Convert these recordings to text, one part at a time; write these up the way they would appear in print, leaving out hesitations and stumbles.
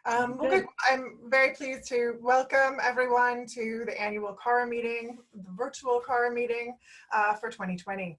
Well, good. I'm very pleased to welcome everyone to the annual CARA meeting, the virtual CARA meeting for 2020.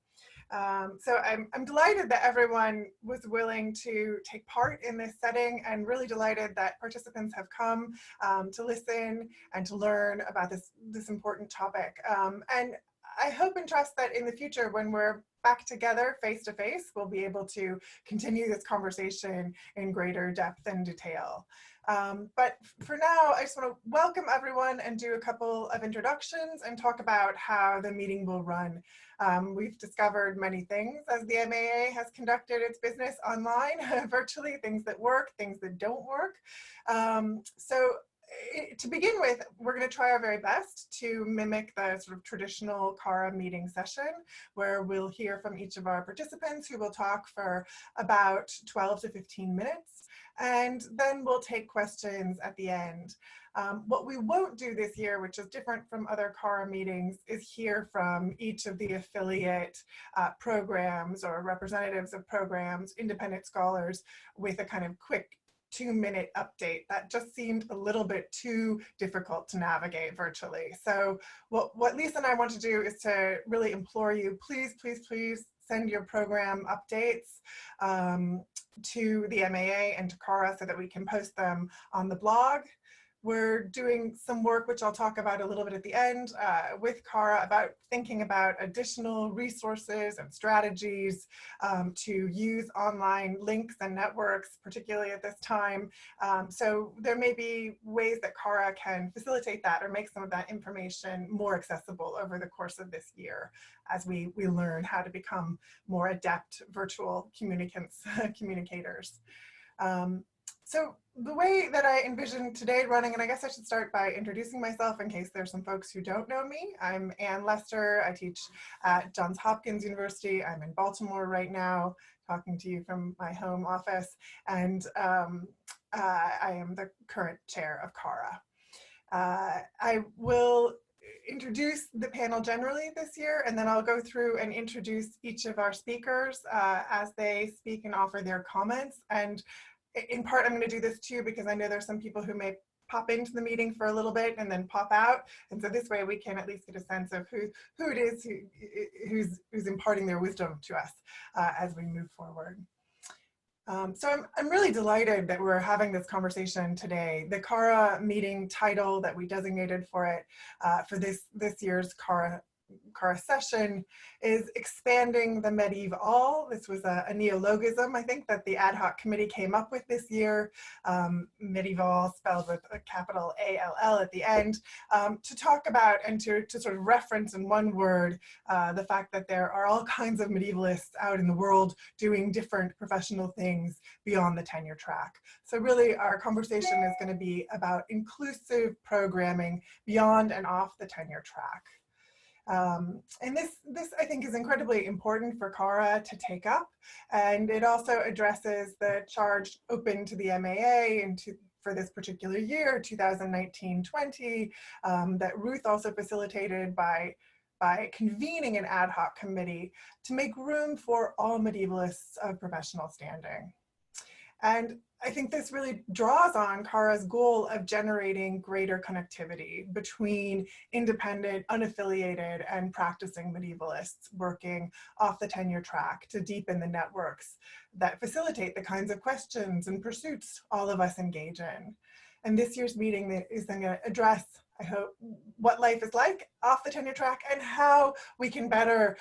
So I'm delighted that everyone was willing to take part in this setting, and really delighted that participants have come to listen and to learn about this important topic. And I hope and trust that in the future, when we're back together face to face, we'll be able to continue this conversation in greater depth and detail. But for now, I just want to welcome everyone and do a couple of introductions and talk about how the meeting will run. We've discovered many things as the MAA has conducted its business online, virtually, things that work, things that don't work. To begin with, we're going to try our very best to mimic the sort of traditional CARA meeting session, where we'll hear from each of our participants, who will talk for about 12 to 15 minutes, and then we'll take questions at the end. What we won't do this year, which is different from other CARA meetings, is hear from each of the affiliate programs or representatives of programs, independent scholars, with a kind of quick 2-minute update. That just seemed a little bit too difficult to navigate virtually. So what Lisa and I want to do is to really implore you, please, please, please send your program updates to the MAA and to CARA so that we can post them on the blog. We're doing some work, which I'll talk about a little bit at the end, with CARA, about thinking about additional resources and strategies to use online links and networks, particularly at this time. So there may be ways that CARA can facilitate that or make some of that information more accessible over the course of this year, as we learn how to become more adept virtual communicators. So the way that I envision today running, and I guess I should start by introducing myself in case there's some folks who don't know me. I'm Ann Lester. I teach at Johns Hopkins University. I'm in Baltimore right now, talking to you from my home office, and I am the current chair of CARA. I will introduce the panel generally this year, and then I'll go through and introduce each of our speakers as they speak and offer their comments. And in part, I'm going to do this too because I know there's some people who may pop into the meeting for a little bit and then pop out, and so this way we can at least get a sense of who it is who's imparting their wisdom to us as we move forward. So I'm really delighted that we're having this conversation today. The CARA meeting title that we designated for it for this year's CARA session is Expanding the Medieval. This was a neologism, I think, that the ad hoc committee came up with this year. Medieval spelled with a capital ALL at the end, to talk about and to sort of reference in one word the fact that there are all kinds of medievalists out in the world doing different professional things beyond the tenure track. So really our conversation is going to be about inclusive programming beyond and off the tenure track. And this I think is incredibly important for CARA to take up, and it also addresses the charge open to the MAA and for this particular year, 2019-20, that Ruth also facilitated by convening an ad hoc committee to make room for all medievalists of professional standing. And I think this really draws on CARA's goal of generating greater connectivity between independent, unaffiliated, and practicing medievalists working off the tenure track to deepen the networks that facilitate the kinds of questions and pursuits all of us engage in. And this year's meeting is going to address, I hope, what life is like off the tenure track and how we can better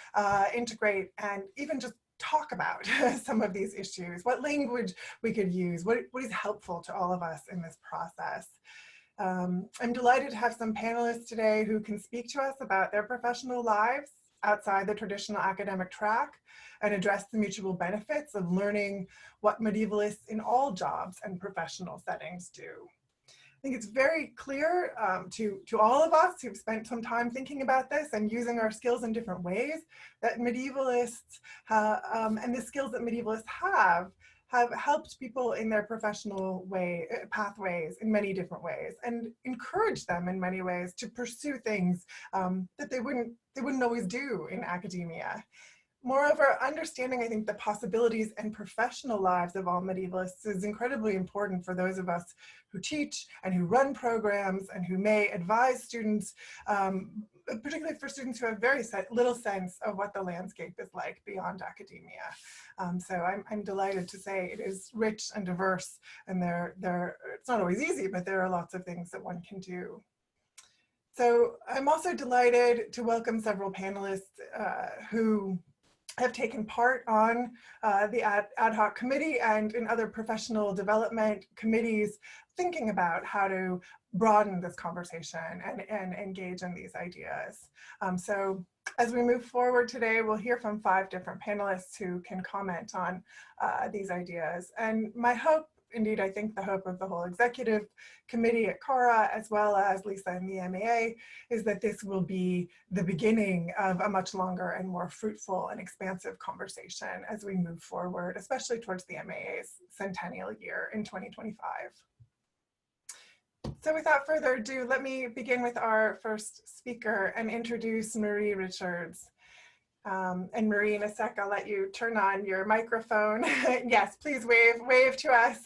integrate and even just talk about some of these issues, what language we could use, what is helpful to all of us in this process. I'm delighted to have some panelists today who can speak to us about their professional lives outside the traditional academic track and address the mutual benefits of learning what medievalists in all jobs and professional settings do. I think it's very clear to all of us who've spent some time thinking about this and using our skills in different ways that medievalists and the skills that medievalists have helped people in their professional pathways in many different ways, and encourage them in many ways to pursue things that they wouldn't always do in academia. Moreover, understanding, I think, the possibilities and professional lives of all medievalists is incredibly important for those of us who teach and who run programs and who may advise students, particularly for students who have very little sense of what the landscape is like beyond academia. So I'm delighted to say it is rich and diverse, and it's not always easy, but there are lots of things that one can do. So I'm also delighted to welcome several panelists who have taken part on the ad hoc committee and in other professional development committees, thinking about how to broaden this conversation and engage in these ideas. So as we move forward today, we'll hear from 5 different panelists who can comment on these ideas. And my hope, indeed, I think the hope of the whole executive committee at CARA, as well as Lisa and the MAA, is that this will be the beginning of a much longer and more fruitful and expansive conversation as we move forward, especially towards the MAA's centennial year in 2025. So without further ado, let me begin with our first speaker and introduce Marie Richards. And Marie, in a sec, I'll let you turn on your microphone. Yes, please wave to us.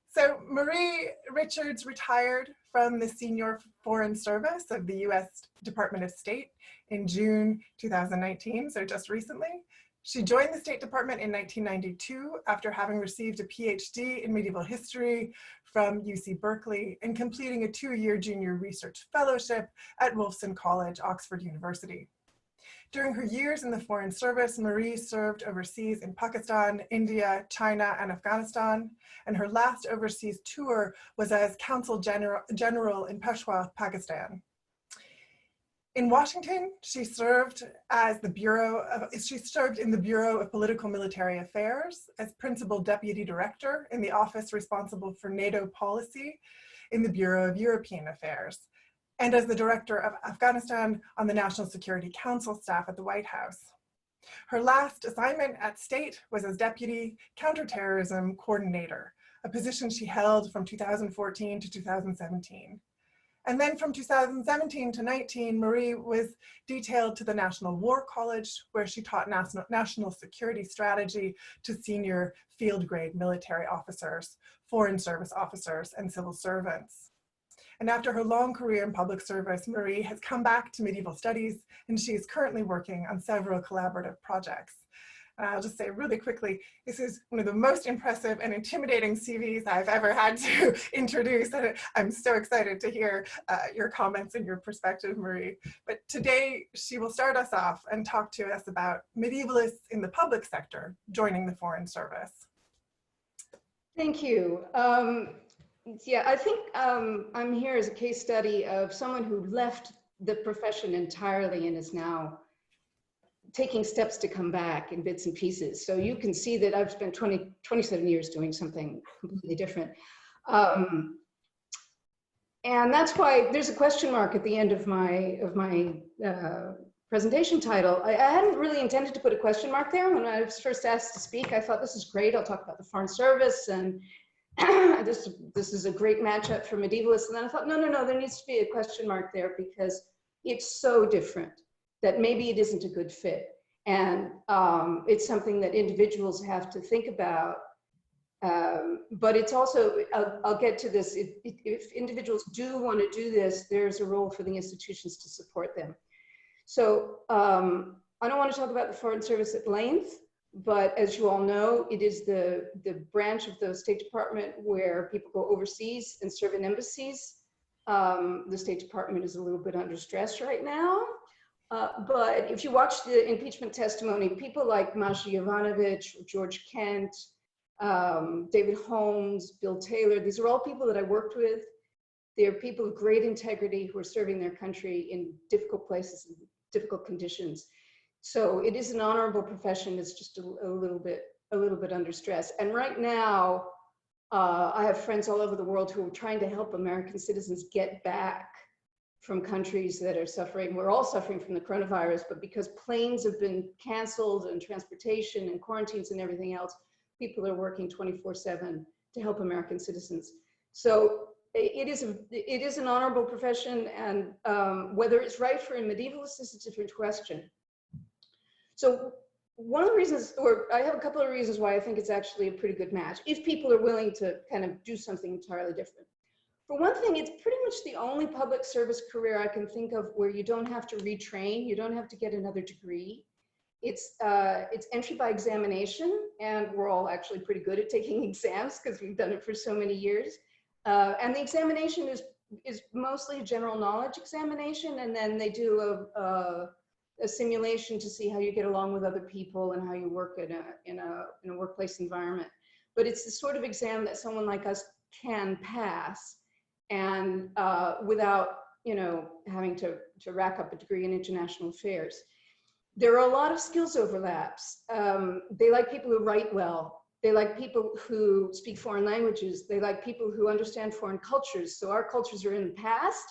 So Marie Richards retired from the Senior Foreign Service of the US Department of State in June 2019, so just recently. She joined the State Department in 1992 after having received a PhD in medieval history from UC Berkeley and completing a 2-year junior research fellowship at Wolfson College, Oxford University. During her years in the Foreign Service, Marie served overseas in Pakistan, India, China, and Afghanistan, and her last overseas tour was as Consul General in Peshawar, Pakistan. In Washington, she served in the Bureau of Political Military Affairs as Principal Deputy Director in the office responsible for NATO policy in the Bureau of European Affairs, and as the Director of Afghanistan on the National Security Council staff at the White House. Her last assignment at State was as Deputy Counterterrorism Coordinator, a position she held from 2014 to 2017. And then from 2017 to 19, Marie was detailed to the National War College, where she taught national security strategy to senior field grade military officers, foreign service officers, and civil servants. And after her long career in public service, Marie has come back to medieval studies, and she is currently working on several collaborative projects. I'll just say really quickly, this is one of the most impressive and intimidating CVs I've ever had to introduce. And I'm so excited to hear your comments and your perspective, Marie. But today, she will start us off and talk to us about medievalists in the public sector joining the Foreign Service. Thank you. Yeah, I think I'm here as a case study of someone who left the profession entirely and is now taking steps to come back in bits and pieces. So you can see that I've spent 27 years doing something completely different. And that's why there's a question mark at the end of my presentation title. I hadn't really intended to put a question mark there. When I was first asked to speak, I thought this is great. I'll talk about the Foreign Service and this is a great matchup for medievalists. And then I thought, no, there needs to be a question mark there because it's so different that maybe it isn't a good fit. And it's something that individuals have to think about. But it's also, I'll get to this, if individuals do want to do this, there's a role for the institutions to support them. So I don't want to talk about the Foreign Service at length, but as you all know, it is the branch of the State Department where people go overseas and serve in embassies. The State Department is a little bit under stress right now. But if you watch the impeachment testimony, people like Masha Yovanovitch, George Kent, David Holmes, Bill Taylor, these are all people that I worked with. They're people of great integrity who are serving their country in difficult places and difficult conditions. So it is an honorable profession. It's just a little bit under stress. And right now, I have friends all over the world who are trying to help American citizens get back from countries that are suffering. We're all suffering from the coronavirus, but because planes have been canceled and transportation and quarantines and everything else, people are working 24/7 to help American citizens. So it is an honorable profession, and whether it's right for a medievalist is a different question. So one of the reasons, or I have a couple of reasons why I think it's actually a pretty good match, if people are willing to kind of do something entirely different. For one thing, it's pretty much the only public service career I can think of where you don't have to retrain, you don't have to get another degree. It's entry by examination, and we're all actually pretty good at taking exams because we've done it for so many years. And the examination is mostly a general knowledge examination, and then they do a simulation to see how you get along with other people and how you work in a workplace environment. But it's the sort of exam that someone like us can pass, and without having to rack up a degree in international affairs. There are a lot of skills overlaps. They like people who write well. They like people who speak foreign languages. They like people who understand foreign cultures. So our cultures are in the past,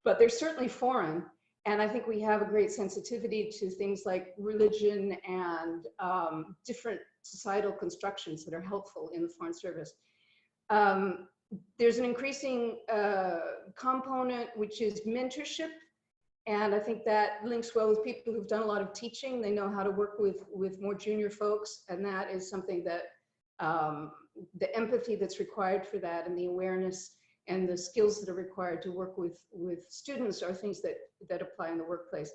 but they're certainly foreign. And I think we have a great sensitivity to things like religion and different societal constructions that are helpful in the Foreign Service. There's an increasing component, which is mentorship. And I think that links well with people who've done a lot of teaching. They know how to work with more junior folks. And that is something that the empathy that's required for that, and the awareness and the skills that are required to work with students are things that apply in the workplace.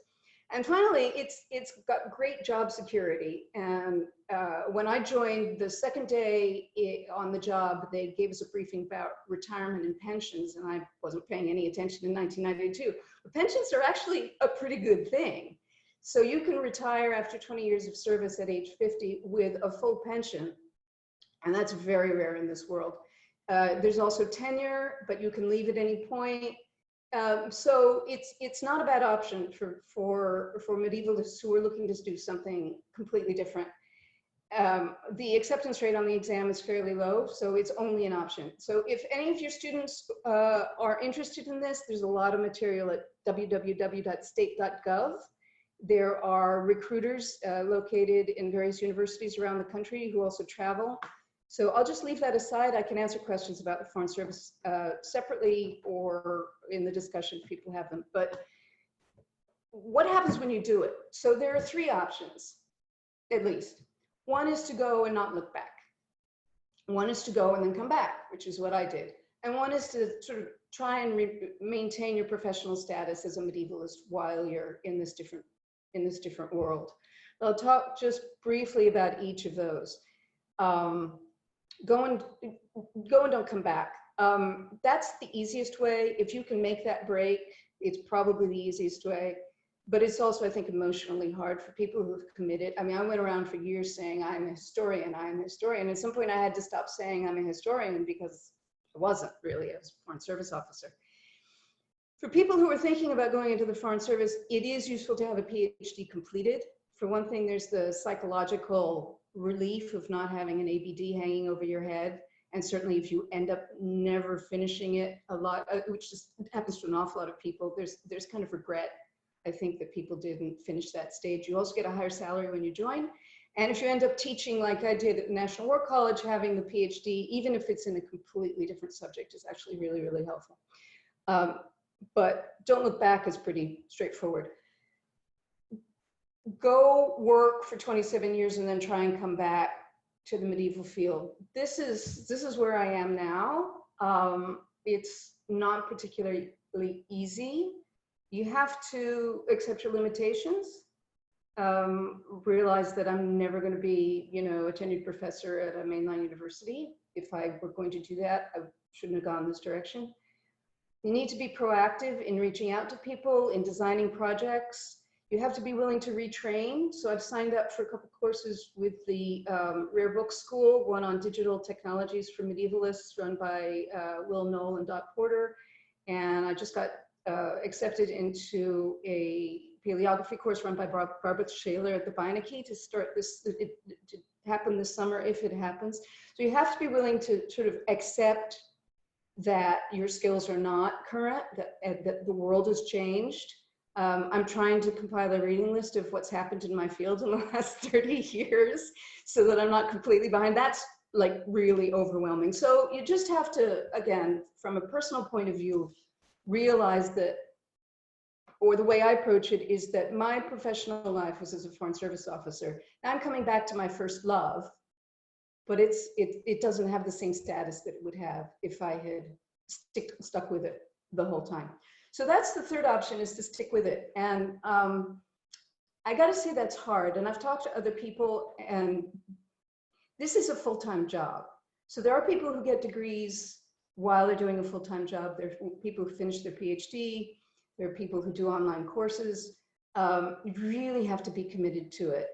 And finally, it's got great job security. And when I joined the second day on the job, they gave us a briefing about retirement and pensions, and I wasn't paying any attention in 1992. But pensions are actually a pretty good thing. So you can retire after 20 years of service at age 50 with a full pension, and that's very rare in this world. There's also tenure, but you can leave at any point. So it's not a bad option for medievalists who are looking to do something completely different. The acceptance rate on the exam is fairly low, so it's only an option. So if any of your students are interested in this, there's a lot of material at www.state.gov. There are recruiters located in various universities around the country who also travel. So I'll just leave that aside. I can answer questions about the Foreign Service separately or in the discussion if people have them. But what happens when you do it? So there are three options, at least. One is to go and not look back. One is to go and then come back, which is what I did. And one is to sort of try and maintain your professional status as a medievalist while you're in this different world. I'll talk just briefly about each of those. Go and don't come back. That's the easiest way. If you can make that break, it's probably the easiest way. But it's also, I think, emotionally hard for people who've committed. I mean, I went around for years saying, I'm a historian, I'm a historian. At some point, I had to stop saying I'm a historian because I wasn't really. I was a Foreign Service officer. For people who are thinking about going into the Foreign Service, it is useful to have a PhD completed. For one thing, there's the psychological relief of not having an ABD hanging over your head. And certainly if you end up never finishing it a lot, which just happens to an awful lot of people, there's kind of regret, I think, that people didn't finish that stage. You also get a higher salary when you join. And if you end up teaching like I did at the National War College, having the PhD, even if it's in a completely different subject, is actually really, really helpful. But don't look back is pretty straightforward. Go work for 27 years and then try and come back to the medieval field. This is where I am now. It's not particularly mainly. You have to accept your limitations. Realize that I'm never going to be, a tenured professor at a mainline university. If I were going to do that, I shouldn't have gone this direction. You need to be proactive in reaching out to people, in designing projects. You have to be willing to retrain. So I've signed up for a couple courses with the Rare Book School, one on digital technologies for medievalists run by Will Knoll and Dot Porter. And I just got accepted into a paleography course run by Barbara Shaler at the Beinecke to start this, to happen this summer if it happens. So you have to be willing to sort of accept that your skills are not current, that the world has changed. I'm trying to compile a reading list of what's happened in my field in the last 30 years so that I'm not completely behind. That's like really overwhelming. So you just have to, again, from a personal point of view, realize that or the way I approach it is that my professional life was as a Foreign Service officer. Now I'm coming back to my first love, but it doesn't have the same status that it would have if I had stuck with it the whole time. So that's the third option, is to stick with it. And I got to say that's hard. And I've talked to other people, and this is a full-time job. So there are people who get degrees while they're doing a full-time job. There are people who finish their PhD. There are people who do online courses. You really have to be committed to it.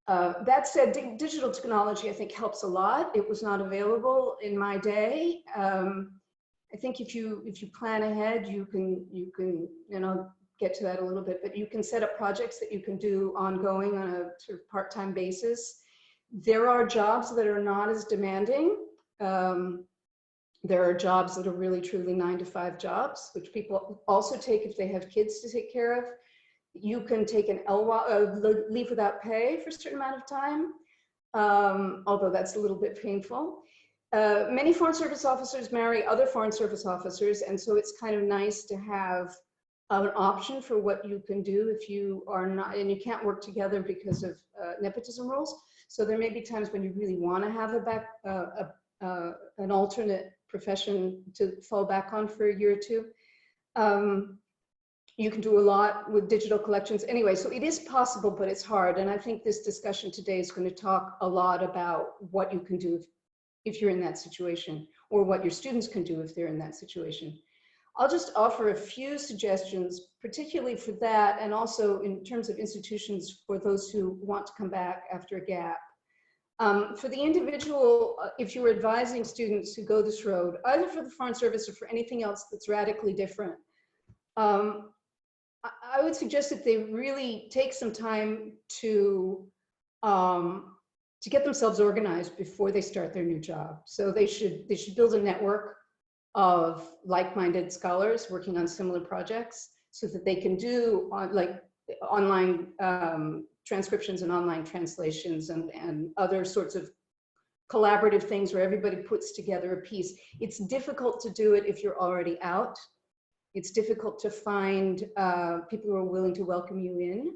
That said, digital technology, I think, helps a lot. It was not available in my day. I think if you plan ahead, you can get to that a little bit, but you can set up projects that you can do ongoing on a sort of part-time basis. There are jobs that are not as demanding. There are jobs that are really truly 9-to-5 jobs, which people also take if they have kids to take care of. You can take an leave without pay for a certain amount of time, although that's a little bit painful. Many Foreign Service officers marry other Foreign Service officers, and so it's kind of nice to have an option for what you can do if you are not, and you can't work together because of nepotism rules. So there may be times when you really want to have an alternate profession to fall back on for a year or two. You can do a lot with digital collections. Anyway, so it is possible, but it's hard. And I think this discussion today is going to talk a lot about what you can do if you're in that situation, or what your students can do if they're in that situation. I'll just offer a few suggestions, particularly for that, and also in terms of institutions for those who want to come back after a gap. For the individual, if you're advising students who go this road, either for the Foreign Service or for anything else that's radically different, I would suggest that they really take some time to get themselves organized before they start their new job. So they should build a network of like-minded scholars working on similar projects, so that they can do online transcriptions and online translations and other sorts of collaborative things where everybody puts together a piece. It's difficult to do it if you're already out. It's difficult to find people who are willing to welcome you in.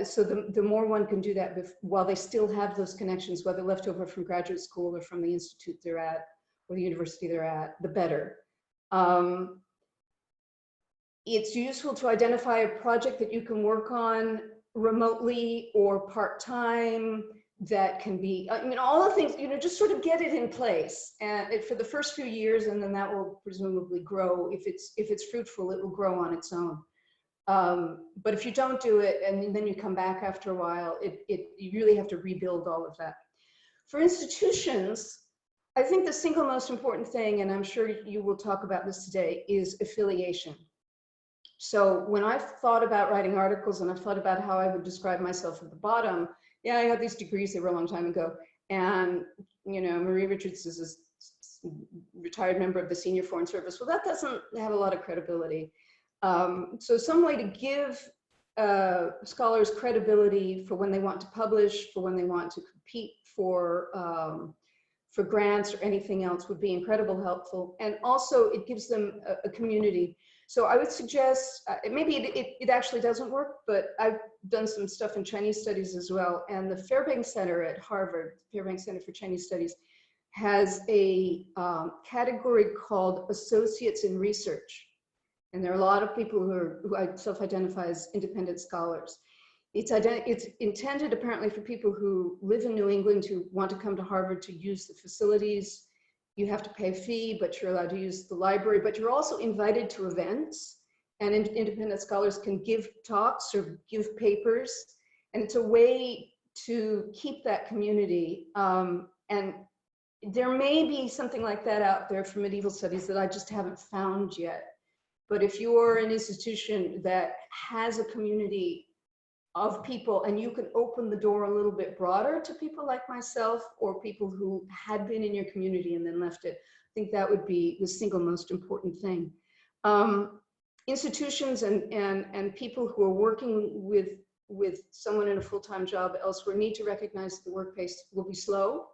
So the more one can do that while they still have those connections, whether left over from graduate school or from the institute they're at or the university they're at, the better. It's useful to identify a project that you can work on remotely or part-time that can be, all the things, just sort of get it in place and for the first few years, and then that will presumably grow. If it's fruitful, it will grow on its own. But if you don't do it and then you come back after a while, you really have to rebuild all of that. For institutions, I think the single most important thing, and I'm sure you will talk about this today, is affiliation. So when I've thought about writing articles and I've thought about how I would describe myself at the bottom, yeah, I had these degrees, they were a long time ago. And, Marie Richards is a retired member of the Senior Foreign Service. Well, that doesn't have a lot of credibility. So some way to give scholars credibility for when they want to publish, for when they want to compete for grants or anything else would be incredibly helpful. And also it gives them a community. So I would suggest, maybe it actually doesn't work, but I've done some stuff in Chinese studies as well. And the Fairbanks Center at Harvard, Fairbanks Center for Chinese Studies, has a category called Associates in Research. And there are a lot of people who self-identify as independent scholars. It's intended apparently for people who live in New England who want to come to Harvard to use the facilities. You have to pay a fee, but you're allowed to use the library, but you're also invited to events, and independent scholars can give talks or give papers. And it's a way to keep that community. And there may be something like that out there for medieval studies that I just haven't found yet. But if you're an institution that has a community of people and you can open the door a little bit broader to people like myself or people who had been in your community and then left it, I think that would be the single most important thing. Institutions and people who are working with someone in a full-time job elsewhere need to recognize that the work pace will be slow.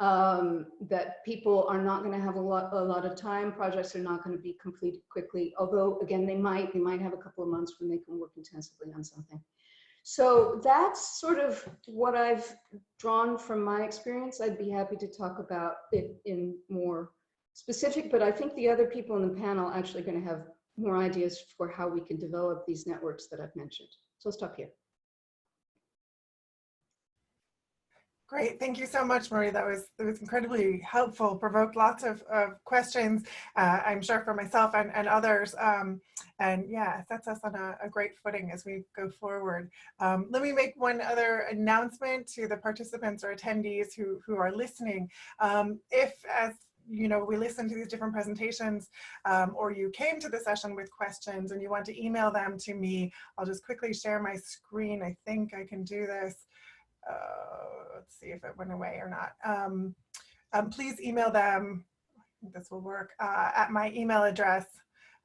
that people are not going to have a lot of time. Projects are not going to be completed quickly, although again, they might have a couple of months when they can work intensively on something. So that's sort of what I've drawn from my experience. I'd be happy to talk about it in more specific, but I think the other people in the panel are actually going to have more ideas for how we can develop these networks that I've mentioned. So I'll stop here. Great, thank you so much, Marie. That was incredibly helpful, provoked lots of questions, I'm sure for myself and others. And yeah, it sets us on a great footing as we go forward. Let me make one other announcement to the participants or attendees who are listening. If, as you know, we listen to these different presentations, or you came to the session with questions and you want to email them to me, I'll just quickly share my screen. I think I can do this. Let's see if it went away or not. Please email them, I think this will work, at my email address,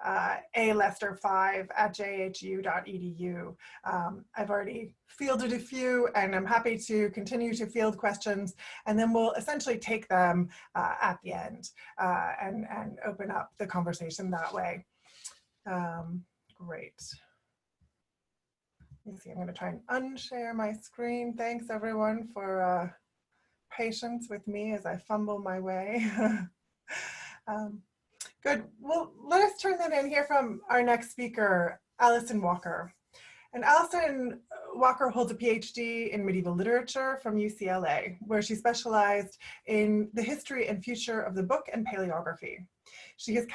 alester5@jhu.edu. I've already fielded a few, and I'm happy to continue to field questions, and then we'll essentially take them at the end and open up the conversation that way. Great. Let me see, I'm going to try and unshare my screen. Thanks everyone for patience with me as I fumble my way. Good. Well, let us turn then and hear from our next speaker, Alison Walker. And Alison Walker holds a PhD in medieval literature from UCLA, where she specialized in the history and future of the book and paleography. She has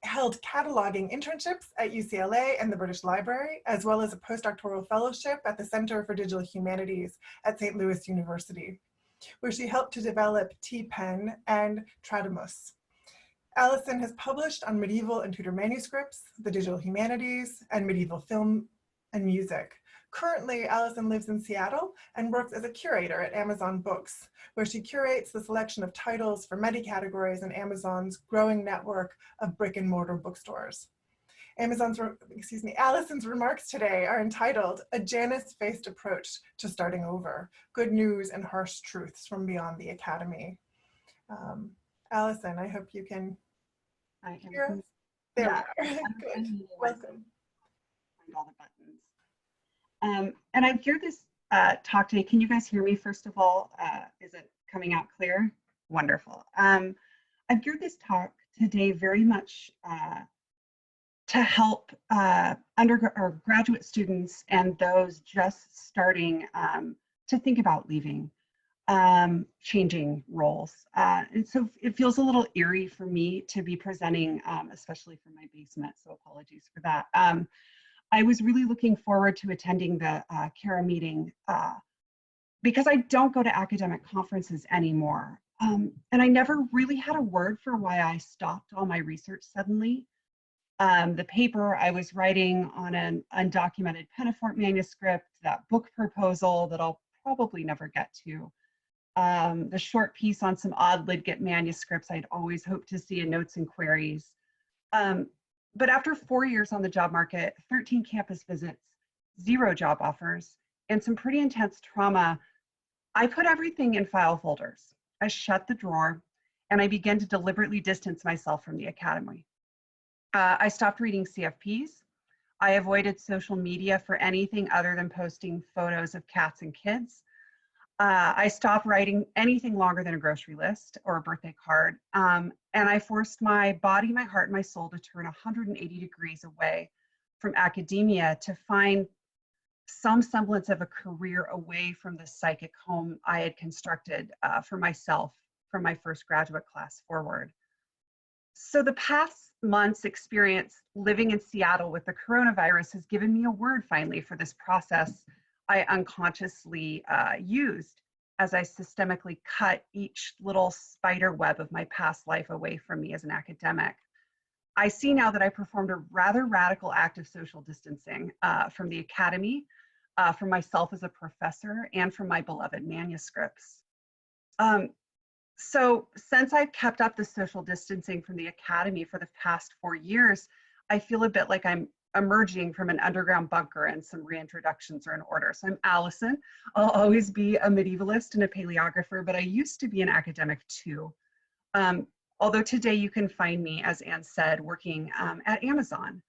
held cataloging internships at UCLA and the British Library, as well as a postdoctoral fellowship at the Center for Digital Humanities at St. Louis University, where she helped to develop T-Pen and Tradimus. Alison has published on medieval and Tudor manuscripts, the digital humanities, and medieval film and music. Currently, Alison lives in Seattle and works as a curator at Amazon Books, where she curates the selection of titles for many categories in Amazon's growing network of brick and mortar bookstores. Alison's remarks today are entitled "A Janus-Faced Approach to Starting Over: Good News and Harsh Truths from Beyond the Academy." Alison, I hope you can hear us. There we are. Good. Welcome. Find all the buttons. And I've geared this talk today. Can you guys hear me first of all? Is it coming out clear? Wonderful. I've geared this talk today very much to help undergraduate students and those just starting to think about leaving, changing roles. And so it feels a little eerie for me to be presenting, especially from my basement, so apologies for that. I was really looking forward to attending the CARA meeting because I don't go to academic conferences anymore. And I never really had a word for why I stopped all my research suddenly. The paper I was writing on an undocumented Penafort manuscript, that book proposal that I'll probably never get to, the short piece on some odd Lidgett manuscripts I'd always hoped to see in Notes and Queries. But after 4 years on the job market, 13 campus visits, 0 job offers, and some pretty intense trauma, I put everything in file folders. I shut the drawer, and I began to deliberately distance myself from the academy. I stopped reading CFPs. I avoided social media for anything other than posting photos of cats and kids. I stopped writing anything longer than a grocery list or a birthday card. And I forced my body, my heart, and my soul to turn 180 degrees away from academia to find some semblance of a career away from the psychic home I had constructed for myself from my first graduate class forward. So the past month's experience living in Seattle with the coronavirus has given me a word finally for this process I unconsciously used as I systemically cut each little spider web of my past life away from me as an academic. I see now that I performed a rather radical act of social distancing from the academy, from myself as a professor, and from my beloved manuscripts. So since I've kept up the social distancing from the academy for the past 4 years, I feel a bit like I'm emerging from an underground bunker, and some reintroductions are in order. So I'm Alison. I'll always be a medievalist and a paleographer, but I used to be an academic too. Although today you can find me, as Anne said, working at Amazon.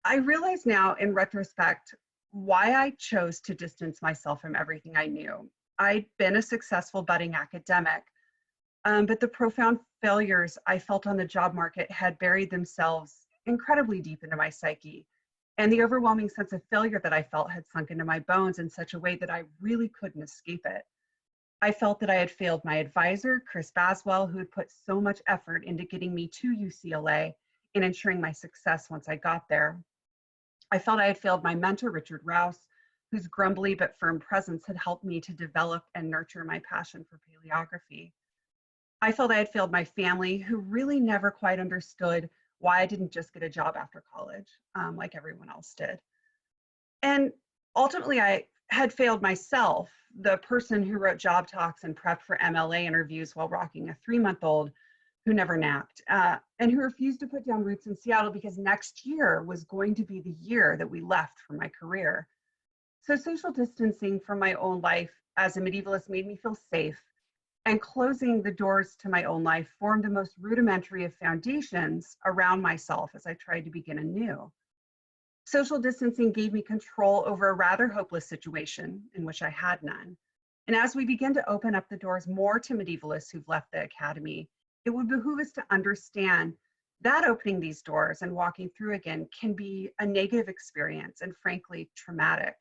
I realize now in retrospect why I chose to distance myself from everything I knew. I'd been a successful budding academic, but the profound failures I felt on the job market had buried themselves incredibly deep into my psyche. And the overwhelming sense of failure that I felt had sunk into my bones in such a way that I really couldn't escape it. I felt that I had failed my advisor, Chris Baswell, who had put so much effort into getting me to UCLA and ensuring my success once I got there. I felt I had failed my mentor, Richard Rouse, whose grumbly but firm presence had helped me to develop and nurture my passion for paleography. I felt I had failed my family, who really never quite understood why I didn't just get a job after college, like everyone else did. And ultimately, I had failed myself, the person who wrote job talks and prepped for MLA interviews while rocking a 3-month-old who never napped, and who refused to put down roots in Seattle because next year was going to be the year that we left for my career. So social distancing from my own life as a medievalist made me feel safe, and closing the doors to my own life formed the most rudimentary of foundations around myself as I tried to begin anew. Social distancing gave me control over a rather hopeless situation in which I had none. And as we begin to open up the doors more to medievalists who've left the academy, it would behoove us to understand that opening these doors and walking through again can be a negative experience and frankly traumatic.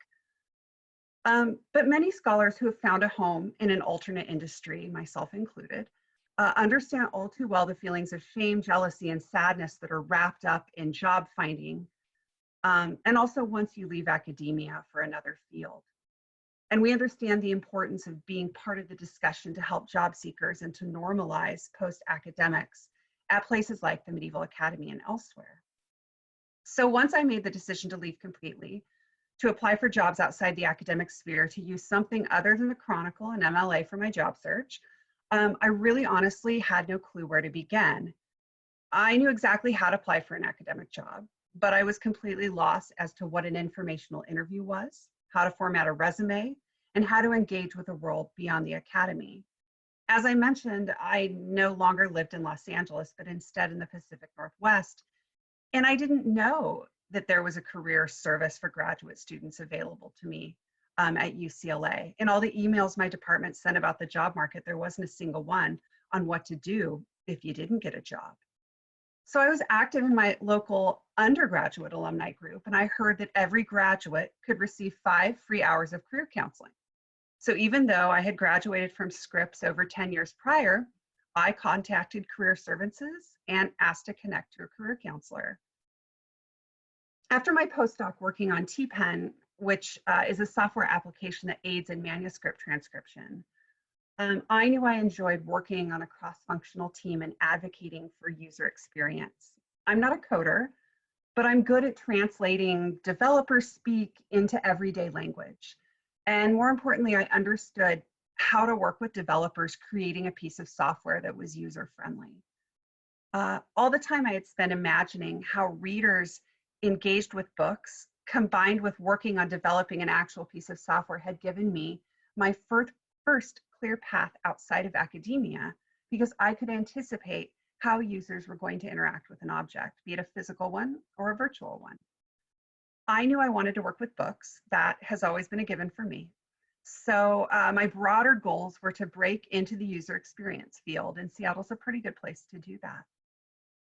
But many scholars who have found a home in an alternate industry, myself included, understand all too well the feelings of shame, jealousy, and sadness that are wrapped up in job finding, and also once you leave academia for another field. And we understand the importance of being part of the discussion to help job seekers and to normalize post-academics at places like the Medieval Academy and elsewhere. So once I made the decision to leave completely, to apply for jobs outside the academic sphere, to use something other than the Chronicle and MLA for my job search, I really honestly had no clue where to begin. I knew exactly how to apply for an academic job, but I was completely lost as to what an informational interview was, how to format a resume, and how to engage with the world beyond the academy. As I mentioned, I no longer lived in Los Angeles, but instead in the Pacific Northwest, and I didn't know that there was a career service for graduate students available to me at UCLA. In all the emails my department sent about the job market, there wasn't a single one on what to do if you didn't get a job. So I was active in my local undergraduate alumni group, and I heard that every graduate could receive 5 free hours of career counseling. So even though I had graduated from Scripps over 10 years prior, I contacted career services and asked to connect to a career counselor. After my postdoc working on TPen, which is a software application that aids in manuscript transcription, I knew I enjoyed working on a cross-functional team and advocating for user experience. I'm not a coder, but I'm good at translating developer speak into everyday language. And more importantly, I understood how to work with developers creating a piece of software that was user-friendly. All the time I had spent imagining how readers engaged with books, combined with working on developing an actual piece of software, had given me my first clear path outside of academia, because I could anticipate how users were going to interact with an object, be it a physical one or a virtual one. I knew I wanted to work with books. That has always been a given for me. So my broader goals were to break into the user experience field, and Seattle's a pretty good place to do that.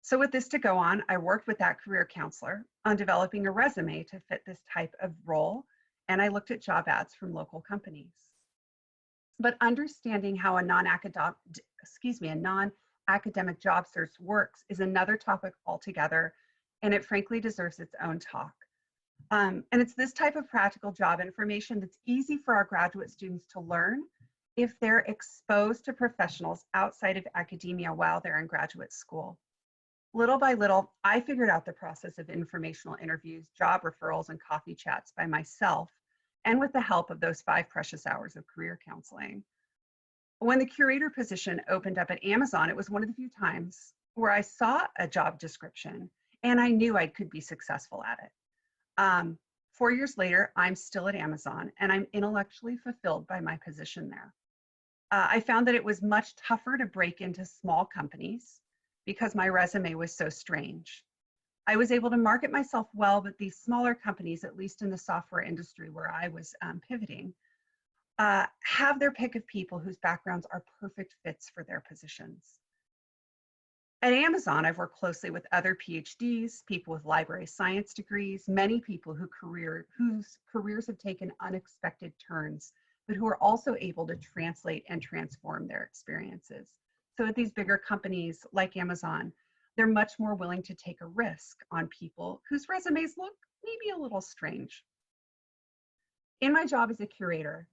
So with this to go on, I worked with that career counselor on developing a resume to fit this type of role, and I looked at job ads from local companies. But understanding how a non-academic job search works is another topic altogether, and it frankly deserves its own talk. And it's this type of practical job information that's easy for our graduate students to learn if they're exposed to professionals outside of academia while they're in graduate school. Little by little, I figured out the process of informational interviews, job referrals, and coffee chats by myself, and with the help of those 5 precious hours of career counseling. When the curator position opened up at Amazon, it was one of the few times where I saw a job description and I knew I could be successful at it. 4 years later, I'm still at Amazon, and I'm intellectually fulfilled by my position there. I found that it was much tougher to break into small companies because my resume was so strange. I was able to market myself well, but these smaller companies, at least in the software industry where I was pivoting, have their pick of people whose backgrounds are perfect fits for their positions. At Amazon, I've worked closely with other PhDs, people with library science degrees, many people whose careers have taken unexpected turns, but who are also able to translate and transform their experiences. So at these bigger companies like Amazon, they're much more willing to take a risk on people whose resumes look maybe a little strange. In my job as a curator,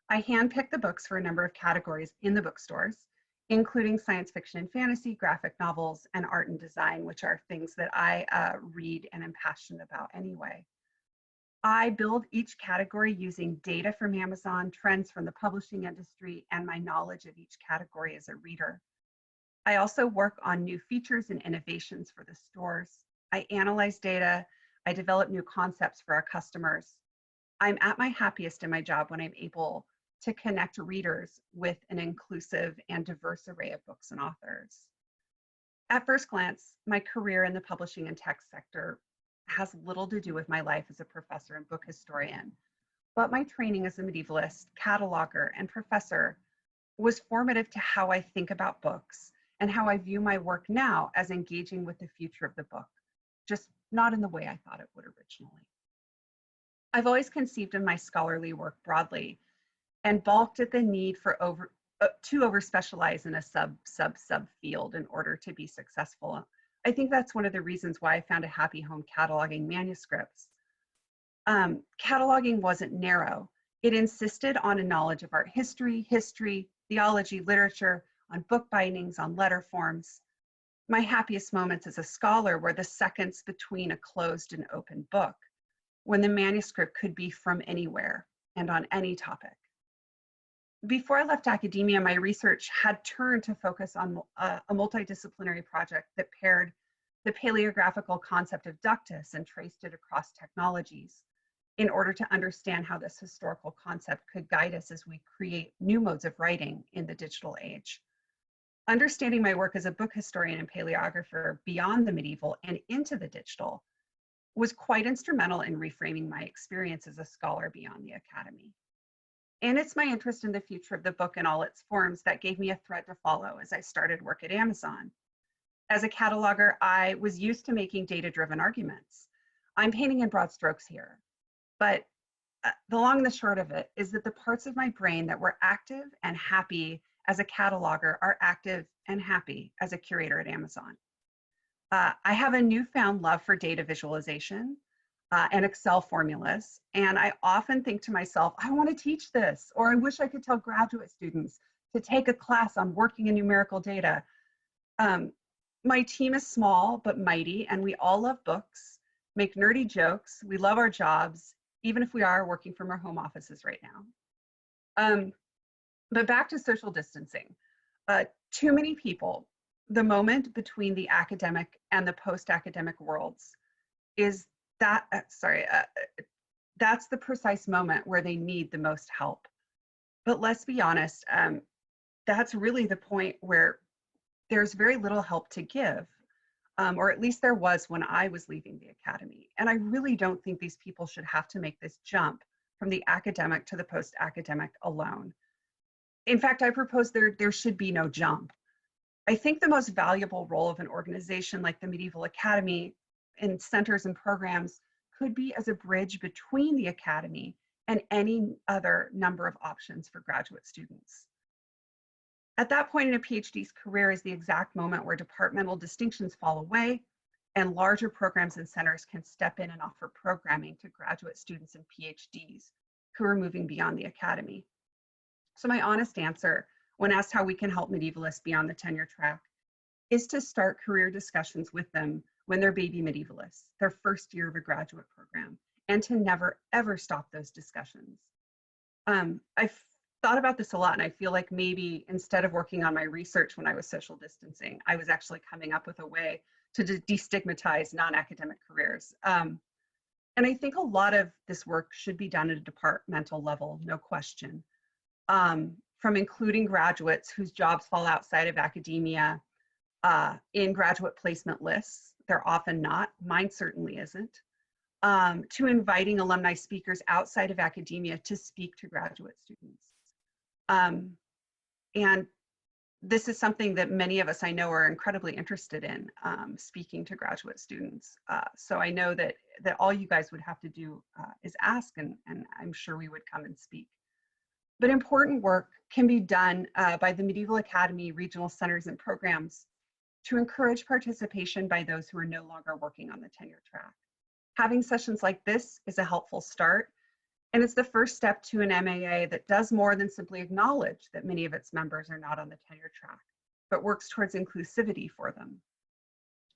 I handpick the books for a number of categories in the bookstores, including science fiction and fantasy, graphic novels, and art and design, which are things that I read and am passionate about anyway. I build each category using data from Amazon, trends from the publishing industry, and my knowledge of each category as a reader. I also work on new features and innovations for the stores. I analyze data. I develop new concepts for our customers. I'm at my happiest in my job when I'm able to connect readers with an inclusive and diverse array of books and authors. At first glance, my career in the publishing and tech sector has little to do with my life as a professor and book historian, but my training as a medievalist, cataloger, and professor was formative to how I think about books and how I view my work now as engaging with the future of the book, just not in the way I thought it would originally. I've always conceived of my scholarly work broadly and balked at the need for to over-specialize in a sub field in order to be successful. I think that's one of the reasons why I found a happy home cataloging manuscripts. Cataloging wasn't narrow. It insisted on a knowledge of art history, theology, literature, on book bindings, on letter forms. My happiest moments as a scholar were the seconds between a closed and open book, when the manuscript could be from anywhere and on any topic. Before I left academia, my research had turned to focus on a multidisciplinary project that paired the paleographical concept of ductus and traced it across technologies in order to understand how this historical concept could guide us as we create new modes of writing in the digital age. Understanding my work as a book historian and paleographer beyond the medieval and into the digital was quite instrumental in reframing my experience as a scholar beyond the academy. And it's my interest in the future of the book in all its forms that gave me a thread to follow as I started work at Amazon. As a cataloger, I was used to making data-driven arguments. I'm painting in broad strokes here, but the long and the short of it is that the parts of my brain that were active and happy as a cataloger are active and happy as a curator at Amazon. I have a newfound love for data visualization and Excel formulas. And I often think to myself, I want to teach this, or I wish I could tell graduate students to take a class on working in numerical data. My team is small but mighty, and we all love books, make nerdy jokes. We love our jobs, even if we are working from our home offices right now. But back to social distancing. Too many people, the moment between the academic and the post-academic worlds is that, that's the precise moment where they need the most help. But let's be honest, that's really the point where there's very little help to give, or at least there was when I was leaving the academy. And I really don't think these people should have to make this jump from the academic to the post-academic alone. In fact, I propose there should be no jump. I think the most valuable role of an organization like the Medieval Academy in centers and programs could be as a bridge between the academy and any other number of options for graduate students. At that point in a PhD's career is the exact moment where departmental distinctions fall away and larger programs and centers can step in and offer programming to graduate students and PhDs who are moving beyond the academy. So my honest answer when asked how we can help medievalists beyond the tenure track is to start career discussions with them when they're baby medievalists, their first year of a graduate program, and to never, ever stop those discussions. I've thought about this a lot, and I feel like maybe instead of working on my research when I was social distancing, I was actually coming up with a way to destigmatize non-academic careers. And I think a lot of this work should be done at a departmental level, no question. From including graduates whose jobs fall outside of academia in graduate placement lists. They're often not, mine certainly isn't. To inviting alumni speakers outside of academia to speak to graduate students. And this is something that many of us I know are incredibly interested in, speaking to graduate students. So I know that all you guys would have to do is ask, and I'm sure we would come and speak. But important work can be done by the Medieval Academy regional centers and programs to encourage participation by those who are no longer working on the tenure track. Having sessions like this is a helpful start, and it's the first step to an MAA that does more than simply acknowledge that many of its members are not on the tenure track, but works towards inclusivity for them.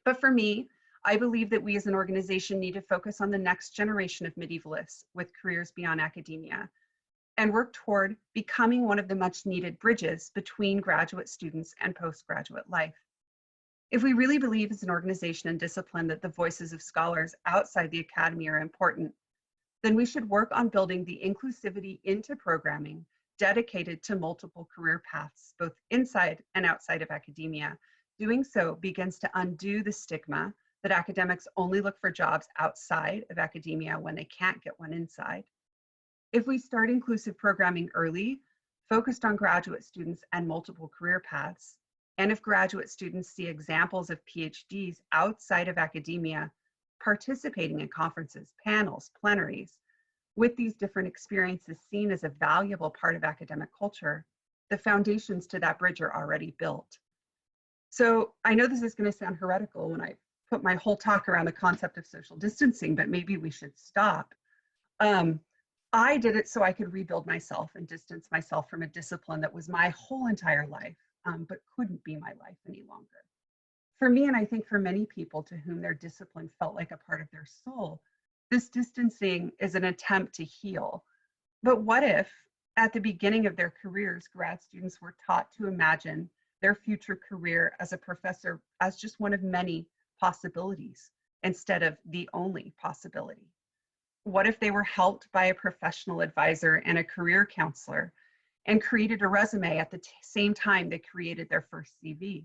But for me, I believe that we as an organization need to focus on the next generation of medievalists with careers beyond academia and work toward becoming one of the much needed bridges between graduate students and postgraduate life. If we really believe as an organization and discipline that the voices of scholars outside the academy are important, then we should work on building the inclusivity into programming dedicated to multiple career paths, both inside and outside of academia. Doing so begins to undo the stigma that academics only look for jobs outside of academia when they can't get one inside. If we start inclusive programming early, focused on graduate students and multiple career paths, and if graduate students see examples of PhDs outside of academia participating in conferences, panels, plenaries, with these different experiences seen as a valuable part of academic culture, the foundations to that bridge are already built. So I know this is going to sound heretical when I put my whole talk around the concept of social distancing, but maybe we should stop. I did it so I could rebuild myself and distance myself from a discipline that was my whole entire life, but couldn't be my life any longer. For me, and I think for many people to whom their discipline felt like a part of their soul, this distancing is an attempt to heal. But what if, at the beginning of their careers, grad students were taught to imagine their future career as a professor as just one of many possibilities instead of the only possibility? What if they were helped by a professional advisor and a career counselor and created a resume at the same time they created their first CV?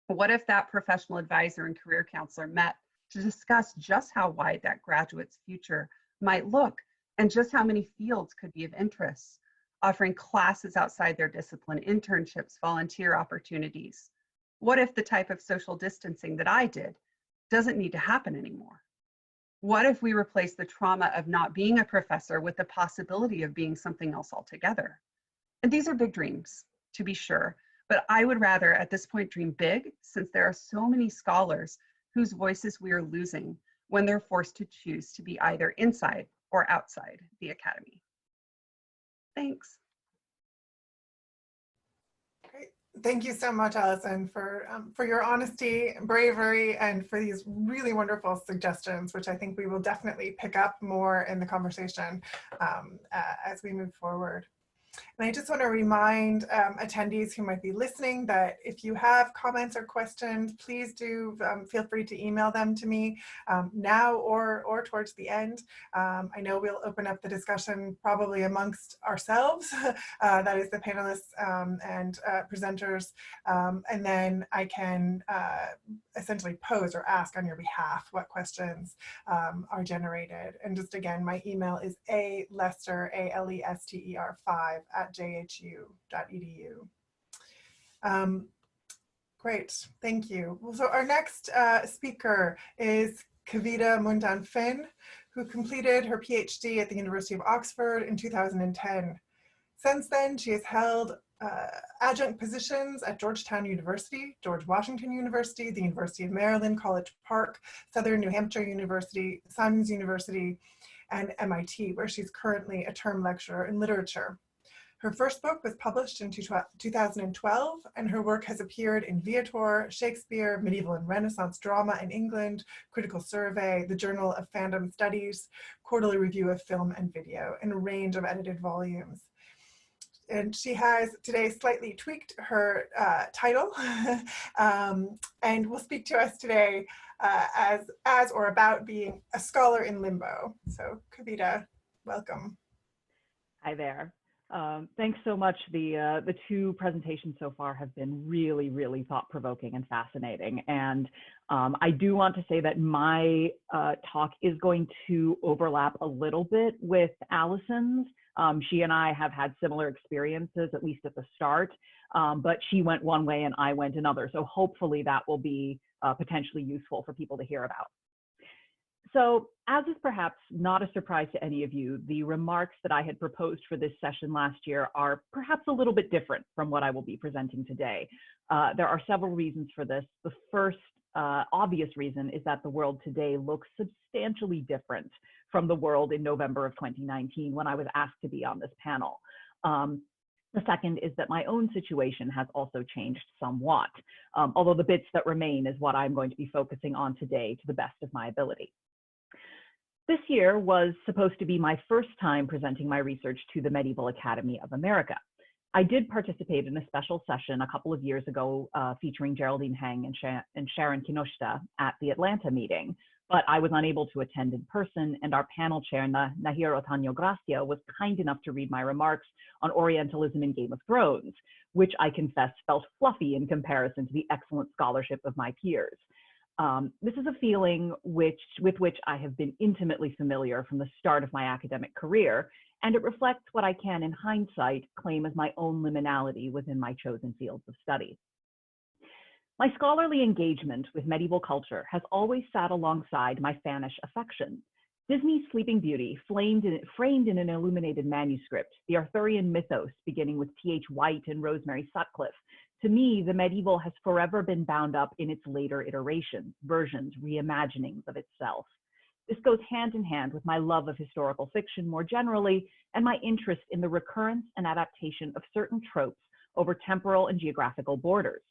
What if that professional advisor and career counselor met to discuss just how wide that graduate's future might look and just how many fields could be of interest, offering classes outside their discipline, internships, volunteer opportunities? What if the type of social distancing that I did doesn't need to happen anymore? What if we replace the trauma of not being a professor with the possibility of being something else altogether? And these are big dreams, to be sure, but I would rather at this point dream big, since there are so many scholars whose voices we are losing when they're forced to choose to be either inside or outside the academy. Thanks. Great. Thank you so much, Alison, for your honesty, bravery, and for these really wonderful suggestions, which I think we will definitely pick up more in the conversation as we move forward. And I just want to remind attendees who might be listening that if you have comments or questions, please do feel free to email them to me now or towards the end. I know we'll open up the discussion probably amongst ourselves, that is the panelists and presenters, and then I can essentially pose or ask on your behalf what questions are generated. And just again, my email is alester, ALESTER 5 @jhu.edu. Great, thank you. Well, so our next speaker is Kavita Mundan, who completed her PhD at the University of Oxford in 2010. Since then, she has held adjunct positions at Georgetown University, George Washington University, the University of Maryland, College Park, Southern New Hampshire University, Simons University, and MIT, where she's currently a term lecturer in literature. Her first book was published in 2012, and her work has appeared in Viator, Shakespeare, Medieval and Renaissance Drama in England, Critical Survey, the Journal of Fandom Studies, Quarterly Review of Film and Video, and a range of edited volumes. and she has today slightly tweaked her title and will speak to us today as or about being a scholar in limbo. So Kavita, welcome. Hi there. Thanks so much. The two presentations so far have been really, really thought-provoking and fascinating. And I do want to say that my talk is going to overlap a little bit with Alison's. She and I have had similar experiences, at least at the start, but she went one way and I went another. So hopefully that will be potentially useful for people to hear about. So, as is perhaps not a surprise to any of you, the remarks that I had proposed for this session last year are perhaps a little bit different from what I will be presenting today. There are several reasons for this. The first obvious reason is that the world today looks substantially different from the world in November of 2019 when I was asked to be on this panel. The second is that my own situation has also changed somewhat, although the bits that remain is what I'm going to be focusing on today to the best of my ability. This year was supposed to be my first time presenting my research to the Medieval Academy of America. I did participate in a special session a couple of years ago featuring Geraldine Heng and Sharon Kinoshita at the Atlanta meeting, but I was unable to attend in person, and our panel chair, Nahir Otanyo Gracia, was kind enough to read my remarks on Orientalism in Game of Thrones, which I confess felt fluffy in comparison to the excellent scholarship of my peers. This is a feeling with which I have been intimately familiar from the start of my academic career, and it reflects what I can, in hindsight, claim as my own liminality within my chosen fields of study. My scholarly engagement with medieval culture has always sat alongside my fanish affection. Disney's Sleeping Beauty, framed in an illuminated manuscript, the Arthurian mythos beginning with T.H. White and Rosemary Sutcliffe. To me, the medieval has forever been bound up in its later iterations, versions, reimaginings of itself. This goes hand in hand with my love of historical fiction more generally, and my interest in the recurrence and adaptation of certain tropes over temporal and geographical borders.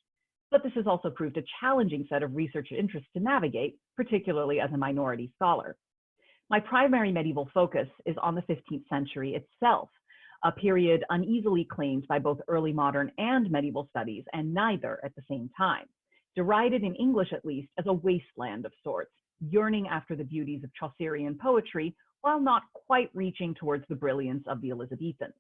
But this has also proved a challenging set of research interests to navigate, particularly as a minority scholar. My primary medieval focus is on the 15th century itself, a period uneasily claimed by both early modern and medieval studies, and neither at the same time, derided in English at least as a wasteland of sorts, yearning after the beauties of Chaucerian poetry while not quite reaching towards the brilliance of the Elizabethans.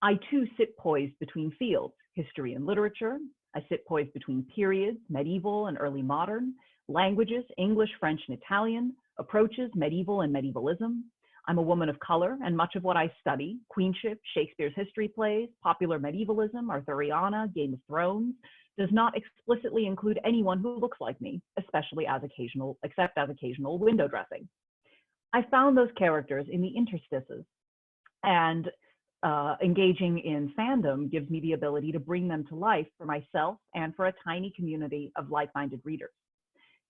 I too sit poised between fields, history and literature. I sit poised between periods, medieval and early modern, languages, English, French, and Italian, approaches, medieval and medievalism. I'm a woman of color, and much of what I study, queenship, Shakespeare's history plays, popular medievalism, Arthuriana, Game of Thrones, does not explicitly include anyone who looks like me, except as occasional window dressing. I found those characters in the interstices, and engaging in fandom gives me the ability to bring them to life for myself and for a tiny community of like-minded readers.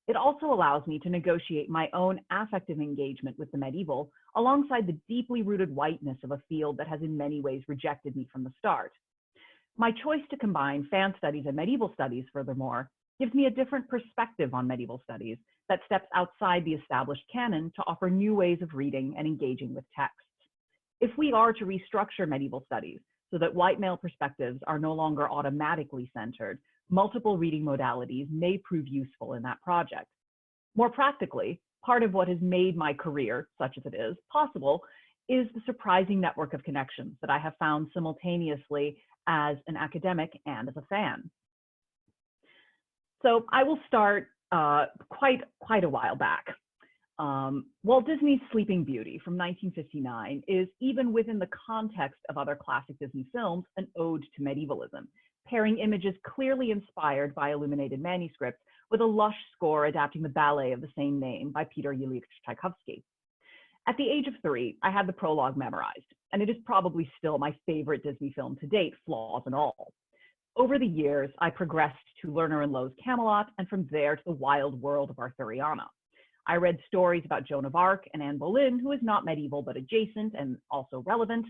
It also allows me to negotiate my own affective engagement with the medieval alongside the deeply rooted whiteness of a field that has in many ways rejected me from the start. My choice to combine fan studies and medieval studies, furthermore, gives me a different perspective on medieval studies that steps outside the established canon to offer new ways of reading and engaging with texts. If we are to restructure medieval studies so that white male perspectives are no longer automatically centered, multiple reading modalities may prove useful in that project. More practically, part of what has made my career, such as it is, possible is the surprising network of connections that I have found simultaneously as an academic and as a fan. So I will start quite a while back. Walt Disney's Sleeping Beauty from 1959 is, even within the context of other classic Disney films, an ode to medievalism, pairing images clearly inspired by illuminated manuscripts with a lush score adapting the ballet of the same name by Peter Ilyich Tchaikovsky. At the age of 3, I had the prologue memorized, and it is probably still my favorite Disney film to date, flaws and all. Over the years, I progressed to Lerner and Loewe's Camelot, and from there to the wild world of Arthuriana. I read stories about Joan of Arc and Anne Boleyn, who is not medieval but adjacent and also relevant.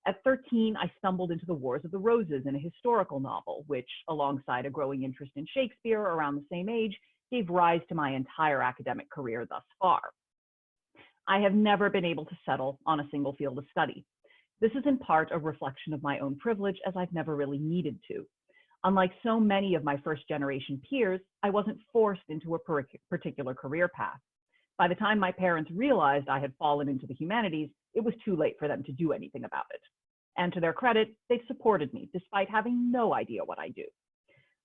At 13, I stumbled into the Wars of the Roses in a historical novel, which, alongside a growing interest in Shakespeare around the same age, gave rise to my entire academic career thus far. I have never been able to settle on a single field of study. This is in part a reflection of my own privilege, as I've never really needed to. Unlike so many of my first generation peers, I wasn't forced into a particular career path. By the time my parents realized I had fallen into the humanities, it was too late for them to do anything about it. And to their credit, they've supported me despite having no idea what I do.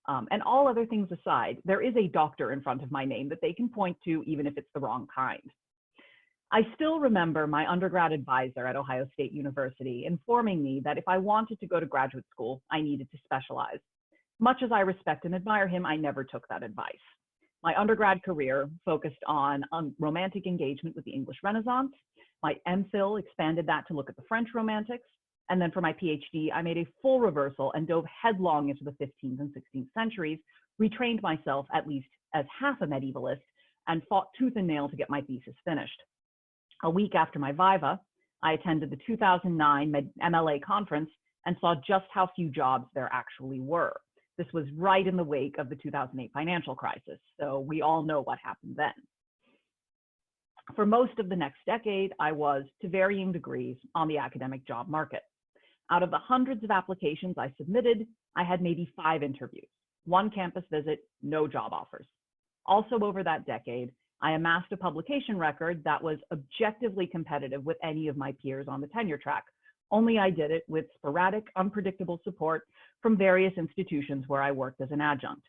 And all other things aside, there is a doctor in front of my name that they can point to, even if it's the wrong kind. I still remember my undergrad advisor at Ohio State University informing me that if I wanted to go to graduate school, I needed to specialize. Much as I respect and admire him, I never took that advice. My undergrad career focused on romantic engagement with the English Renaissance. My MPhil expanded that to look at the French Romantics. And then for my PhD, I made a full reversal and dove headlong into the 15th and 16th centuries, retrained myself at least as half a medievalist, and fought tooth and nail to get my thesis finished. A week after my viva, I attended the 2009 MLA conference and saw just how few jobs there actually were. This was right in the wake of the 2008 financial crisis, so we all know what happened then. For most of the next decade, I was, to varying degrees, on the academic job market. Out of the hundreds of applications I submitted, I had maybe 5 interviews, 1 campus visit, no job offers. Also over that decade, I amassed a publication record that was objectively competitive with any of my peers on the tenure track, only I did it with sporadic, unpredictable support from various institutions where I worked as an adjunct.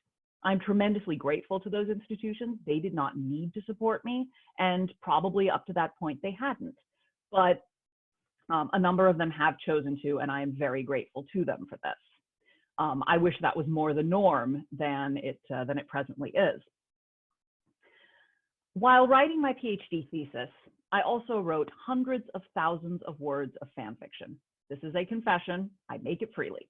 I'm tremendously grateful to those institutions. They did not need to support me, and probably up to that point they hadn't. But a number of them have chosen to, and I am very grateful to them for this. I wish that was more the norm than it presently is. While writing my PhD thesis, I also wrote hundreds of thousands of words of fan fiction. This is a confession, I make it freely.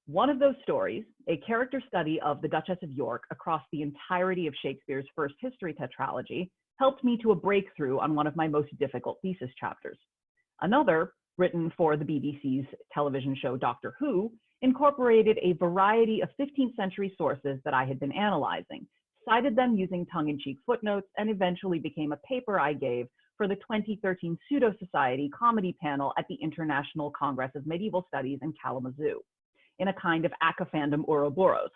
One of those stories, a character study of the Duchess of York across the entirety of Shakespeare's first history tetralogy, helped me to a breakthrough on one of my most difficult thesis chapters. Another, written for the BBC's television show Doctor Who, incorporated a variety of 15th century sources that I had been analyzing, cited them using tongue-in-cheek footnotes, and eventually became a paper I gave for the 2013 Pseudo-Society comedy panel at the International Congress of Medieval Studies in Kalamazoo, in a kind of acafandom Ouroboros.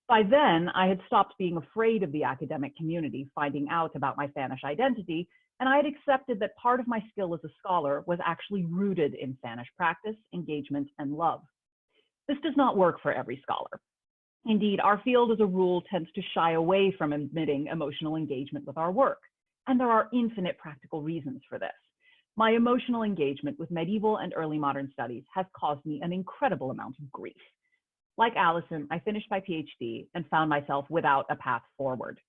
By then, I had stopped being afraid of the academic community finding out about my Spanish identity, and I had accepted that part of my skill as a scholar was actually rooted in Spanish practice, engagement, and love. This does not work for every scholar. Indeed, our field as a rule tends to shy away from admitting emotional engagement with our work, and there are infinite practical reasons for this. My emotional engagement with medieval and early modern studies has caused me an incredible amount of grief. Like Alison, I finished my PhD and found myself without a path forward.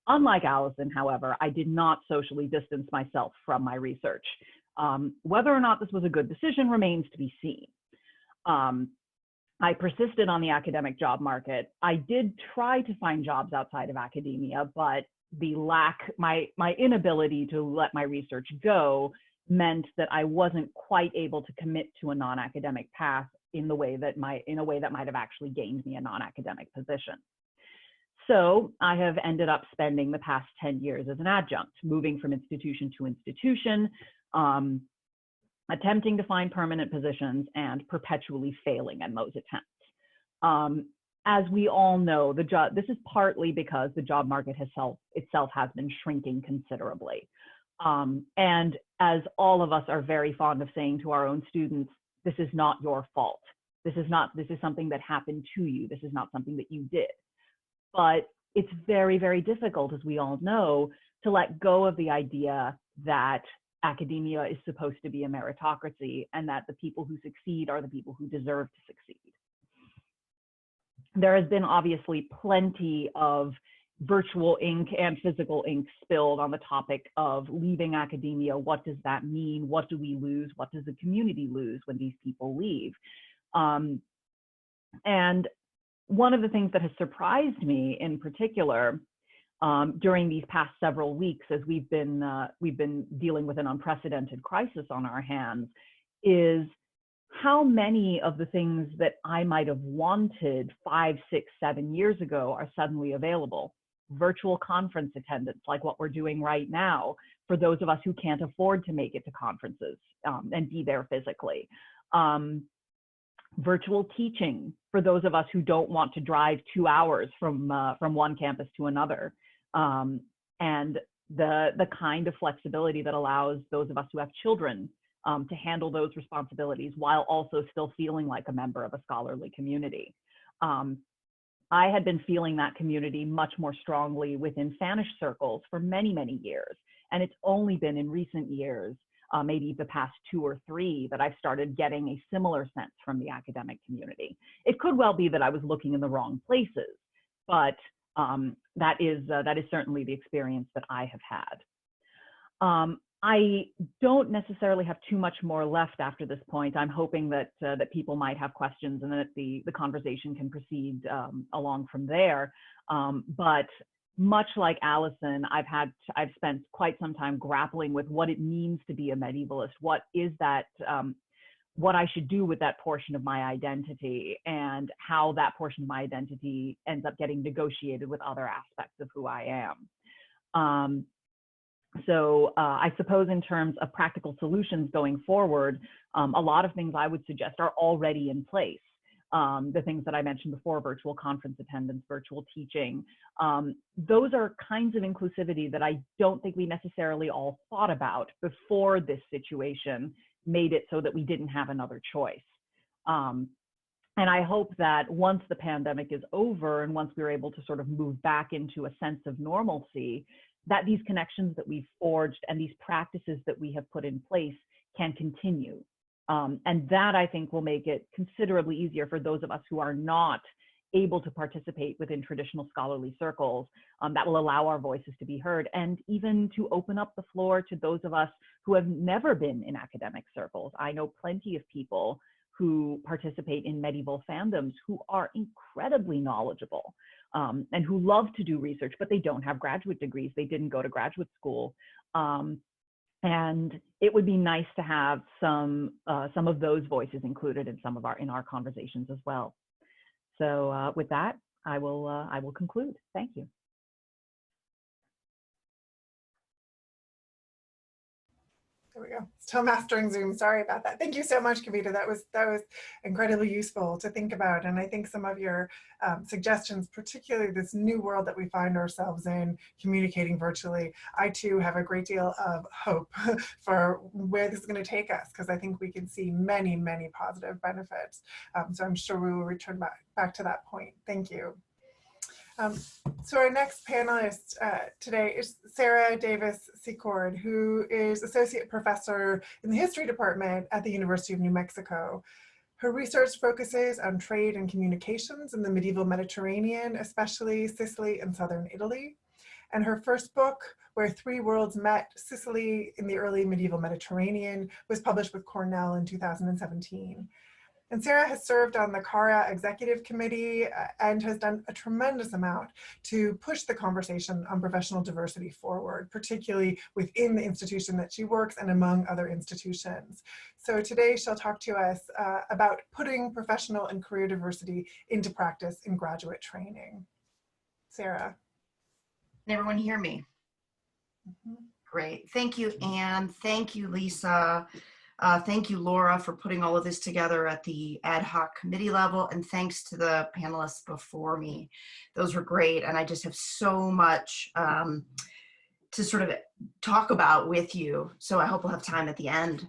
Unlike Alison, however, I did not socially distance myself from my research. Whether or not this was a good decision remains to be seen. I persisted on the academic job market. I did try to find jobs outside of academia, but my inability to let my research go meant that I wasn't quite able to commit to a non-academic path in a way that might have actually gained me a non-academic position. So I have ended up spending the past 10 years as an adjunct, moving from institution to institution, attempting to find permanent positions and perpetually failing in those attempts. As we all know, this is partly because the job market itself has been shrinking considerably. And as all of us are very fond of saying to our own students, this is not your fault. This is something that happened to you. This is not something that you did. But it's very, very difficult, as we all know, to let go of the idea that academia is supposed to be a meritocracy and that the people who succeed are the people who deserve to succeed. There has been obviously plenty of virtual ink and physical ink spilled on the topic of leaving academia. What does that mean? What do we lose? What does the community lose when these people leave? And one of the things that has surprised me in particular during these past several weeks, as we've been dealing with an unprecedented crisis on our hands, is how many of the things that I might have wanted 5, 6, 7 years ago are suddenly available. virtual conference attendance, like what we're doing right now, for those of us who can't afford to make it to conferences and be there physically. Virtual teaching for those of us who don't want to drive 2 hours from one campus to another. And the kind of flexibility that allows those of us who have children to handle those responsibilities while also still feeling like a member of a scholarly community. I had been feeling that community much more strongly within Spanish circles for many, many years. And it's only been in recent years, maybe the past 2 or 3, that I've started getting a similar sense from the academic community. It could well be that I was looking in the wrong places, but that is certainly the experience that I have had. I don't necessarily have too much more left after this point. I'm hoping that that people might have questions and that the conversation can proceed along from there. But much like Alison, I've spent quite some time grappling with what it means to be a medievalist. What is that? What I should do with that portion of my identity, and how that portion of my identity ends up getting negotiated with other aspects of who I am. So I suppose in terms of practical solutions going forward, a lot of things I would suggest are already in place. The things that I mentioned before, virtual conference attendance, virtual teaching, those are kinds of inclusivity that I don't think we necessarily all thought about before this situation made it so that we didn't have another choice. And I hope that once the pandemic is over and once we're able to sort of move back into a sense of normalcy, that these connections that we've forged and these practices that we have put in place can continue. And that, I think, will make it considerably easier for those of us who are not able to participate within traditional scholarly circles. That will allow our voices to be heard, and even to open up the floor to those of us who have never been in academic circles. I know plenty of people who participate in medieval fandoms who are incredibly knowledgeable and who love to do research, but they don't have graduate degrees. They didn't go to graduate school. And it would be nice to have some of those voices included in in our conversations as well. So with that, I will conclude. Thank you. There we go. Still mastering Zoom. Sorry about that. Thank you so much, Kavita. That was incredibly useful to think about. And I think some of your suggestions, particularly this new world that we find ourselves in, communicating virtually, I too have a great deal of hope for where this is going to take us, because I think we can see many, many positive benefits. So I'm sure we will return back to that point. Thank you. So our next panelist today is Sarah Davis-Secord, who is Associate Professor in the History Department at the University of New Mexico. Her research focuses on trade and communications in the medieval Mediterranean, especially Sicily and southern Italy. And her first book, Where Three Worlds Met, Sicily in the Early Medieval Mediterranean, was published with Cornell in 2017. And Sarah has served on the CARA Executive Committee and has done a tremendous amount to push the conversation on professional diversity forward, particularly within the institution that she works and among other institutions. So today she'll talk to us about putting professional and career diversity into practice in graduate training. Sarah. Can everyone hear me? Mm-hmm. Great. Thank you, Anne. Thank you, Lisa. Thank you, Laura, for putting all of this together at the ad hoc committee level, and thanks to the panelists before me. Those were great, and I just have so much to sort of talk about with you, so I hope we'll have time at the end.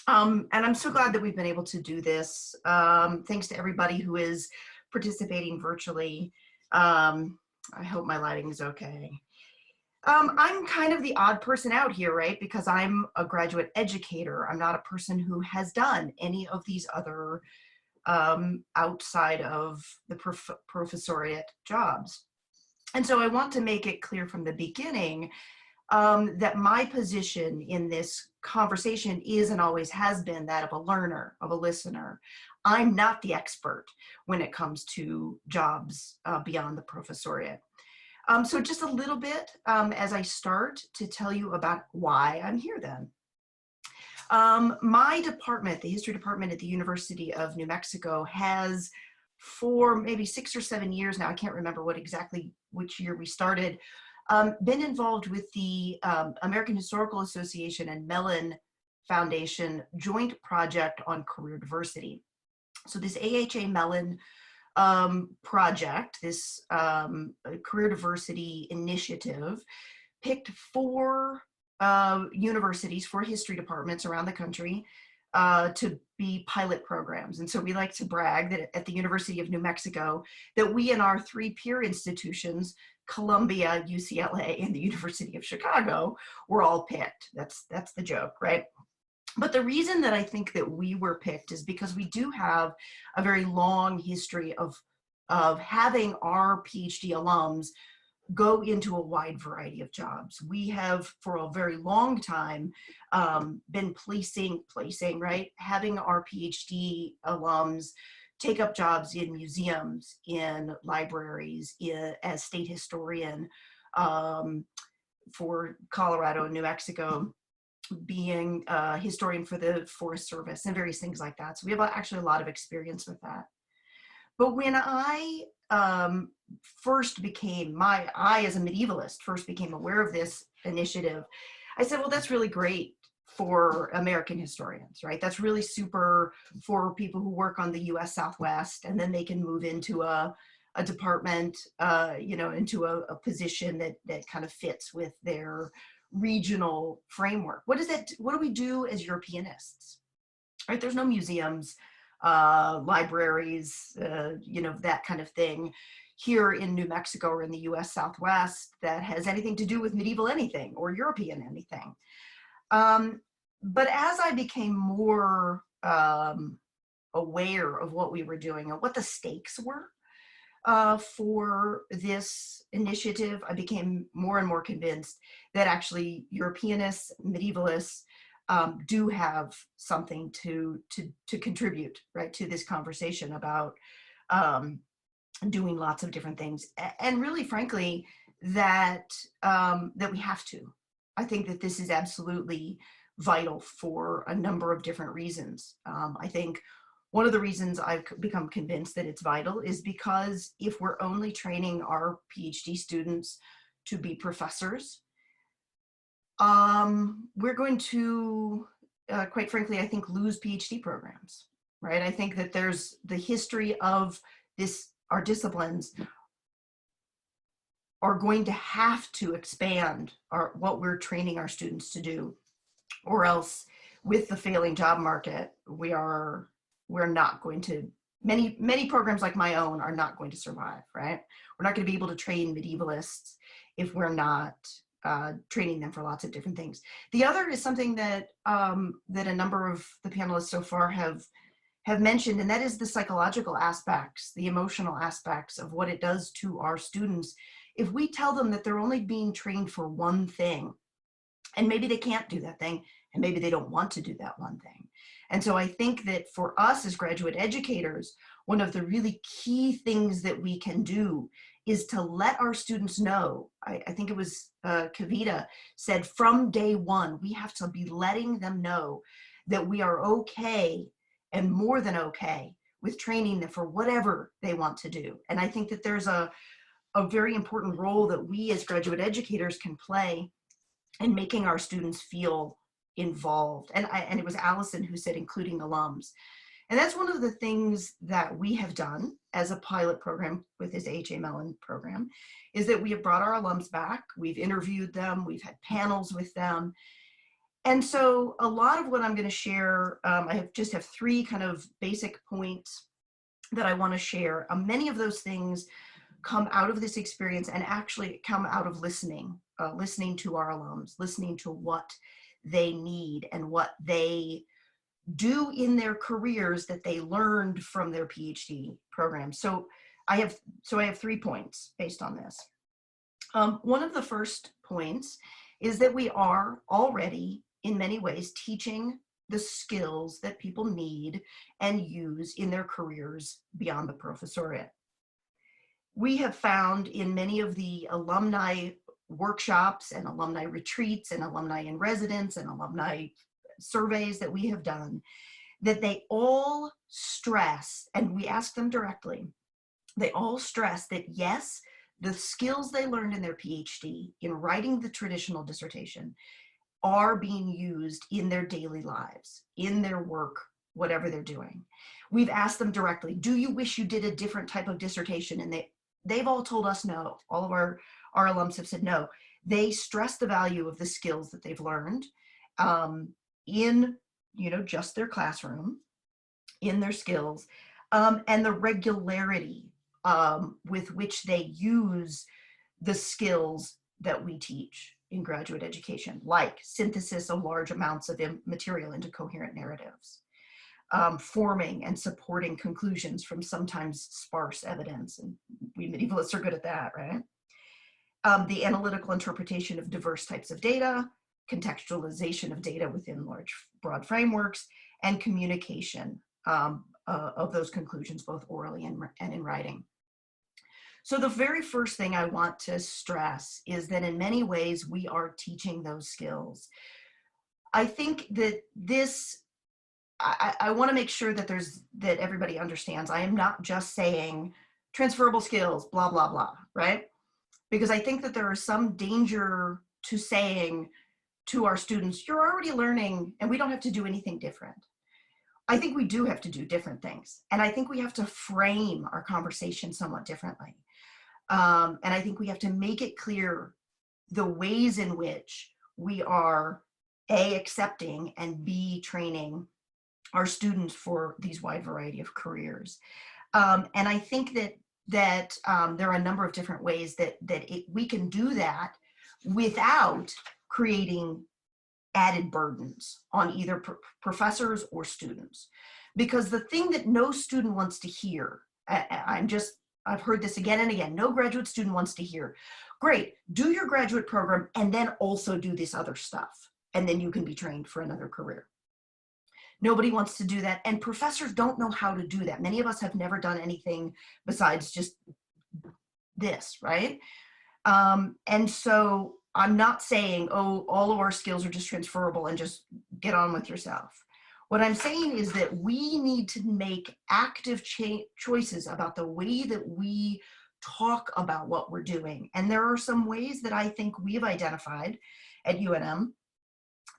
And I'm so glad that we've been able to do this. Thanks to everybody who is participating virtually. I hope my lighting is okay. I'm kind of the odd person out here, right? Because I'm a graduate educator. I'm not a person who has done any of these other outside of the professoriate jobs. And so I want to make it clear from the beginning that my position in this conversation is and always has been that of a learner, of a listener. I'm not the expert when it comes to jobs beyond the professoriate. So just a little bit as I start to tell you about why I'm here then. My department, the history department at the University of New Mexico, has for maybe 6 or 7 years now, I can't remember which year we started, been involved with the American Historical Association and Mellon Foundation joint project on career diversity. So this AHA Mellon project, this career diversity initiative, picked 4 universities, 4 history departments around the country to be pilot programs. And so we like to brag that at the University of New Mexico, that we and our 3 peer institutions, Columbia, UCLA, and the University of Chicago, were all picked. That's the joke, right? But the reason that I think that we were picked is because we do have a very long history of having our PhD alums go into a wide variety of jobs. We have, for a very long time, been placing, right? Having our PhD alums take up jobs in museums, in libraries, as state historian for Colorado and New Mexico, being a historian for the Forest Service and various things like that. So we have actually a lot of experience with that. But when I first became, I as a medievalist first became aware of this initiative, I said, well, that's really great for American historians, right? That's really super for people who work on the US Southwest, and then they can move into a department, into a position that kind of fits with their regional framework. What do we do as Europeanists, right? There's no museums, libraries, that kind of thing here in New Mexico or in the US Southwest that has anything to do with medieval anything or European anything. But as I became more aware of what we were doing and what the stakes were for this initiative, I became more and more convinced that actually Europeanists, medievalists, do have something to contribute, right, to this conversation about doing lots of different things, and really, frankly, that we have to. I think that this is absolutely vital for a number of different reasons. I think one of the reasons I've become convinced that it's vital is because if we're only training our PhD students to be professors, we're going to, quite frankly, I think, lose PhD programs, right? I think that there's the history of our disciplines are going to have to expand what we're training our students to do, or else with the failing job market, we're not going to, many programs like my own are not going to survive, right? We're not going to be able to train medievalists if we're not training them for lots of different things. The other is something that that a number of the panelists so far have mentioned, and that is the psychological aspects, the emotional aspects of what it does to our students if we tell them that they're only being trained for one thing, and maybe they can't do that thing, and maybe they don't want to do that one thing. And so I think that for us as graduate educators, one of the really key things that we can do is to let our students know, I think it was Kavita said, from day one, we have to be letting them know that we are okay and more than okay with training them for whatever they want to do. And I think that there's a very important role that we as graduate educators can play in making our students feel involved. And it was Alison who said, including alums. And that's one of the things that we have done as a pilot program with this AHA Mellon program, is that we have brought our alums back, we've interviewed them, we've had panels with them. And so a lot of what I'm going to share, I just have 3 kind of basic points that I want to share. Many of those things come out of this experience and actually come out of listening to our alums, listening to what they need and what they do in their careers that they learned from their PhD program. So I have 3 points based on this. One of the first points is that we are already, in many ways, teaching the skills that people need and use in their careers beyond the professoriate. We have found in many of the alumni workshops and alumni retreats and alumni in residence and alumni surveys that we have done that they all stress, and we ask them directly, they all stress that yes, the skills they learned in their PhD in writing the traditional dissertation are being used in their daily lives, in their work, whatever they're doing. We've asked them directly, do you wish you did a different type of dissertation? And they've all told us no. All of our alums have said no. They stress the value of the skills that they've learned in, just their classroom, in their skills, and the regularity with which they use the skills that we teach in graduate education, like synthesis of large amounts of material into coherent narratives, forming and supporting conclusions from sometimes sparse evidence. And we medievalists are good at that, right? The analytical interpretation of diverse types of data, contextualization of data within broad frameworks, and communication of those conclusions, both orally and in writing. So the very first thing I want to stress is that in many ways we are teaching those skills. I think that I want to make sure that that everybody understands. I am not just saying transferable skills, blah, blah, blah, right? Because I think that there is some danger to saying to our students, you're already learning and we don't have to do anything different. I think we do have to do different things. And I think we have to frame our conversation somewhat differently. And I think we have to make it clear the ways in which we are A, accepting, and B, training our students for these wide variety of careers. And I think that there are a number of different ways that we can do that without creating added burdens on either professors or students. Because the thing that no student wants to hear, I've heard this again and again, no graduate student wants to hear, great, do your graduate program and then also do this other stuff, and then you can be trained for another career. Nobody wants to do that, and professors don't know how to do that. Many of us have never done anything besides just this, right? And so I'm not saying, oh, all of our skills are just transferable and just get on with yourself. What I'm saying is that we need to make active choices about the way that we talk about what we're doing. And there are some ways that I think we've identified at UNM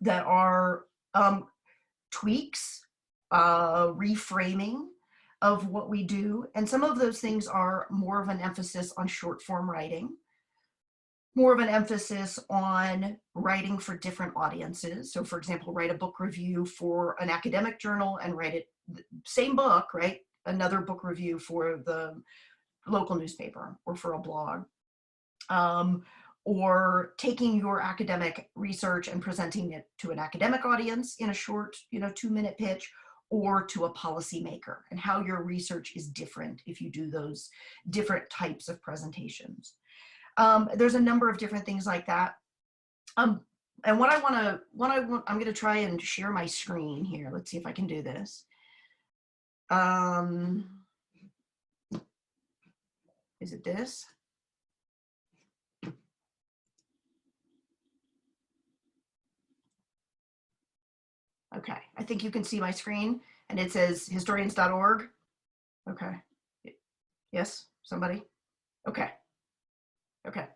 that are tweaks, reframing of what we do. And some of those things are more of an emphasis on short form writing, more of an emphasis on writing for different audiences. So for example, write a book review for an academic journal and write it, same book, right? Another book review for the local newspaper or for a blog. Or taking your academic research and presenting it to an academic audience in a short, 2-minute pitch, or to a policymaker, and how your research is different if you do those different types of presentations. There's a number of different things like that. And I'm going to try and share my screen here. Let's see if I can do this. Is it this? Okay, I think you can see my screen, and it says historians.org. Okay, yes, somebody? Okay. Okay.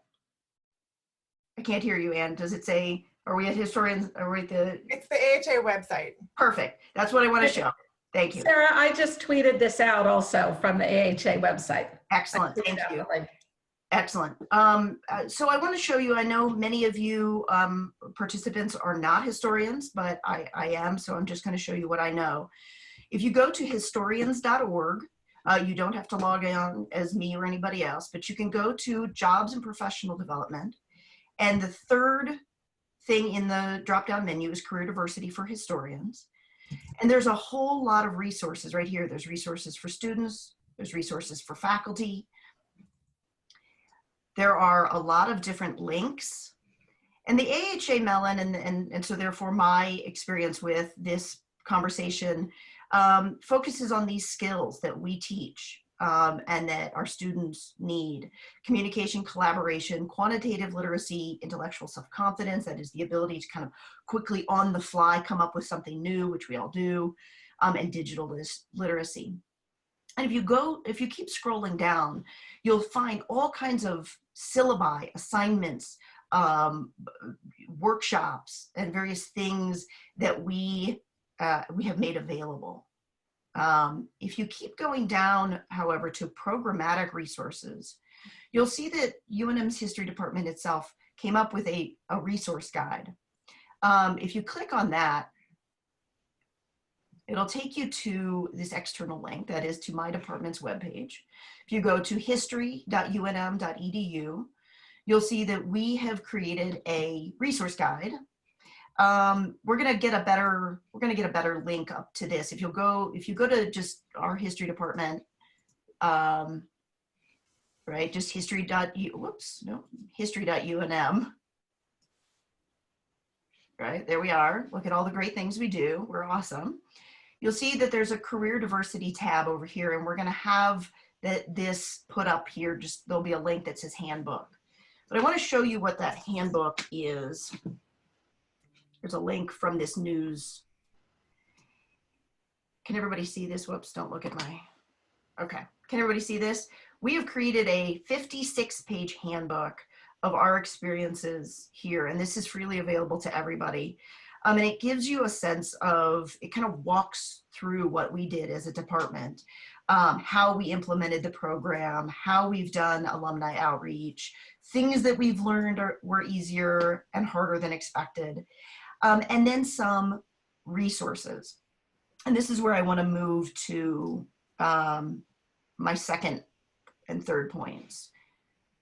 I can't hear you, Anne. Does it say, are we at historians? Are we at the? It's the AHA website. Perfect. That's what I want to show. Thank you. Sarah, I just tweeted this out also from the AHA website. Excellent. Thank you. Excellent. So I want to show you, I know many of you participants are not historians, but I am, so I'm just going to show you what I know. If you go to historians.org, you don't have to log in as me or anybody else, but you can go to jobs and professional development. And the third thing in the drop-down menu is career diversity for historians. And there's a whole lot of resources right here. There's resources for students, there's resources for faculty. There are a lot of different links. And the AHA Mellon, and so therefore my experience with this conversation focuses on these skills that we teach and that our students need. Communication, collaboration, quantitative literacy, intellectual self-confidence, that is the ability to kind of quickly on the fly come up with something new, which we all do. and digital literacy. And if you keep scrolling down, you'll find all kinds of syllabi, assignments, workshops, and various things that we have made available. If you keep going down, however, to programmatic resources, you'll see that UNM's history department itself came up with a resource guide. If you click on that, it'll take you to this external link, that is to my department's webpage. If you go to history.unm.edu, you'll see that we have created a resource guide. We're gonna get a better link up to this. If you go to just our history department, right, just history.unm. Right, there we are. Look at all the great things we do. We're awesome. You'll see that there's a career diversity tab over here, and we're gonna have this put up here. Just there'll be a link that says handbook. But I wanna show you what that handbook is. There's a link from this news. Can everybody see this? Whoops, don't look at my, okay. Can everybody see this? We have created a 56-page handbook of our experiences here, and this is freely available to everybody. And it gives you a sense of, it kind of walks through what we did as a department, how we implemented the program, how we've done alumni outreach, things that we've learned were easier and harder than expected, and then some resources. And this is where I want to move to my second and third points.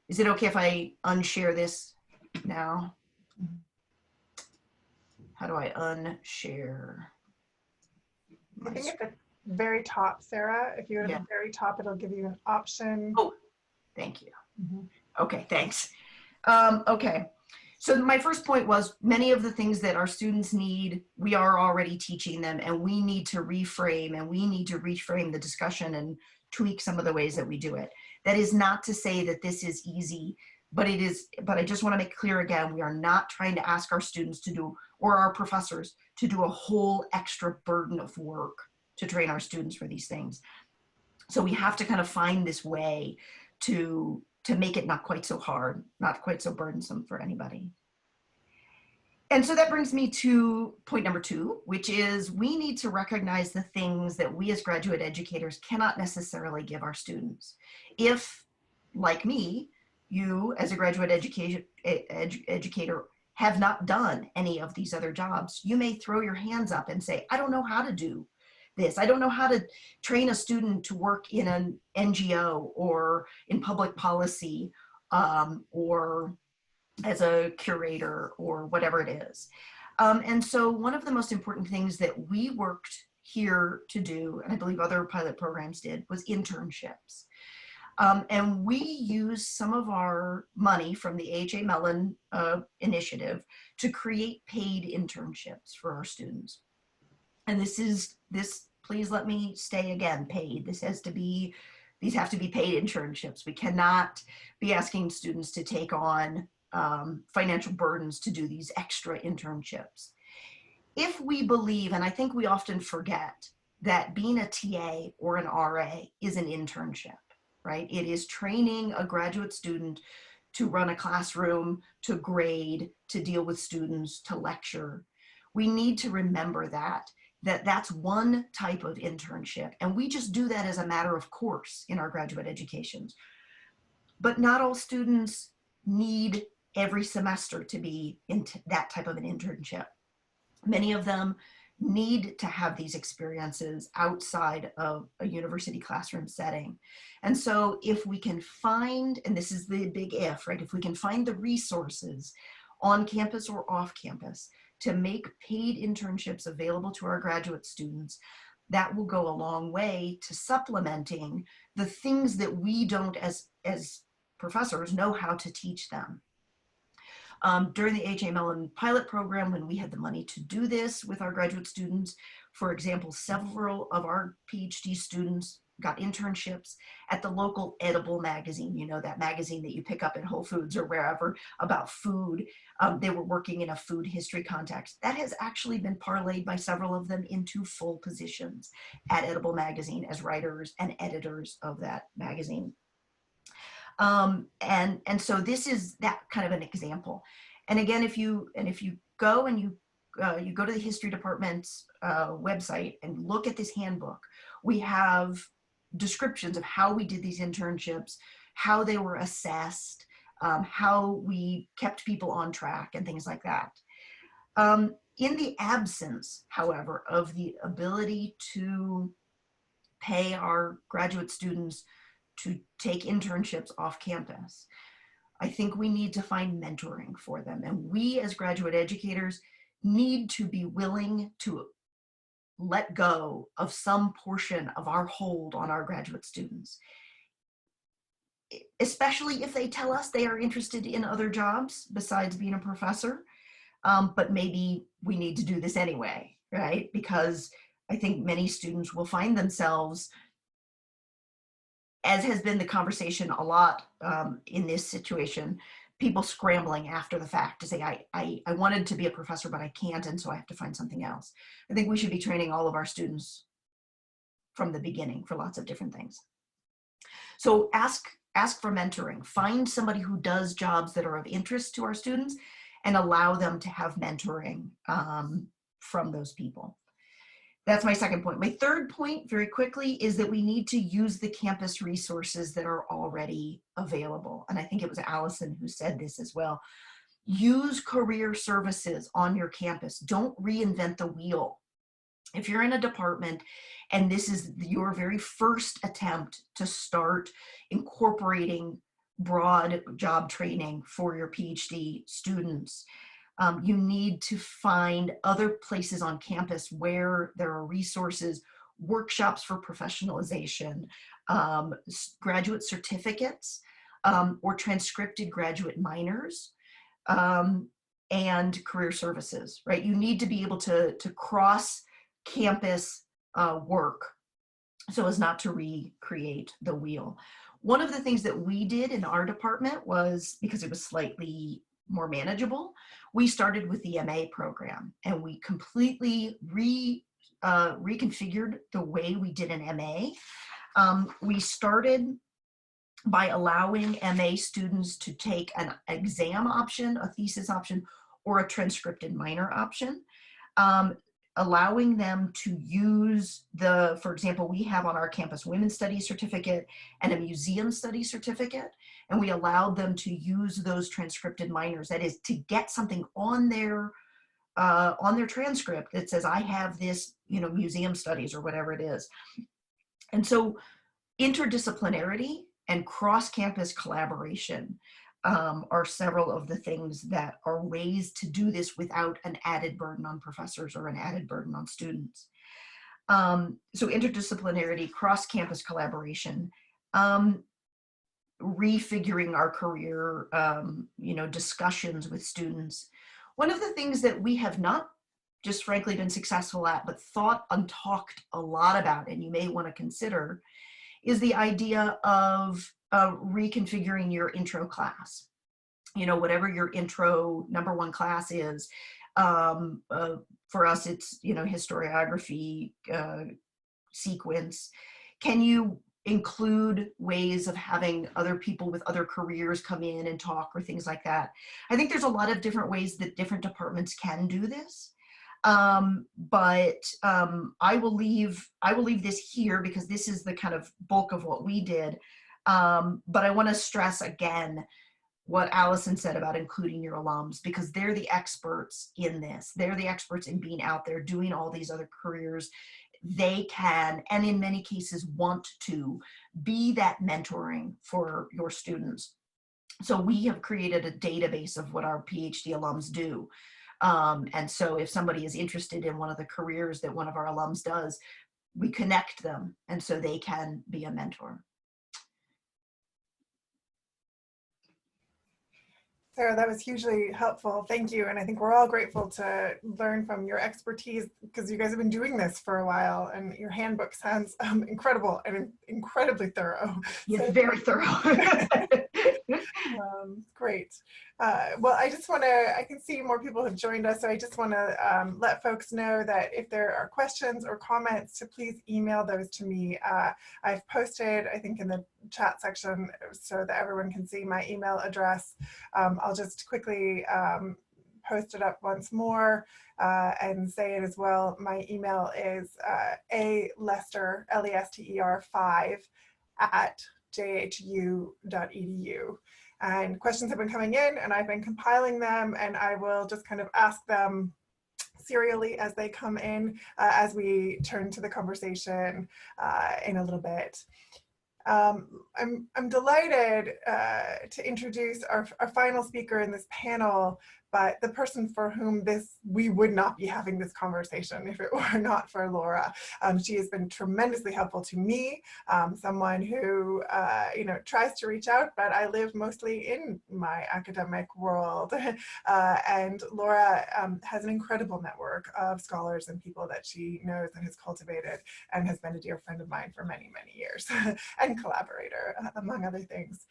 Is it okay if I unshare this now? How do I unshare? I think at the very top, Sarah, if you go to Yeah. the very top, it'll give you an option. Oh, thank you. Mhm. Okay, thanks. Okay, so my first point was many of the things that our students need, we are already teaching them, and we need to reframe the discussion and tweak some of the ways that we do it. That is not to say that this is easy, but I just want to make clear again, we are not trying to ask our students to do, or our professors to do a whole extra burden of work to train our students for these things. So we have to kind of find this way to make it not quite so hard, not quite so burdensome for anybody. And so that brings me to point number 2, which is we need to recognize the things that we as graduate educators cannot necessarily give our students. If, like me, you as a graduate educator have not done any of these other jobs, you may throw your hands up and say, I don't know how to do this. I don't know how to train a student to work in an NGO or in public policy or as a curator or whatever it is. And so one of the most important things that we worked here to do, and I believe other pilot programs did, was internships. And we used some of our money from the AHA Mellon initiative to create paid internships for our students. And please let me say again, paid. These have to be paid internships. We cannot be asking students to take on financial burdens to do these extra internships. If we believe, and I think we often forget, that being a TA or an RA is an internship, right? It is training a graduate student to run a classroom, to grade, to deal with students, to lecture. We need to remember that's one type of internship, and we just do that as a matter of course in our graduate educations. But not all students need every semester to be in that type of an internship. Many of them need to have these experiences outside of a university classroom setting. And so if we can find, and this is the big if, right? If we can find the resources on campus or off campus to make paid internships available to our graduate students, that will go a long way to supplementing the things that we don't as professors know how to teach them. During the AHA Mellon pilot program, when we had the money to do this with our graduate students, for example, several of our PhD students got internships at the local edible magazine, you know, that magazine that you pick up at Whole Foods or wherever about food. They were working in a food history context. That has actually been parlayed by several of them into full positions at Edible Magazine as writers and editors of that magazine. And so this is that kind of an example. And again, if you go and you go to the history department's website and look at this handbook, we have descriptions of how we did these internships, how they were assessed, how we kept people on track and things like that. In the absence, however, of the ability to pay our graduate students to take internships off campus, I think we need to find mentoring for them. And we as graduate educators need to be willing to let go of some portion of our hold on our graduate students, especially if they tell us they are interested in other jobs besides being a professor. But maybe we need to do this anyway, right? Because I think many students will find themselves, as has been the conversation a lot in this situation, people scrambling after the fact to say, I wanted to be a professor, but I can't, and so I have to find something else. I think we should be training all of our students from the beginning for lots of different things. So ask for mentoring. Find somebody who does jobs that are of interest to our students and allow them to have mentoring from those people. That's my second point. My third point, very quickly, is that we need to use the campus resources that are already available. And I think it was Alison who said this as well. Use career services on your campus. Don't reinvent the wheel. If you're in a department and this is your very first attempt to start incorporating broad job training for your PhD students, you need to find other places on campus where there are resources, workshops for professionalization, graduate certificates, or transcripted graduate minors, and career services, right? You need to be able to cross campus work so as not to recreate the wheel. One of the things that we did in our department was, because it was slightly more manageable, we started with the MA program and we completely reconfigured the way we did an MA. We started by allowing MA students to take an exam option, a thesis option, or a transcripted minor option, allowing them to use for example, we have on our campus Women's Studies certificate and a Museum Studies certificate, and we allowed them to use those transcripted minors. That is, to get something on their transcript that says, I have this, you know, Museum Studies or whatever it is. And so interdisciplinarity and cross-campus collaboration are several of the things that are ways to do this without an added burden on professors or an added burden on students. So interdisciplinarity, cross-campus collaboration, refiguring our career, you know, discussions with students. One of the things that we have not just frankly been successful at, but thought and talked a lot about, and you may want to consider, is the idea of reconfiguring your intro class. You know, whatever your intro #1 class is, for us it's, you know, historiography, sequence. Can you include ways of having other people with other careers come in and talk or things like that? I think there's a lot of different ways that different departments can do this. But I will leave this here because this is the kind of bulk of what we did. But I want to stress again what Alison said about including your alums, because they're the experts in this. They're the experts in being out there doing all these other careers. They can, and in many cases want to, be that mentoring for your students. So we have created a database of what our PhD alums do. And so if somebody is interested in one of the careers that one of our alums does, we connect them, and so they can be a mentor. Sarah, that was hugely helpful. Thank you. And I think we're all grateful to learn from your expertise, because you guys have been doing this for a while, and your handbook sounds incredible and incredibly thorough. Yes, So, very thorough. great. Well, I can see more people have joined us, so I just want to let folks know that if there are questions or comments, to please email those to me. I've posted, I think, in the chat section so that everyone can see my email address. I'll just quickly post it up once more and say it as well. My email is alester, Lester, 5 at jhu.edu. And questions have been coming in, and I've been compiling them, and I will just kind of ask them serially as they come in as we turn to the conversation in a little bit. I'm delighted to introduce our final speaker in this panel, but the person for whom we would not be having this conversation if it were not for Laura. She has been tremendously helpful to me, someone who tries to reach out, but I live mostly in my academic world. And Laura has an incredible network of scholars and people that she knows and has cultivated, and has been a dear friend of mine for many, many years, and collaborator, among other things.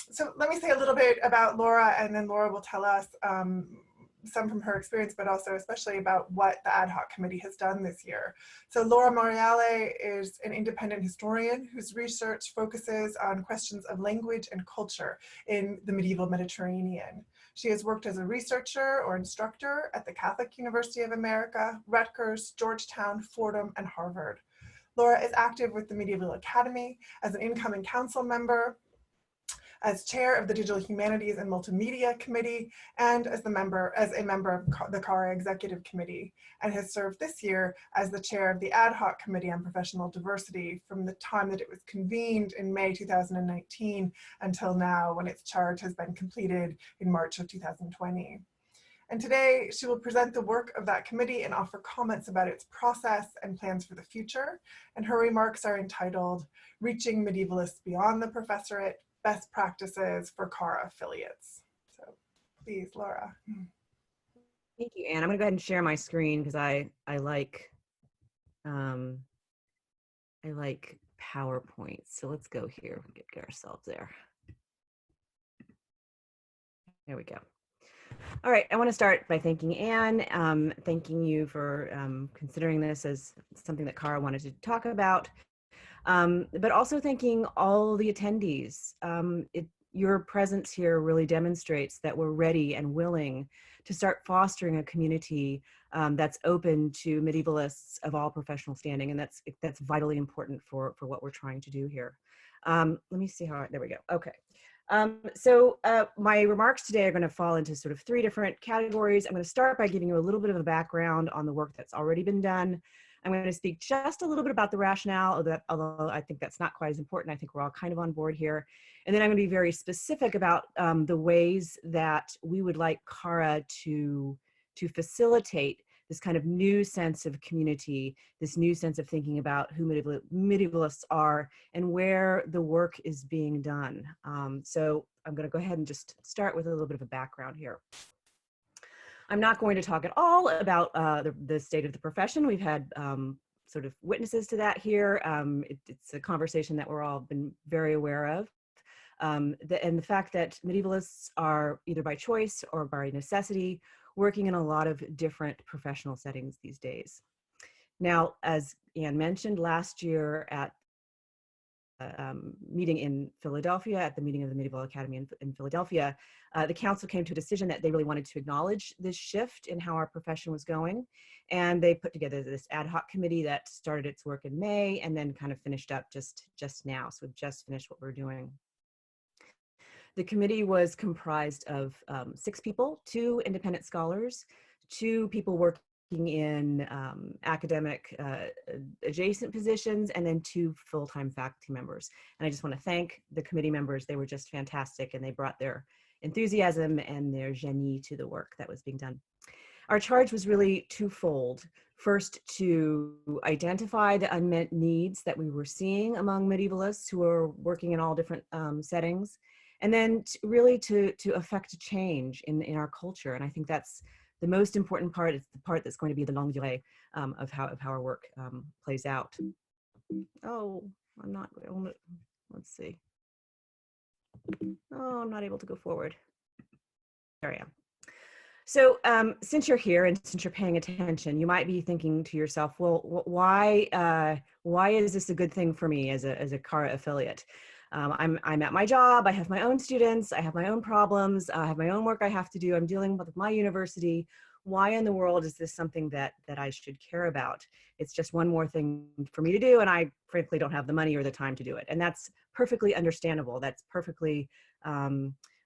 So let me say a little bit about Laura, and then Laura will tell us some from her experience, but also especially about what the ad hoc committee has done this year. So Laura Moriale is an independent historian whose research focuses on questions of language and culture in the medieval Mediterranean. She has worked as a researcher or instructor at the Catholic University of America, Rutgers, Georgetown, Fordham, and Harvard. Laura is active with the Medieval Academy as an incoming council member, as chair of the Digital Humanities and Multimedia Committee, and as a member of the CARA Executive Committee, and has served this year as the chair of the Ad Hoc Committee on Professional Diversity from the time that it was convened in May 2019 until now, when its charge has been completed in March of 2020. And today she will present the work of that committee and offer comments about its process and plans for the future. And her remarks are entitled, "Reaching Medievalists Beyond the Professorate, Best Practices for CARA Affiliates." So please, Laura. Thank you, Anne. I'm gonna go ahead and share my screen because I like PowerPoint. So let's go here and get ourselves there. There we go. All right, I want to start by thanking Anne, thanking you for considering this as something that CARA wanted to talk about, but also thanking all the attendees. Your presence here really demonstrates that we're ready and willing to start fostering a community that's open to medievalists of all professional standing, and that's vitally important for what we're trying to do here. Let me see how, there we go, okay. So my remarks today are going to fall into sort of three different categories. I'm going to start by giving you a little bit of a background on the work that's already been done. I'm going to speak just a little bit about the rationale, although I think that's not quite as important. I think we're all kind of on board here. And then I'm going to be very specific about the ways that we would like CARA to facilitate this kind of new sense of community, this new sense of thinking about who medievalists are and where the work is being done. So I'm going to go ahead and just start with a little bit of a background here. I'm not going to talk at all about the state of the profession. We've had sort of witnesses to that here. It's a conversation that we're all been very aware of. And the fact that medievalists are either by choice or by necessity working in a lot of different professional settings these days. Now, as Anne mentioned, last year at meeting in Philadelphia, at the meeting of the Medieval Academy in Philadelphia, the council came to a decision that they really wanted to acknowledge this shift in how our profession was going. And they put together this ad hoc committee that started its work in May and then kind of finished up just now. So we've just finished what we're doing. The committee was comprised of 6 people, 2 independent scholars, 2 people working in academic adjacent positions, and then 2 full-time faculty members. And I just want to thank the committee members. They were just fantastic, and they brought their enthusiasm and their génie to the work that was being done. Our charge was really twofold. First, to identify the unmet needs that we were seeing among medievalists who are working in all different settings, and then really to affect a change in our culture. And I think that's the most important part. It's the part that's going to be the longue durée of how our work plays out. Oh, I'm not, let's see. Oh, I'm not able to go forward. There I am. So since you're here and since you're paying attention, you might be thinking to yourself, well, why is this a good thing for me as a CARA affiliate? I'm at my job, I have my own students, I have my own problems, I have my own work I have to do, I'm dealing with my university. Why in the world is this something that I should care about? It's just one more thing for me to do, and I frankly don't have the money or the time to do it. And that's perfectly understandable. That's perfectly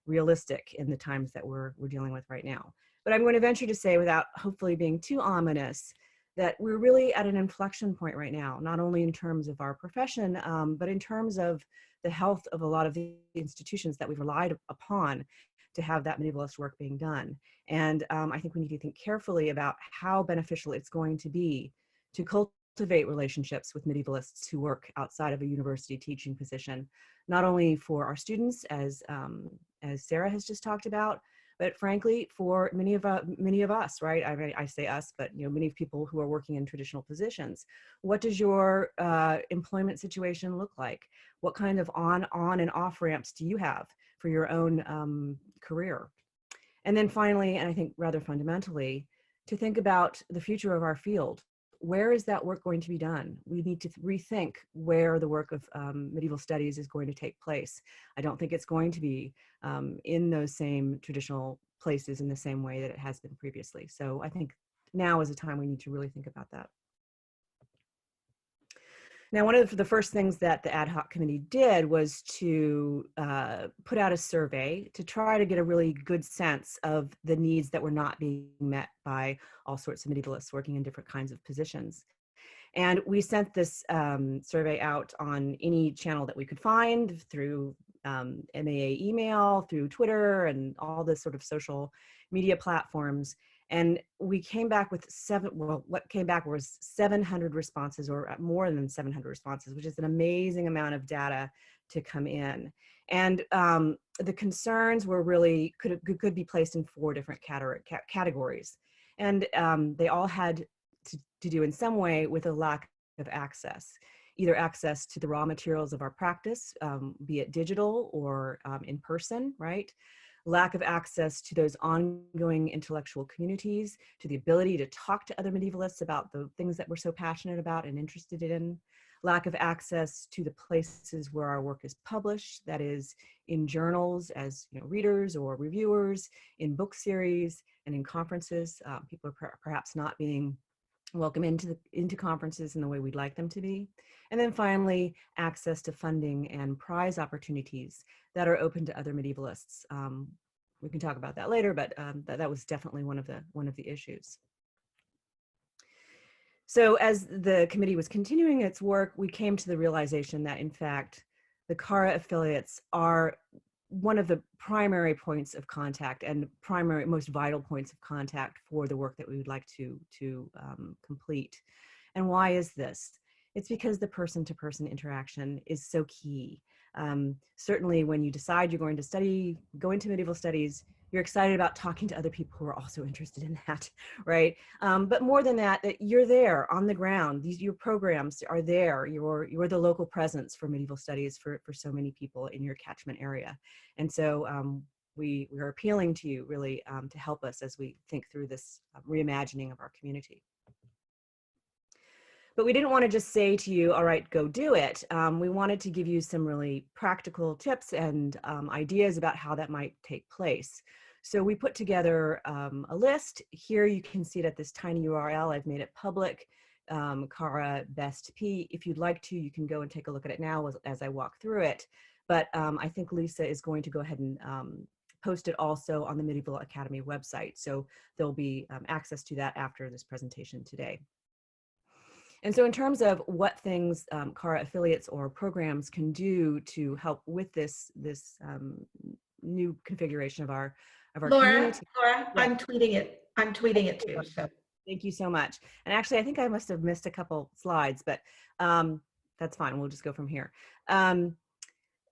realistic in the times that we're dealing with right now. But I'm going to venture to say, without hopefully being too ominous, that we're really at an inflection point right now, not only in terms of our profession, but in terms of the health of a lot of the institutions that we've relied upon to have that medievalist work being done. And I think we need to think carefully about how beneficial it's going to be to cultivate relationships with medievalists who work outside of a university teaching position, not only for our students, as Sarah has just talked about, but frankly, for many of us, right? I mean, I say us, but many people who are working in traditional positions. What does your employment situation look like? What kind of on and off ramps do you have for your own career? And then finally, and I think rather fundamentally, to think about the future of our field. Where is that work going to be done? We need to rethink where the work of medieval studies is going to take place. I don't think it's going to be in those same traditional places in the same way that it has been previously. So I think now is a time we need to really think about that. Now, one of the first things that the ad hoc committee did was to put out a survey to try to get a really good sense of the needs that were not being met by all sorts of medievalists working in different kinds of positions. And we sent this survey out on any channel that we could find, through MAA email, through Twitter, and all the sort of social media platforms. And we came back with what came back was 700 responses, or more than 700 responses, which is an amazing amount of data to come in. And the concerns were really, could be placed in 4 different categories. And they all had to do in some way with a lack of access, either access to the raw materials of our practice, be it digital or in person, right? Lack of access to those ongoing intellectual communities, to the ability to talk to other medievalists about the things that we're so passionate about and interested in. Lack of access to the places where our work is published, that is in journals as readers or reviewers, in book series, and in conferences. People are perhaps not being welcome into conferences in the way we'd like them to be. And then finally, access to funding and prize opportunities that are open to other medievalists. We can talk about that later, but that was definitely one of the issues. So as the committee was continuing its work, we came to the realization that, in fact, the CARA affiliates are one of the primary points of contact and most vital points of contact for the work that we would like to complete. And why is this? It's because the person-to-person interaction is so key. Certainly when you decide you're going to go into medieval studies, you're excited about talking to other people who are also interested in that, right? But more than that, that you're there on the ground. Your programs are there. You're the local presence for medieval studies for so many people in your catchment area. And so we are appealing to you really to help us as we think through this reimagining of our community. But we didn't want to just say to you, all right, go do it. We wanted to give you some really practical tips and ideas about how that might take place. So we put together a list. Here you can see it at this tiny URL. I've made it public, CARA Best P. If you'd like to, you can go and take a look at it now as I walk through it. But I think Lisa is going to go ahead and post it also on the Medieval Academy website. So there'll be access to that after this presentation today. And so in terms of what things CARA affiliates or programs can do to help with this new configuration of our community. Laura, Yeah. I'm tweeting it. I'm tweeting it too. So. Thank you so much. And actually, I think I must have missed a couple slides, but that's fine. We'll just go from here.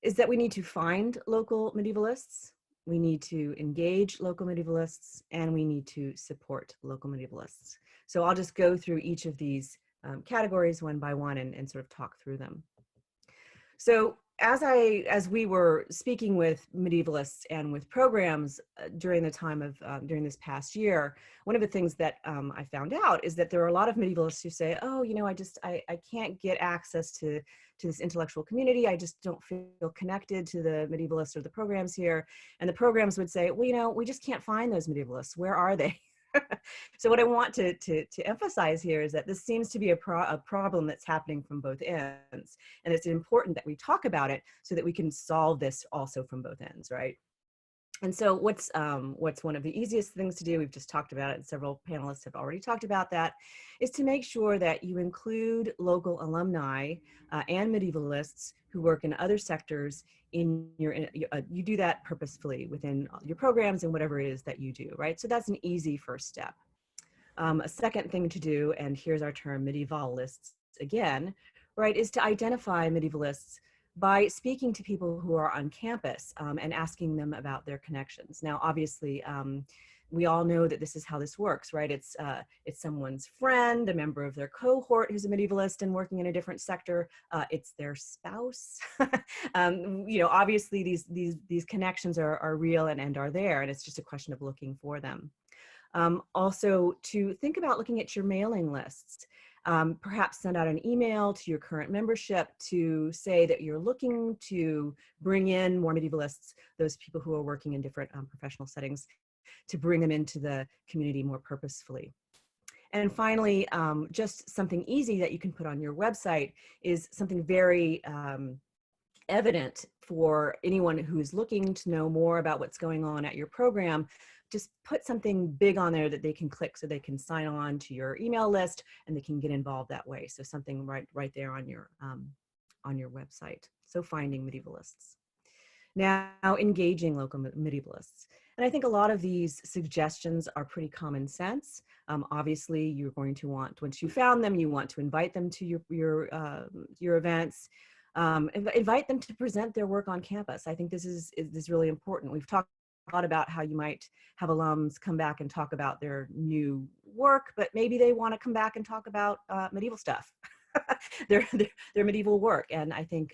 is that we need to find local medievalists, we need to engage local medievalists, and we need to support local medievalists. So I'll just go through each of these categories one by one and sort of talk through them. So as we were speaking with medievalists and with programs during the time of, during this past year, one of the things that I found out is that there are a lot of medievalists who say, oh, you know, I can't get access to this intellectual community. I just don't feel connected to the medievalists or the programs here. And the programs would say, well, you know, we just can't find those medievalists. Where are they? So what I want to emphasize here is that this seems to be a problem that's happening from both ends. And it's important that we talk about it so that we can solve this also from both ends, right? And so what's one of the easiest things to do, we've just talked about it, and several panelists have already talked about that, is to make sure that you include local alumni and medievalists who work in other sectors in your, you do that purposefully within your programs and whatever it is that you do, right? So that's an easy first step. A second thing to do, and here's our term medievalists again, right, is to identify medievalists by speaking to people who are on campus and asking them about their connections. Now, obviously, we all know that this is how this works, right? It's someone's friend, a member of their cohort who's a medievalist and working in a different sector. It's their spouse. You know, obviously these connections are real and are there, and it's just a question of looking for them. Also, to think about looking at your mailing lists. Perhaps send out an email to your current membership to say that you're looking to bring in more medievalists, those people who are working in different professional settings, to bring them into the community more purposefully. And finally, just something easy that you can put on your website is something very evident for anyone who's looking to know more about what's going on at your program. Just put something big on there that they can click so they can sign on to your email list and they can get involved that way. So something right there on your website. So finding medievalists. Now, engaging local medievalists. And I think a lot of these suggestions are pretty common sense. Obviously, you're going to want, once you found them, you want to invite them to your events. Invite them to present their work on campus. I think this is really important. We've talked a lot about how you might have alums come back and talk about their new work, but maybe they want to come back and talk about medieval stuff, their medieval work. And I think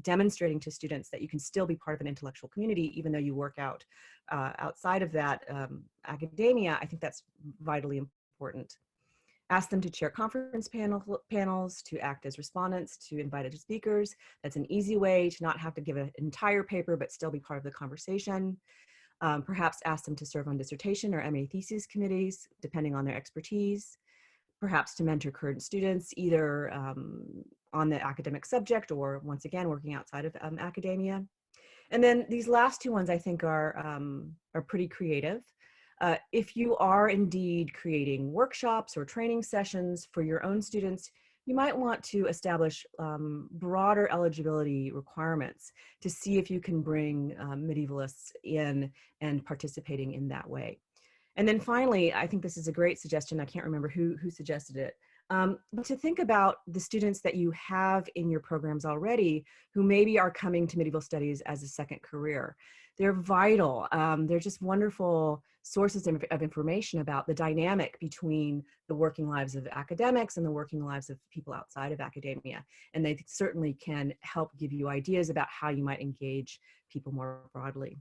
demonstrating to students that you can still be part of an intellectual community, even though you work outside of that academia, I think that's vitally important. Ask them to chair conference panels, to act as respondents, to invited speakers. That's an easy way to not have to give an entire paper, but still be part of the conversation. Perhaps ask them to serve on dissertation or MA thesis committees, depending on their expertise. Perhaps to mentor current students, either on the academic subject or, once again, working outside of academia. And then these last two ones I think are pretty creative. If you are indeed creating workshops or training sessions for your own students, you might want to establish broader eligibility requirements to see if you can bring medievalists in and participating in that way. And then finally, I think this is a great suggestion. I can't remember who suggested it. But to think about the students that you have in your programs already who maybe are coming to medieval studies as a second career. They're vital. They're just wonderful sources of information about the dynamic between the working lives of academics and the working lives of people outside of academia. And they certainly can help give you ideas about how you might engage people more broadly.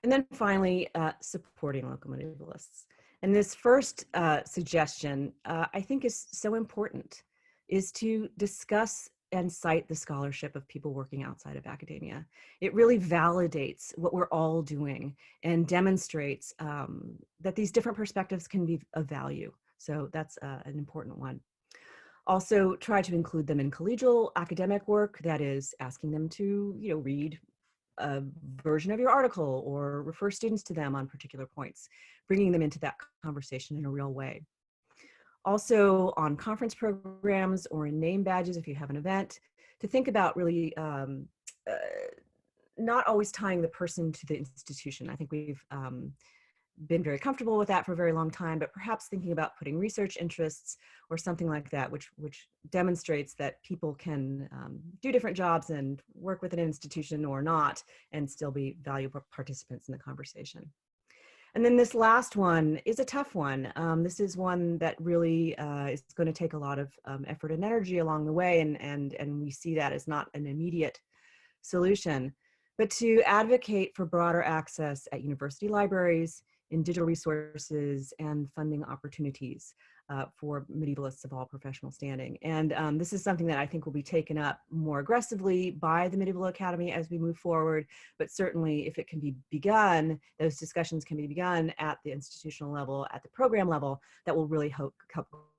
And then finally, supporting local medievalists. And this first suggestion, I think is so important, is to discuss and cite the scholarship of people working outside of academia. It really validates what we're all doing and demonstrates that these different perspectives can be of value. So that's an important one. Also, try to include them in collegial academic work, that is asking them to, read a version of your article or refer students to them on particular points, bringing them into that conversation in a real way. Also on conference programs or in name badges, if you have an event, to think about really not always tying the person to the institution. I think we've been very comfortable with that for a very long time, but perhaps thinking about putting research interests or something like that, which demonstrates that people can do different jobs and work with an institution or not, and still be valuable participants in the conversation. And then this last one is a tough one. This is one that really is going to take a lot of effort and energy along the way, and we see that as not an immediate solution, but to advocate for broader access at university libraries, in digital resources, and funding opportunities for medievalists of all professional standing. And this is something that I think will be taken up more aggressively by the Medieval Academy as we move forward, but certainly if it can be begun, those discussions can be begun at the institutional level, at the program level, that will really help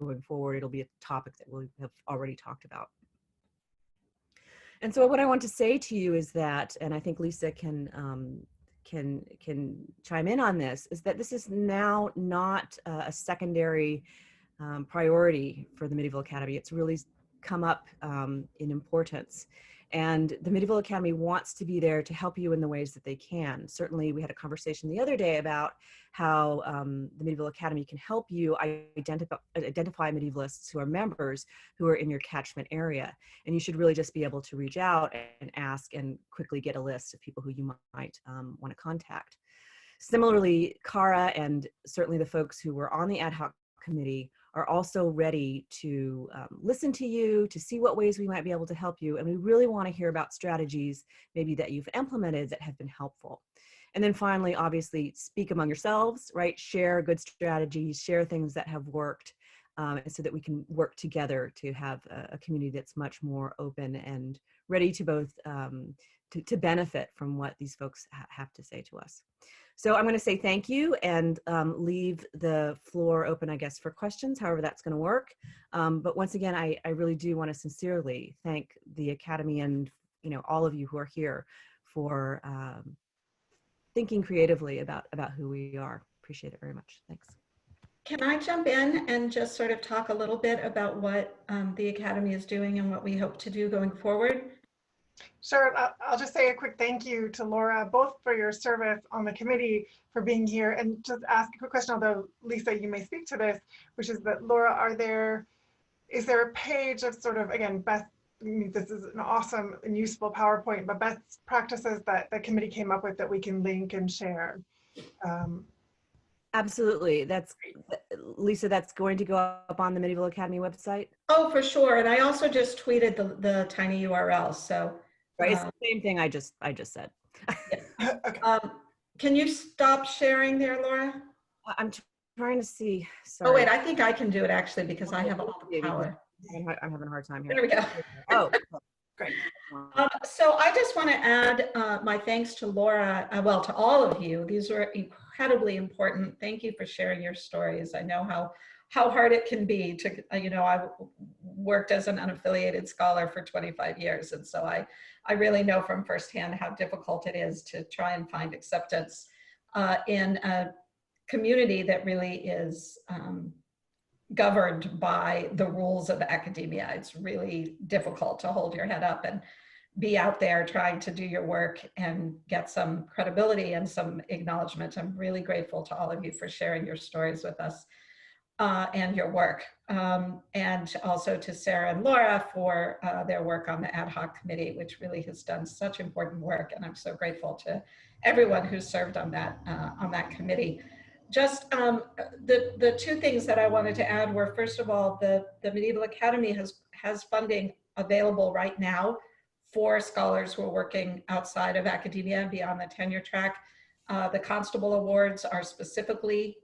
going forward. It'll be a topic that we have already talked about. And so what I want to say to you is that, and I think Lisa can chime in on this, is that this is now not a secondary priority for the Medieval Academy. It's really come up in importance. And the Medieval Academy wants to be there to help you in the ways that they can. Certainly, we had a conversation the other day about how the Medieval Academy can help you identify medievalists who are members who are in your catchment area. And you should really just be able to reach out and ask and quickly get a list of people who you might want to contact. Similarly, CARA and certainly the folks who were on the ad hoc committee are also ready to listen to you, to see what ways we might be able to help you. And we really want to hear about strategies maybe that you've implemented that have been helpful. And then finally, obviously, speak among yourselves, right? Share good strategies, share things that have worked so that we can work together to have a community that's much more open and ready to both to benefit from what these folks have to say to us. So I'm going to say thank you and leave the floor open, I guess, for questions, however that's going to work. But once again, I really do want to sincerely thank the Academy and all of you who are here for thinking creatively about who we are. Appreciate it very much. Thanks. Can I jump in and just sort of talk a little bit about what the Academy is doing and what we hope to do going forward? Sure. I'll just say a quick thank you to Laura, both for your service on the committee, for being here, and just ask a quick question, although Lisa, you may speak to this, which is that, Laura, is there a page of sort of, again, this is an awesome and useful PowerPoint, but best practices that the committee came up with that we can link and share? Absolutely. Lisa, that's going to go up on the Medieval Academy website? Oh, for sure. And I also just tweeted the tiny URL. So right, it's the same thing I just said. Yeah. Okay. Can you stop sharing there, Laura? I'm trying to see. Sorry. Oh, wait, I think I can do it actually because I have all the power. I'm having a hard time here. There we go. Oh, great. So I just want to add my thanks to Laura, well, to all of you. These were incredibly important. Thank you for sharing your stories. I know how hard it can be to, I worked as an unaffiliated scholar for 25 years. And so I really know from firsthand how difficult it is to try and find acceptance in a community that really is governed by the rules of academia. It's really difficult to hold your head up and be out there trying to do your work and get some credibility and some acknowledgement. I'm really grateful to all of you for sharing your stories with us and your work. And also to Sarah and Laura for their work on the ad hoc committee, which really has done such important work. And I'm so grateful to everyone who served on that committee. Just the two things that I wanted to add were, first of all, the Medieval Academy has funding available right now for scholars who are working outside of academia beyond the tenure track. The Constable Awards are specifically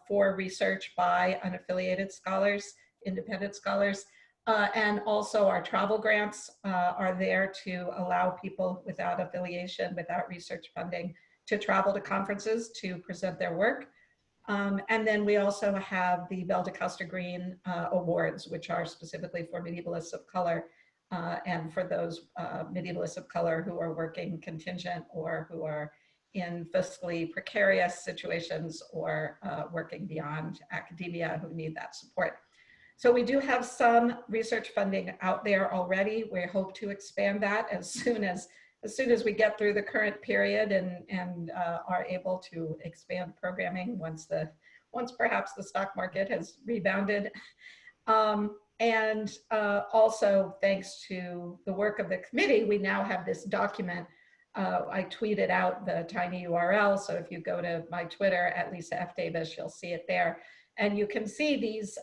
for research by unaffiliated scholars, independent scholars, and also our travel grants are there to allow people without affiliation, without research funding, to travel to conferences to present their work. And then we also have the Belle de Costa Green Awards, which are specifically for medievalists of color and for those medievalists of color who are working contingent or who are in fiscally precarious situations or working beyond academia who need that support. So we do have some research funding out there already. We hope to expand that as soon as as soon as we get through the current period and are able to expand programming once perhaps the stock market has rebounded. Also thanks to the work of the committee, we now have this document. I tweeted out the tiny URL, so if you go to my Twitter at Lisa F. Davis, you'll see it there. And you can see these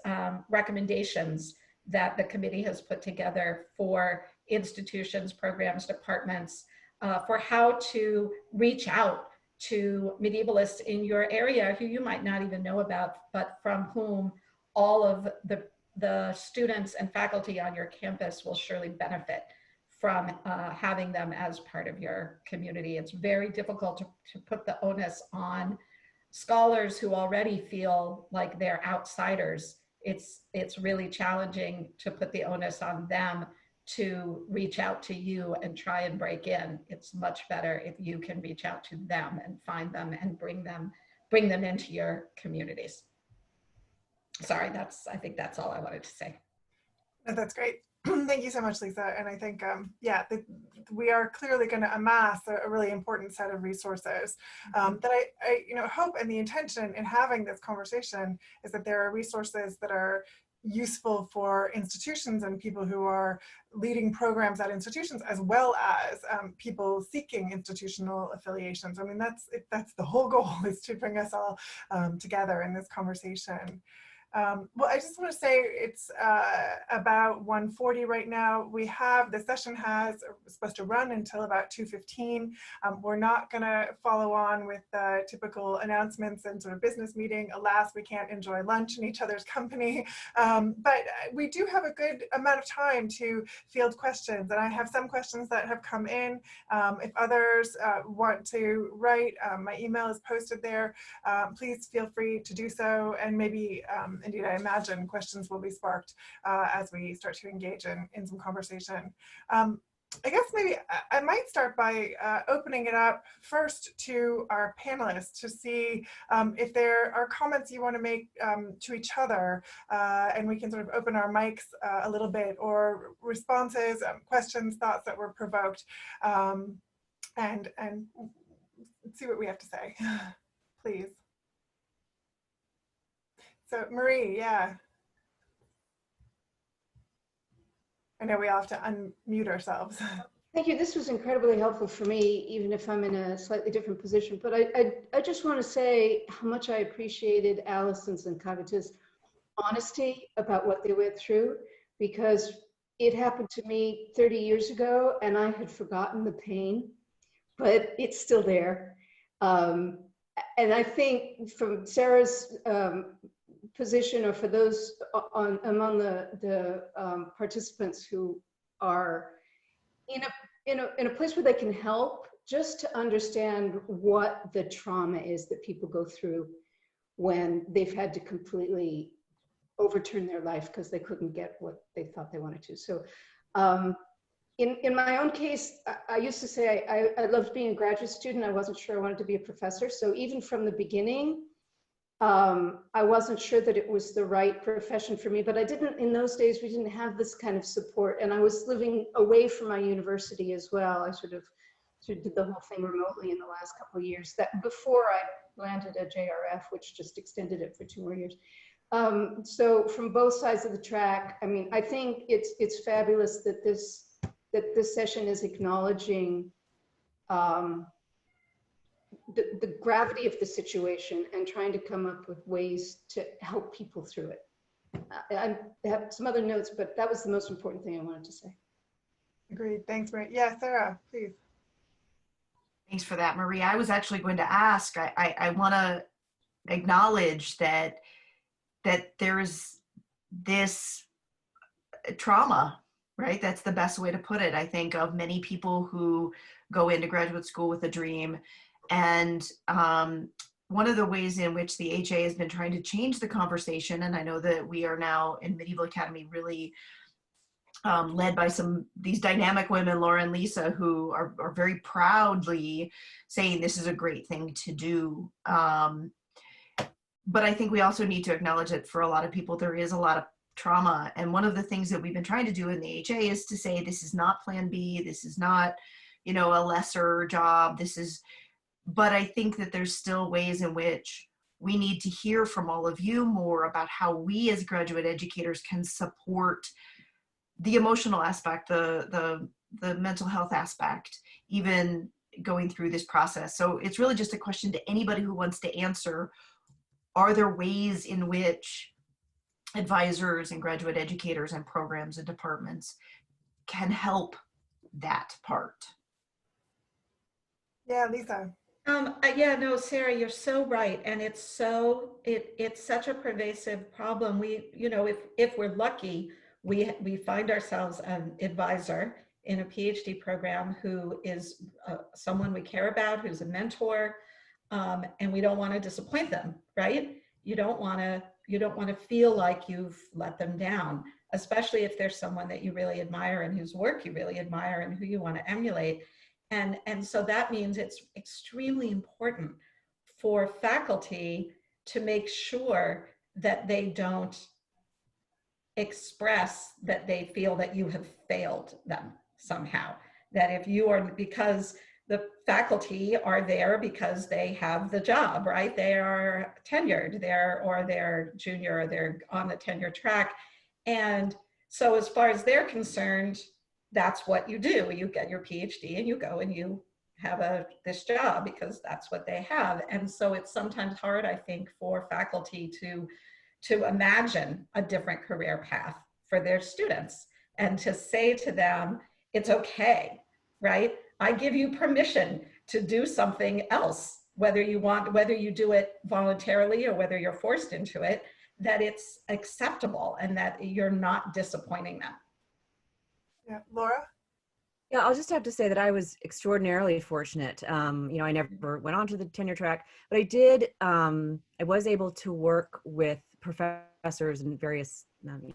recommendations that the committee has put together for institutions, programs, departments, for how to reach out to medievalists in your area who you might not even know about, but from whom all of the students and faculty on your campus will surely benefit from having them as part of your community. It's very difficult to put the onus on scholars who already feel like they're outsiders. It's really challenging to put the onus on them to reach out to you and try and break in. It's much better if you can reach out to them and find them and bring them into your communities. Sorry, I think that's all I wanted to say. That's great. Thank you so much, Lisa. And I think, yeah, we are clearly going to amass a really important set of resources that I hope, and the intention in having this conversation is that there are resources that are useful for institutions and people who are leading programs at institutions, as well as people seeking institutional affiliations. I mean, that's the whole goal, is to bring us all together in this conversation. Well, I just want to say it's about 1:40 right now. The session supposed to run until about 2:15. We're not going to follow on with the typical announcements and sort of business meeting. Alas, we can't enjoy lunch in each other's company. But we do have a good amount of time to field questions. And I have some questions that have come in. If others want to write, my email is posted there. Please feel free to do so. And maybe indeed, I imagine questions will be sparked as we start to engage in some conversation. I guess maybe I might start by opening it up first to our panelists to see if there are comments you want to make to each other, and we can sort of open our mics a little bit, or responses, questions, thoughts that were provoked, and see what we have to say, please. So Marie, yeah. I know we all have to unmute ourselves. Thank you. This was incredibly helpful for me, even if I'm in a slightly different position. But I just want to say how much I appreciated Alison's and Kavita's honesty about what they went through, because it happened to me 30 years ago and I had forgotten the pain, but it's still there. And I think from Sarah's position, or for those among the participants who are in a place where they can help, just to understand what the trauma is that people go through when they've had to completely overturn their life because they couldn't get what they thought they wanted to. So in my own case, I used to say I loved being a graduate student. I wasn't sure I wanted to be a professor. So even from the beginning, I wasn't sure that it was the right profession for me, but in those days, we didn't have this kind of support. And I was living away from my university as well. I sort of did the whole thing remotely in the last couple of years, that before I landed at JRF, which just extended it for 2 more years. So from both sides of the track, I mean, I think it's fabulous that this session is acknowledging the gravity of the situation and trying to come up with ways to help people through it. I have some other notes, but that was the most important thing I wanted to say. Agreed. Thanks, Marie. Yeah, Sarah, please. Thanks for that, Marie. I was actually going to ask, I want to acknowledge that there's this trauma, right? That's the best way to put it. I think of many people who go into graduate school with a dream. And one of the ways in which the HA has been trying to change the conversation, and I know that we are now in Medieval Academy really led by these dynamic women, Laura and Lisa, who are very proudly saying this is a great thing to do. But I think we also need to acknowledge that for a lot of people, there is a lot of trauma. And one of the things that we've been trying to do in the HA is to say, this is not plan B. This is not you know, a lesser job. But I think that there's still ways in which we need to hear from all of you more about how we as graduate educators can support the emotional aspect, the mental health aspect, even going through this process. So it's really just a question to anybody who wants to answer. Are there ways in which advisors and graduate educators and programs and departments can help that part? Yeah, Lisa. Yeah, no, Sarah, you're so right. And it's such a pervasive problem. We, you know, if we're lucky, we find ourselves an advisor in a PhD program who is someone we care about, who's a mentor, and we don't want to disappoint them, right? You don't want to feel like you've let them down, especially if there's someone that you really admire and whose work you really admire and who you want to emulate. And so that means it's extremely important for faculty to make sure that they don't express that they feel that you have failed them somehow. That if you are, because the faculty are there because they have the job, right? They are tenured there, or they're junior, or they're on the tenure track. And so as far as they're concerned, that's what you do. You get your PhD and you go and you have this job because that's what they have. And so it's sometimes hard, I think, for faculty to imagine a different career path for their students and to say to them, it's okay, right? I give you permission to do something else, whether you do it voluntarily or whether you're forced into it, that it's acceptable and that you're not disappointing them. Yeah, Laura? Yeah, I'll just have to say that I was extraordinarily fortunate. You know, I never went on to the tenure track, but I was able to work with professors in various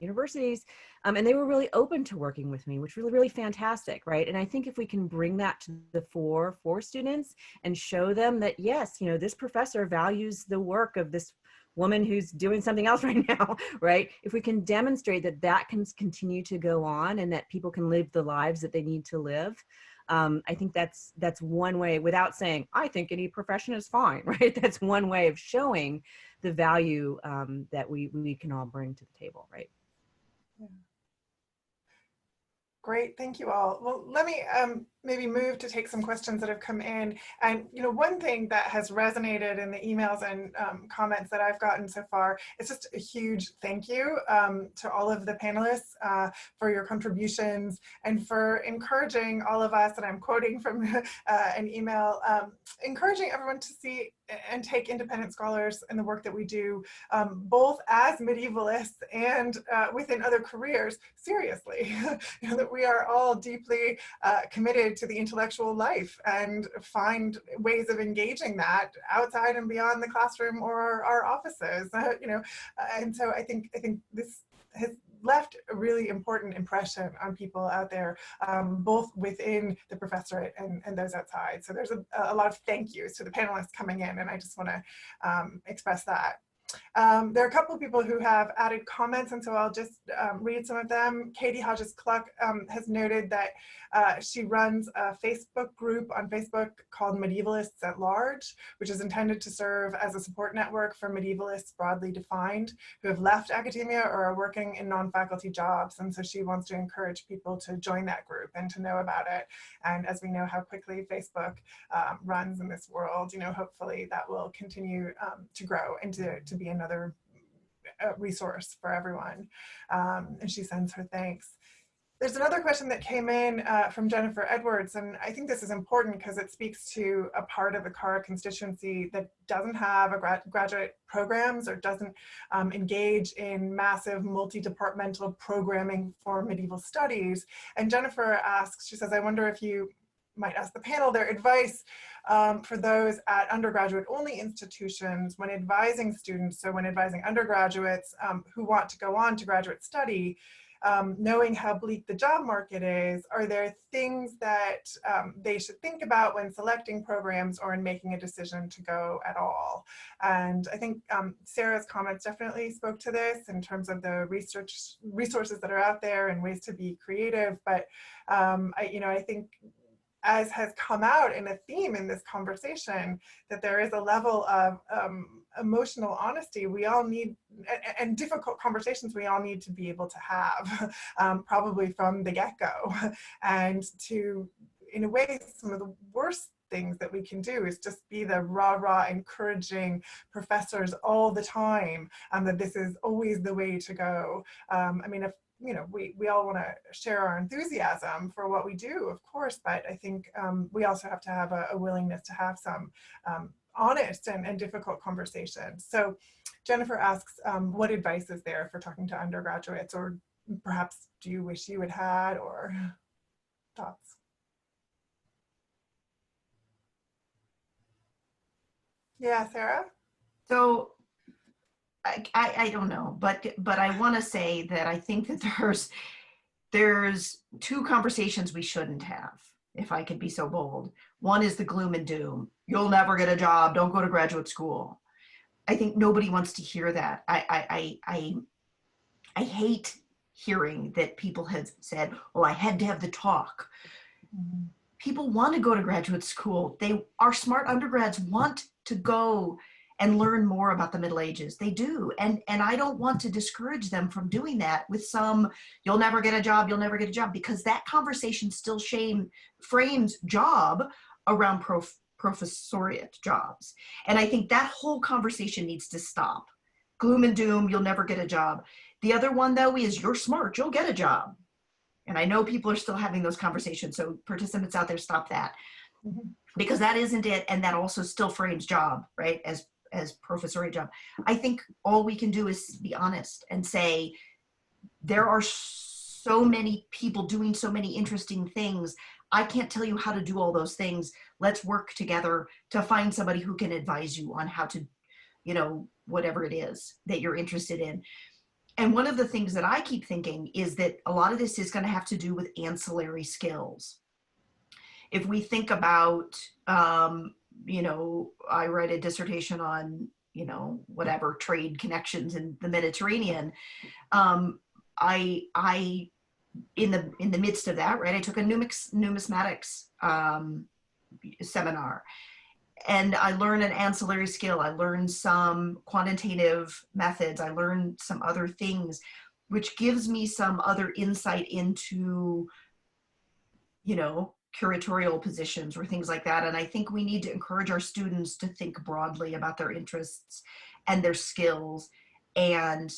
universities, and they were really open to working with me, which was really, really fantastic, right? And I think if we can bring that to the fore for students and show them that, yes, you know, this professor values the work of this woman who's doing something else right now, right? If we can demonstrate that that can continue to go on and that people can live the lives that they need to live, I think that's one way, without saying, I think any profession is fine, right? That's one way of showing the value that we can all bring to the table, right? Yeah. Great, thank you all. Well, let me maybe move to take some questions that have come in. And you know, one thing that has resonated in the emails and comments that I've gotten so far is just a huge thank you to all of the panelists for your contributions and for encouraging all of us, and I'm quoting from an email, encouraging everyone to see and take independent scholars and the work that we do, both as medievalists and within other careers, seriously. You know, that we are all deeply committed to the intellectual life and find ways of engaging that outside and beyond the classroom or our offices. You know, and so I think this has left a really important impression on people out there, both within the professorate and those outside. So there's a lot of thank yous to the panelists coming in, and I just want to express that. There are a couple of people who have added comments, and so I'll just read some of them. Katie Hodges-Cluck has noted that she runs a Facebook group on Facebook called Medievalists at Large, which is intended to serve as a support network for medievalists broadly defined who have left academia or are working in non-faculty jobs. And so she wants to encourage people to join that group and to know about it. And as we know how quickly Facebook runs in this world, you know, hopefully that will continue to grow and to be another resource for everyone. And she sends her thanks. There's another question that came in from Jennifer Edwards, and I think this is important because it speaks to a part of the CARA constituency that doesn't have a graduate programs or doesn't engage in massive multi-departmental programming for medieval studies. And Jennifer asks, she says, I wonder if you might ask the panel their advice for those at undergraduate only institutions when advising students, so when advising undergraduates who want to go on to graduate study, knowing how bleak the job market is, are there things that they should think about when selecting programs or in making a decision to go at all? And I think Sarah's comments definitely spoke to this in terms of the resources that are out there and ways to be creative. But I think as has come out in a theme in this conversation, that there is a level of emotional honesty we all need, and difficult conversations we all need to be able to have, probably from the get-go. And to, in a way, some of the worst things that we can do is just be the rah-rah encouraging professors all the time, that this is always the way to go. I mean, if we all want to share our enthusiasm for what we do, of course, but I think we also have to have a willingness to have some honest and difficult conversations. So Jennifer asks, what advice is there for talking to undergraduates, or perhaps do you wish you had had, or thoughts? Yeah, Sarah? So I don't know, but I want to say that I think that there's two conversations we shouldn't have, if I could be so bold. One is the gloom and doom. You'll never get a job. Don't go to graduate school. I think nobody wants to hear that. I hate hearing that people have said, "Oh, I had to have the talk." Mm-hmm. People want to go to graduate school. Our smart undergrads want to go and learn more about the Middle Ages. They do. And I don't want to discourage them from doing that with some, "You'll never get a job, you'll never get a job," because that conversation still frames job around professoriate jobs. And I think that whole conversation needs to stop. Gloom and doom, you'll never get a job. The other one, though, is "You're smart, you'll get a job." And I know people are still having those conversations, so participants out there, stop that. Mm-hmm. Because that isn't it, and that also still frames job, right, as professoriate job. I think all we can do is be honest and say, there are so many people doing so many interesting things. I can't tell you how to do all those things. Let's work together to find somebody who can advise you on how to, whatever it is that you're interested in. And one of the things that I keep thinking is that a lot of this is going to have to do with ancillary skills. If we think about, I write a dissertation on, whatever, trade connections in the Mediterranean. I in the midst of that, right, I took a numismatics seminar, and I learned an ancillary skill. I learned some quantitative methods. I learned some other things, which gives me some other insight into, curatorial positions or things like that. And I think we need to encourage our students to think broadly about their interests and their skills and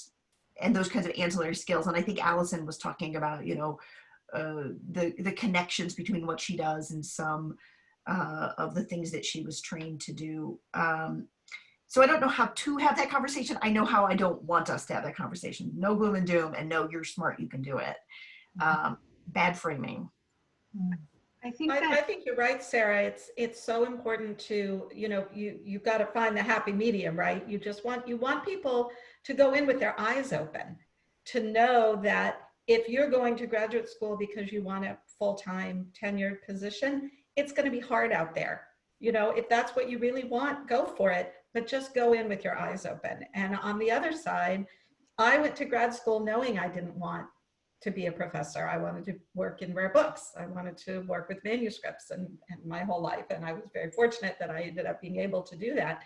those kinds of ancillary skills. And I think Alison was talking about, the connections between what she does and some of the things that she was trained to do. So I don't know how to have that conversation. I know how I don't want us to have that conversation. No gloom and doom, and no, you're smart, you can do it. Bad framing. I think you're right, Sarah. It's so important to, you've got to find the happy medium, right? You want people to go in with their eyes open, to know that if you're going to graduate school because you want a full-time tenured position, it's going to be hard out there. If that's what you really want, go for it, but just go in with your eyes open. And on the other side, I went to grad school knowing I didn't want to be a professor. I wanted to work in rare books. I wanted to work with manuscripts and my whole life. And I was very fortunate that I ended up being able to do that.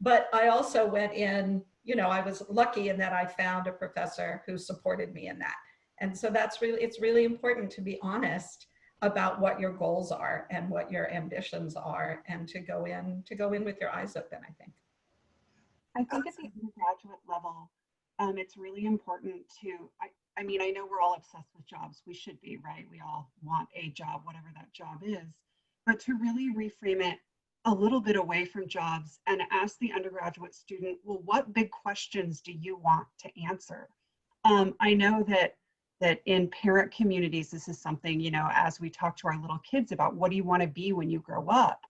But I also went in, I was lucky in that I found a professor who supported me in that. And so it's really important to be honest about what your goals are and what your ambitions are, and to go in with your eyes open, I think. I think at the undergraduate level, it's really important to, I mean, I know we're all obsessed with jobs. We should be, right? We all want a job, whatever that job is, but to really reframe it a little bit away from jobs and ask the undergraduate student, well, what big questions do you want to answer? I know that in parent communities, this is something, as we talk to our little kids about what do you want to be when you grow up,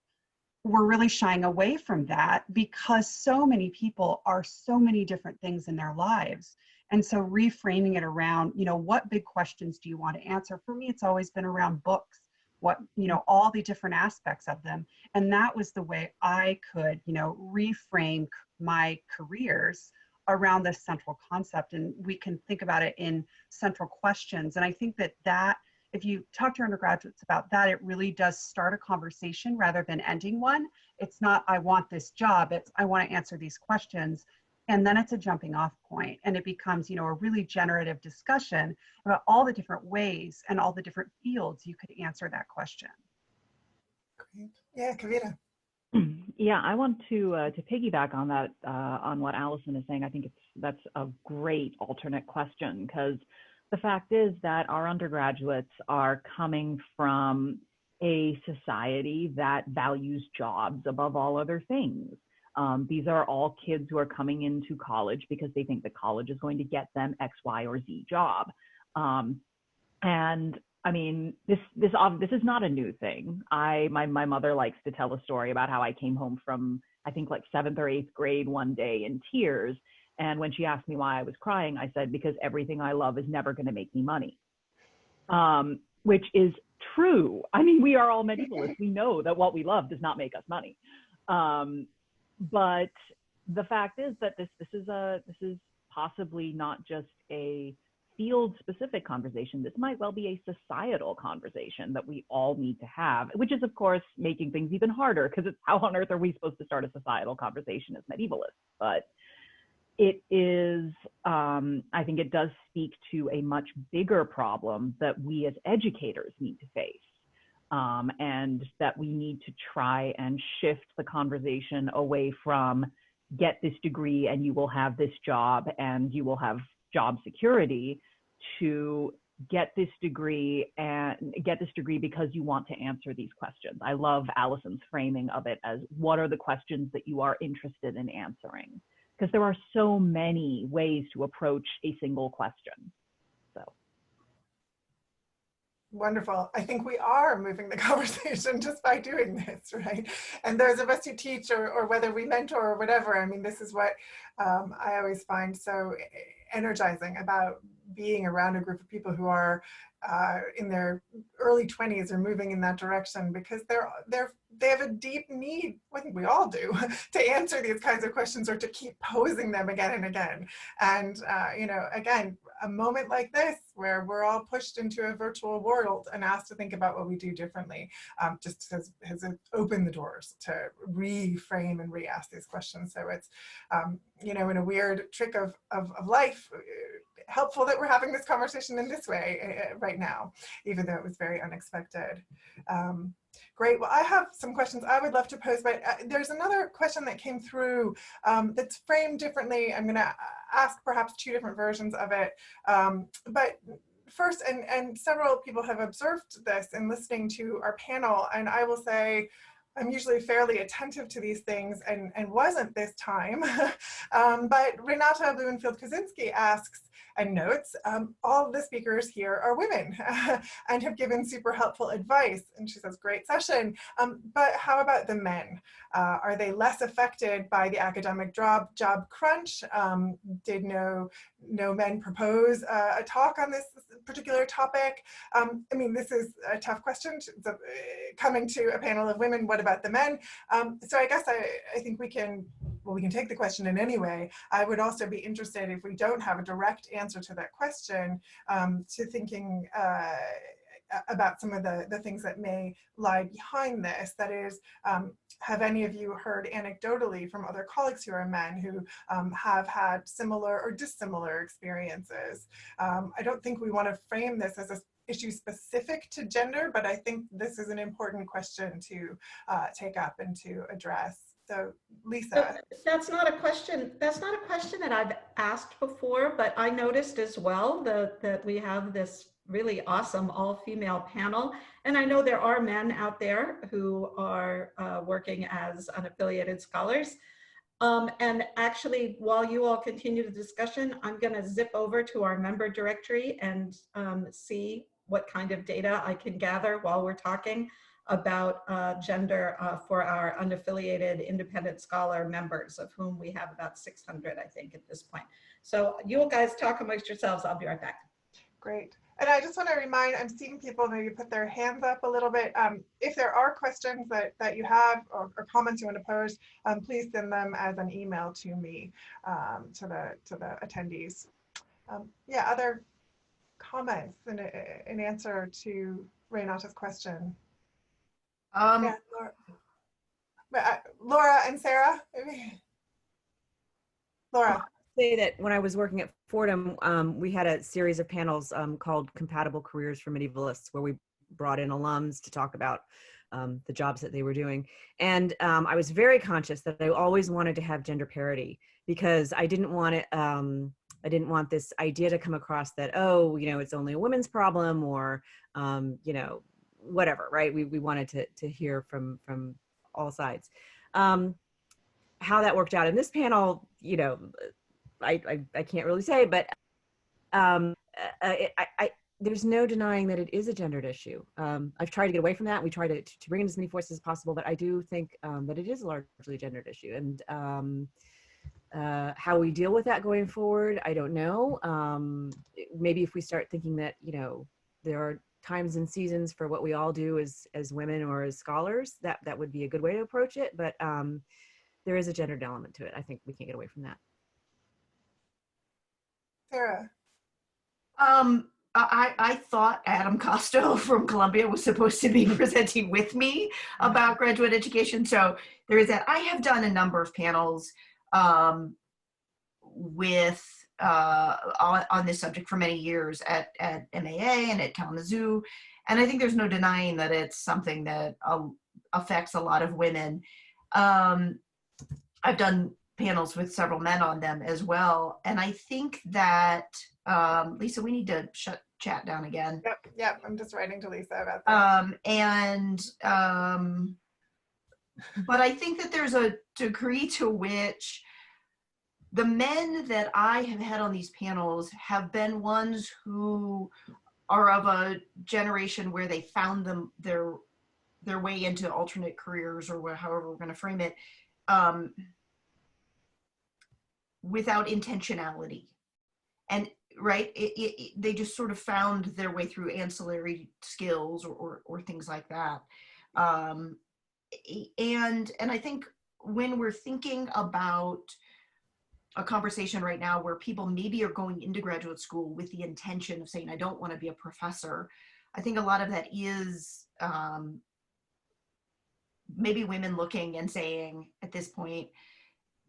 we're really shying away from that because so many people are so many different things in their lives. And so reframing it around, what big questions do you want to answer? For me, it's always been around books, all the different aspects of them. And that was the way I could, reframe my careers around this central concept. And we can think about it in central questions. And I think that if you talk to your undergraduates about that, it really does start a conversation rather than ending one. It's not, I want this job, it's, I want to answer these questions. And then it's a jumping off point, and it becomes, you know, a really generative discussion about all the different ways and all the different fields you could answer that question. Great. Yeah, Kavita. Yeah, I want to piggyback on that, on what Alison is saying. I think that's a great alternate question, because the fact is that our undergraduates are coming from a society that values jobs above all other things. These are all kids who are coming into college because they think that college is going to get them X, Y, or Z job. And I mean, this is not a new thing. My mother likes to tell a story about how I came home from, I think, like 7th or 8th grade one day in tears. And when she asked me why I was crying, I said, because everything I love is never going to make me money, which is true. I mean, we are all medievalists. We know that what we love does not make us money. But the fact is that this is possibly not just a field-specific conversation. This might well be a societal conversation that we all need to have, which is, of course, making things even harder, because it's how on earth are we supposed to start a societal conversation as medievalists? But it is, I think it does speak to a much bigger problem that we as educators need to face. And that we need to try and shift the conversation away from get this degree and you will have this job and you will have job security, to get this degree because you want to answer these questions. I love Alison's framing of it as, what are the questions that you are interested in answering? Because there are so many ways to approach a single question. So. Wonderful. I think we are moving the conversation just by doing this, right? And those of us who teach, or whether we mentor or whatever, I mean, this is what I always find so energizing about being around a group of people who are in their early 20s or moving in that direction, because they have a deep need, I think we all do, to answer these kinds of questions or to keep posing them again and again. And, you know, again, a moment like this where we're all pushed into a virtual world and asked to think about what we do differently, just has opened the doors to reframe and re-ask these questions. So it's, you know, in a weird trick of life, helpful that we're having this conversation in this way right now, even though it was very unexpected. Great. Well, I have some questions I would love to pose, but there's another question that came through that's framed differently. I'm going to ask perhaps 2 different versions of it. But first, and several people have observed this in listening to our panel, and I will say, I'm usually fairly attentive to these things and wasn't this time. But Renata Blumenfield-Kaczynski asks and notes, all of the speakers here are women and have given super helpful advice. And she says, great session. But how about the men? Are they less affected by the academic job crunch? Did no men propose a talk on this particular topic? I mean, this is a tough question. Coming to a panel of women, what about the men? So I guess I think we can take the question in any way. I would also be interested, if we don't have a direct answer to that question, to thinking about some of the things that may lie behind this. That is, have any of you heard anecdotally from other colleagues who are men who have had similar or dissimilar experiences? I don't think we want to frame this as an issue specific to gender, but I think this is an important question to take up and to address. So, Lisa. That's not a question that I've asked before, but I noticed as well that we have this really awesome all-female panel. And I know there are men out there who are working as unaffiliated scholars. And actually, while you all continue the discussion, I'm going to zip over to our member directory and see what kind of data I can gather while we're talking about gender for our unaffiliated independent scholar members, of whom we have about 600, I think, at this point. So you guys talk amongst yourselves. I'll be right back. Great. And I just want to remind, I'm seeing people maybe put their hands up a little bit. If there are questions that you have or comments you want to pose, please send them as an email to me, to the attendees. Yeah, other comments in answer to Renata's question? Um, Yeah, Laura and Sarah, maybe. Laura. Say that when I was working at Fordham, we had a series of panels called Compatible Careers for Medievalists, where we brought in alums to talk about the jobs that they were doing. And I was very conscious that I always wanted to have gender parity, because I didn't want it, I didn't want this idea to come across that, oh, you know, it's only a women's problem, or, you know, whatever, right? We wanted to hear from all sides. How that worked out in this panel, you know, I can't really say, but there's no denying that it is a gendered issue. I've tried to get away from that. We try to bring in as many voices as possible, but I do think that it is a largely gendered issue. And how we deal with that going forward, I don't know. Maybe if we start thinking that, you know, there are times and seasons for what we all do as women or as scholars, that would be a good way to approach it. But there is a gendered element to it. I think we can't get away from that. Sarah. I thought Adam Costo from Columbia was supposed to be presenting with me about graduate education. So there is that. I have done a number of panels with on this subject for many years at MAA and at Kalamazoo. And I think there's no denying that it's something that affects a lot of women. I've done panels with several men on them as well. And I think that, Lisa, we need to shut chat down again. Yep, I'm just writing to Lisa about that. But I think that there's a degree to which the men that I have had on these panels have been ones who are of a generation where they found their way into alternate careers, or however we're going to frame it, without intentionality. And right, they just sort of found their way through ancillary skills or things like that. And I think when we're thinking about a conversation right now where people maybe are going into graduate school with the intention of saying, I don't want to be a professor, I think a lot of that is maybe women looking and saying at this point,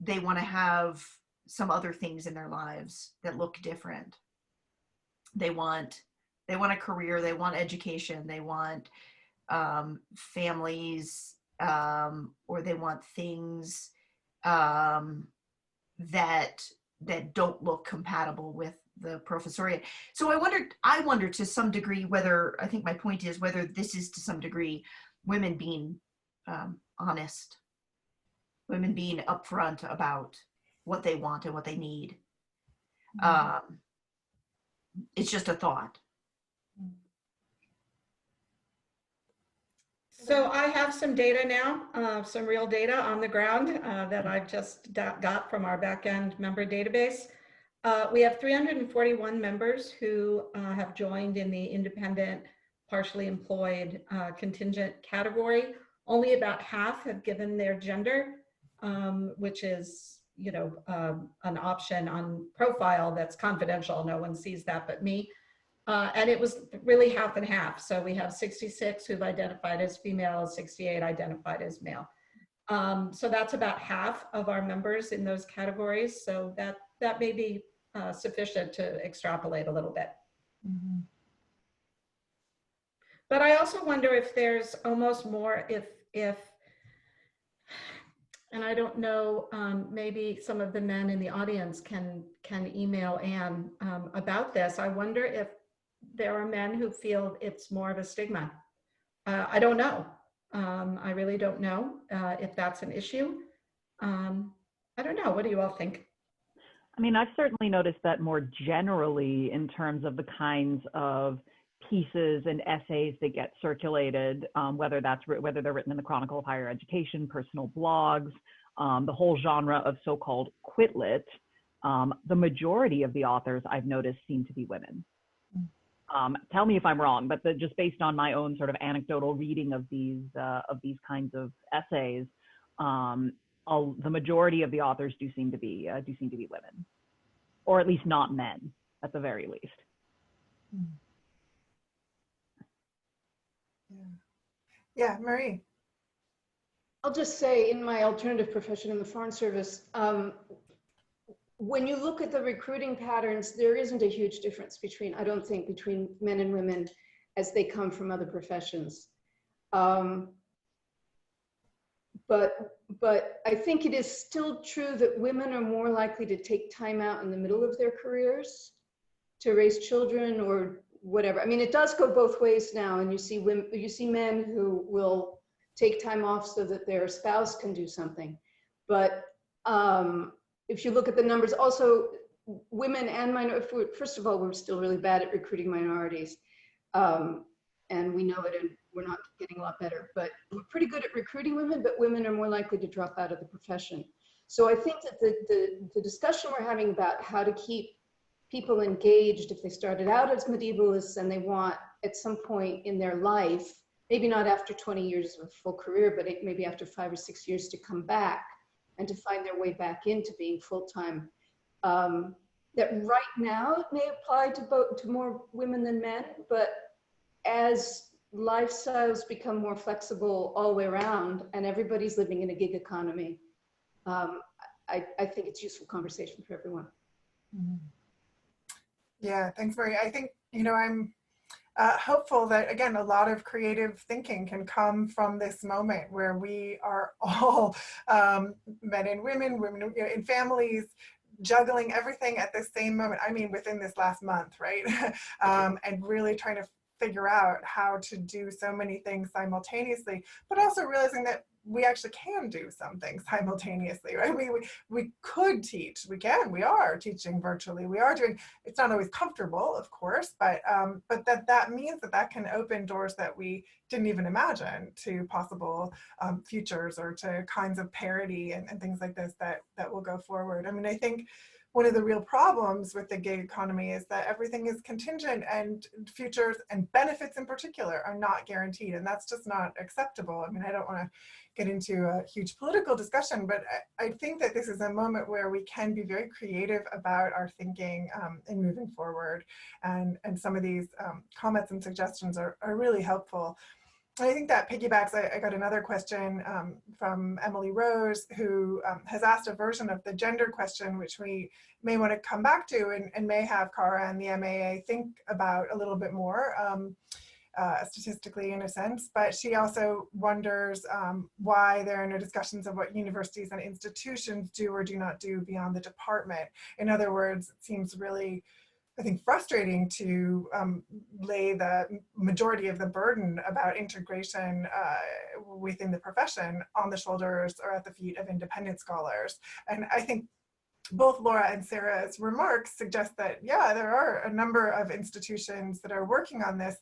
they want to have some other things in their lives that look different. They want a career, they want education, they want families, or they want things that don't look compatible with the professoriate. So I wonder to some degree whether, I think my point is whether this is to some degree women being honest, women being upfront about what they want and what they need. It's just a thought. So I have some data now, some real data on the ground that I just got from our backend member database. We have 341 members who have joined in the independent, partially employed contingent category. Only about half have given their gender, which is, you know, an option on profile that's confidential. No one sees that but me. And it was really half and half. So we have 66 who've identified as female, 68 identified as male. So that's about half of our members in those categories. So that may be sufficient to extrapolate a little bit. Mm-hmm. But I also wonder if there's almost more, if and I don't know, maybe some of the men in the audience can email Anne about this. I wonder if there are men who feel it's more of a stigma. I don't know. I really don't know if that's an issue. I don't know. What do you all think? I mean, I've certainly noticed that more generally in terms of the kinds of pieces and essays that get circulated, whether they're written in the Chronicle of Higher Education, personal blogs, the whole genre of so-called quitlit, the majority of the authors I've noticed seem to be women. Tell me if I'm wrong, but just based on my own sort of anecdotal reading of these kinds of essays, the majority of the authors do seem to be women, or at least not men, at the very least. Yeah, Marie. I'll just say, in my alternative profession in the Foreign Service, when you look at the recruiting patterns, there isn't a huge difference between, I don't think, between men and women as they come from other professions. But I think it is still true that women are more likely to take time out in the middle of their careers to raise children or whatever. I mean, it does go both ways now, and you see women, you see men who will take time off so that their spouse can do something. But if you look at the numbers, also women and minorities, first of all, we're still really bad at recruiting minorities. And we know it, and we're not getting a lot better, but we're pretty good at recruiting women, but women are more likely to drop out of the profession. So I think that the discussion we're having about how to keep people engaged if they started out as medievalists and they want at some point in their life, maybe not after 20 years of a full career, but maybe after 5 or 6 years to come back and to find their way back into being full-time. That right now it may apply to more women than men, but as lifestyles become more flexible all the way around and everybody's living in a gig economy, I think it's useful conversation for everyone. Yeah, thanks, Marie. I think, you know, I'm hopeful that, again, a lot of creative thinking can come from this moment where we are all men and women in families, juggling everything at the same moment. I mean, within this last month, right? And really trying to figure out how to do so many things simultaneously, but also realizing that we actually can do some things simultaneously, right? We could teach, we are teaching virtually. We are doing, it's not always comfortable, of course, but that means that can open doors that we didn't even imagine to possible futures or to kinds of parity and things like this that will go forward. I mean, I think one of the real problems with the gig economy is that everything is contingent and futures and benefits in particular are not guaranteed, and that's just not acceptable. I mean, I don't want to get into a huge political discussion, but I think that this is a moment where we can be very creative about our thinking and moving forward, and some of these comments and suggestions are really helpful. I think that piggybacks, I got another question from Emily Rose, who has asked a version of the gender question, which we may want to come back to and may have CARA and the MAA think about a little bit more statistically in a sense. But she also wonders why there are no discussions of what universities and institutions do or do not do beyond the department. In other words, it seems really, I think, frustrating to lay the majority of the burden about integration within the profession on the shoulders or at the feet of independent scholars. And I think both Laura and Sarah's remarks suggest that, yeah, there are a number of institutions that are working on this.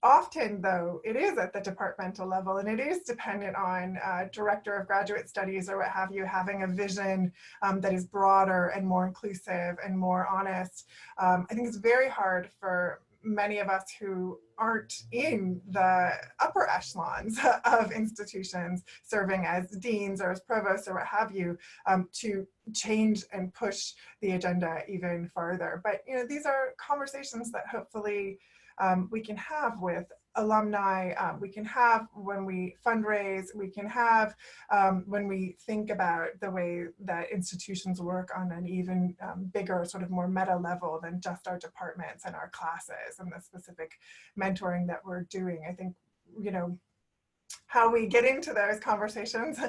Often, though, it is at the departmental level, and it is dependent on director of graduate studies or what have you, having a vision that is broader and more inclusive and more honest. I think it's very hard for many of us who aren't in the upper echelons of institutions, serving as deans or as provosts or what have you, to change and push the agenda even farther. But you know, these are conversations that hopefully we can have with alumni, we can have when we fundraise, we can have when we think about the way that institutions work on an even bigger, sort of more meta level than just our departments and our classes and the specific mentoring that we're doing. I think, you know, how we get into those conversations,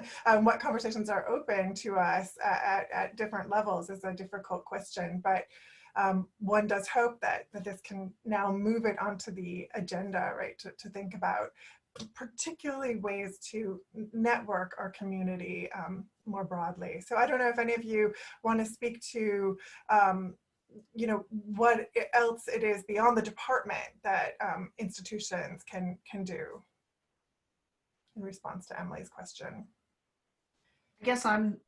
what conversations are open to us at different levels is a difficult question, but one does hope that this can now move it onto the agenda, right, to think about particularly ways to network our community more broadly. So I don't know if any of you want to speak to you know, what else it is beyond the department that institutions can do in response to Emily's question. I guess I'm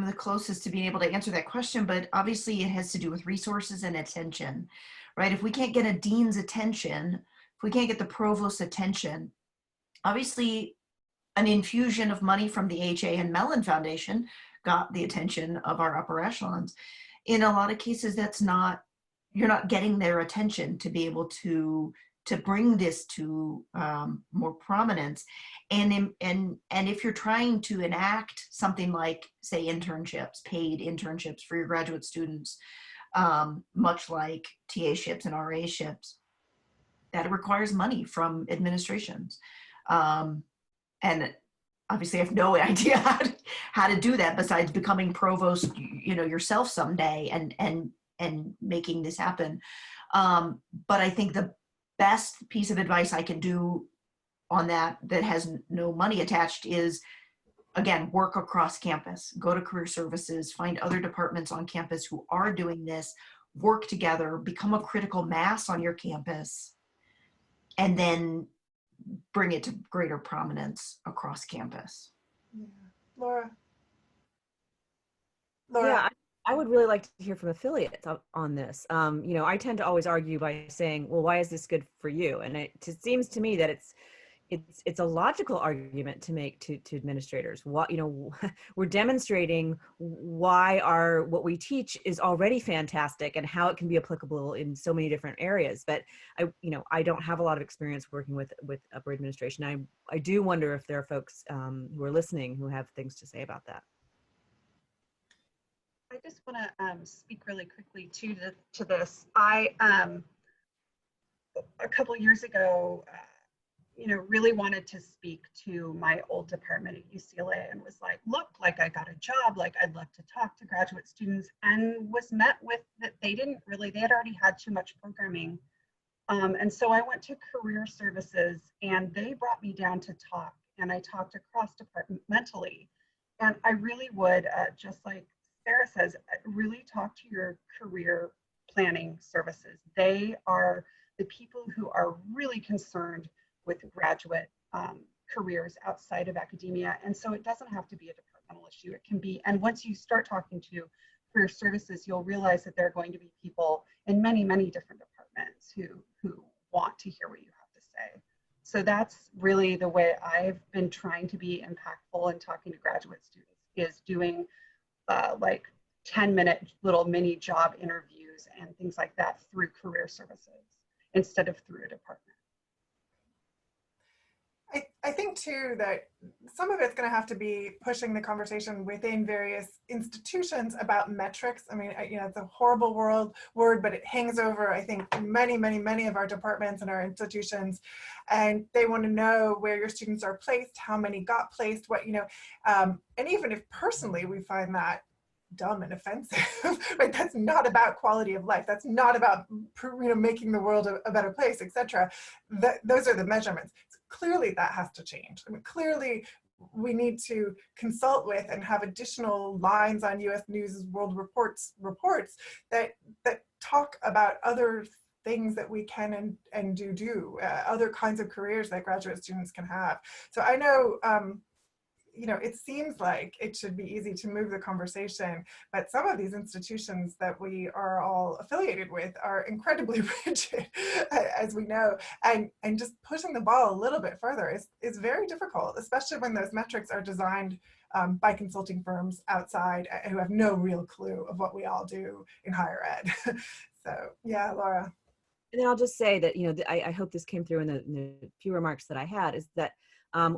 the closest to being able to answer that question, but obviously it has to do with resources and attention, right? If we can't get a dean's attention, if we can't get the provost's attention, obviously an infusion of money from the HA and Mellon Foundation got the attention of our upper echelons. In a lot of cases, that's not you're not getting their attention to be able to bring this to more prominence. And if you're trying to enact something like, say, internships, paid internships for your graduate students, much like TA-ships and RA-ships, that requires money from administrations. And obviously I have no idea how to do that besides becoming provost, yourself someday and making this happen. But I think the best piece of advice I can do on that has no money attached is, again, work across campus, go to career services, find other departments on campus who are doing this, work together, become a critical mass on your campus, and then bring it to greater prominence across campus. Yeah. Laura? Yeah, I would really like to hear from affiliates on this. I tend to always argue by saying, well, why is this good for you? And it seems to me that it's a logical argument to make to administrators. We're demonstrating why what we teach is already fantastic and how it can be applicable in so many different areas. But I don't have a lot of experience working with upper administration. I do wonder if there are folks who are listening who have things to say about that. I just want to speak really quickly to this. I a couple years ago, really wanted to speak to my old department at UCLA and was like, look, like I got a job, like I'd love to talk to graduate students, and was met with that they had already had too much programming. And so I went to career services and they brought me down to talk, and I talked across departmentally. And I really would, just like Sarah says, really talk to your career planning services. They are the people who are really concerned with graduate careers outside of academia. And so it doesn't have to be a departmental issue. It can be, and once you start talking to career services, you'll realize that there are going to be people in many, many different departments who want to hear what you have to say. So that's really the way I've been trying to be impactful in talking to graduate students, is doing like 10-minute little mini job interviews and things like that through career services instead of through a department. I think too that some of it's going to have to be pushing the conversation within various institutions about metrics. I mean, it's a horrible word, but it hangs over, I think, many, many, many of our departments and our institutions, and they want to know where your students are placed, how many got placed, and even if personally we find that dumb and offensive, right? That's not about quality of life. That's not about making the world a better place, etc. Those are the measurements. So clearly, that has to change. I mean, clearly, we need to consult with and have additional lines on U.S. News' World Reports that talk about other things that we can and do other kinds of careers that graduate students can have. So I know. It seems like it should be easy to move the conversation, but some of these institutions that we are all affiliated with are incredibly rigid, as we know, and just pushing the ball a little bit further is very difficult, especially when those metrics are designed by consulting firms outside who have no real clue of what we all do in higher ed. So yeah, Laura. And then I'll just say that, I hope this came through in the few remarks that I had, is that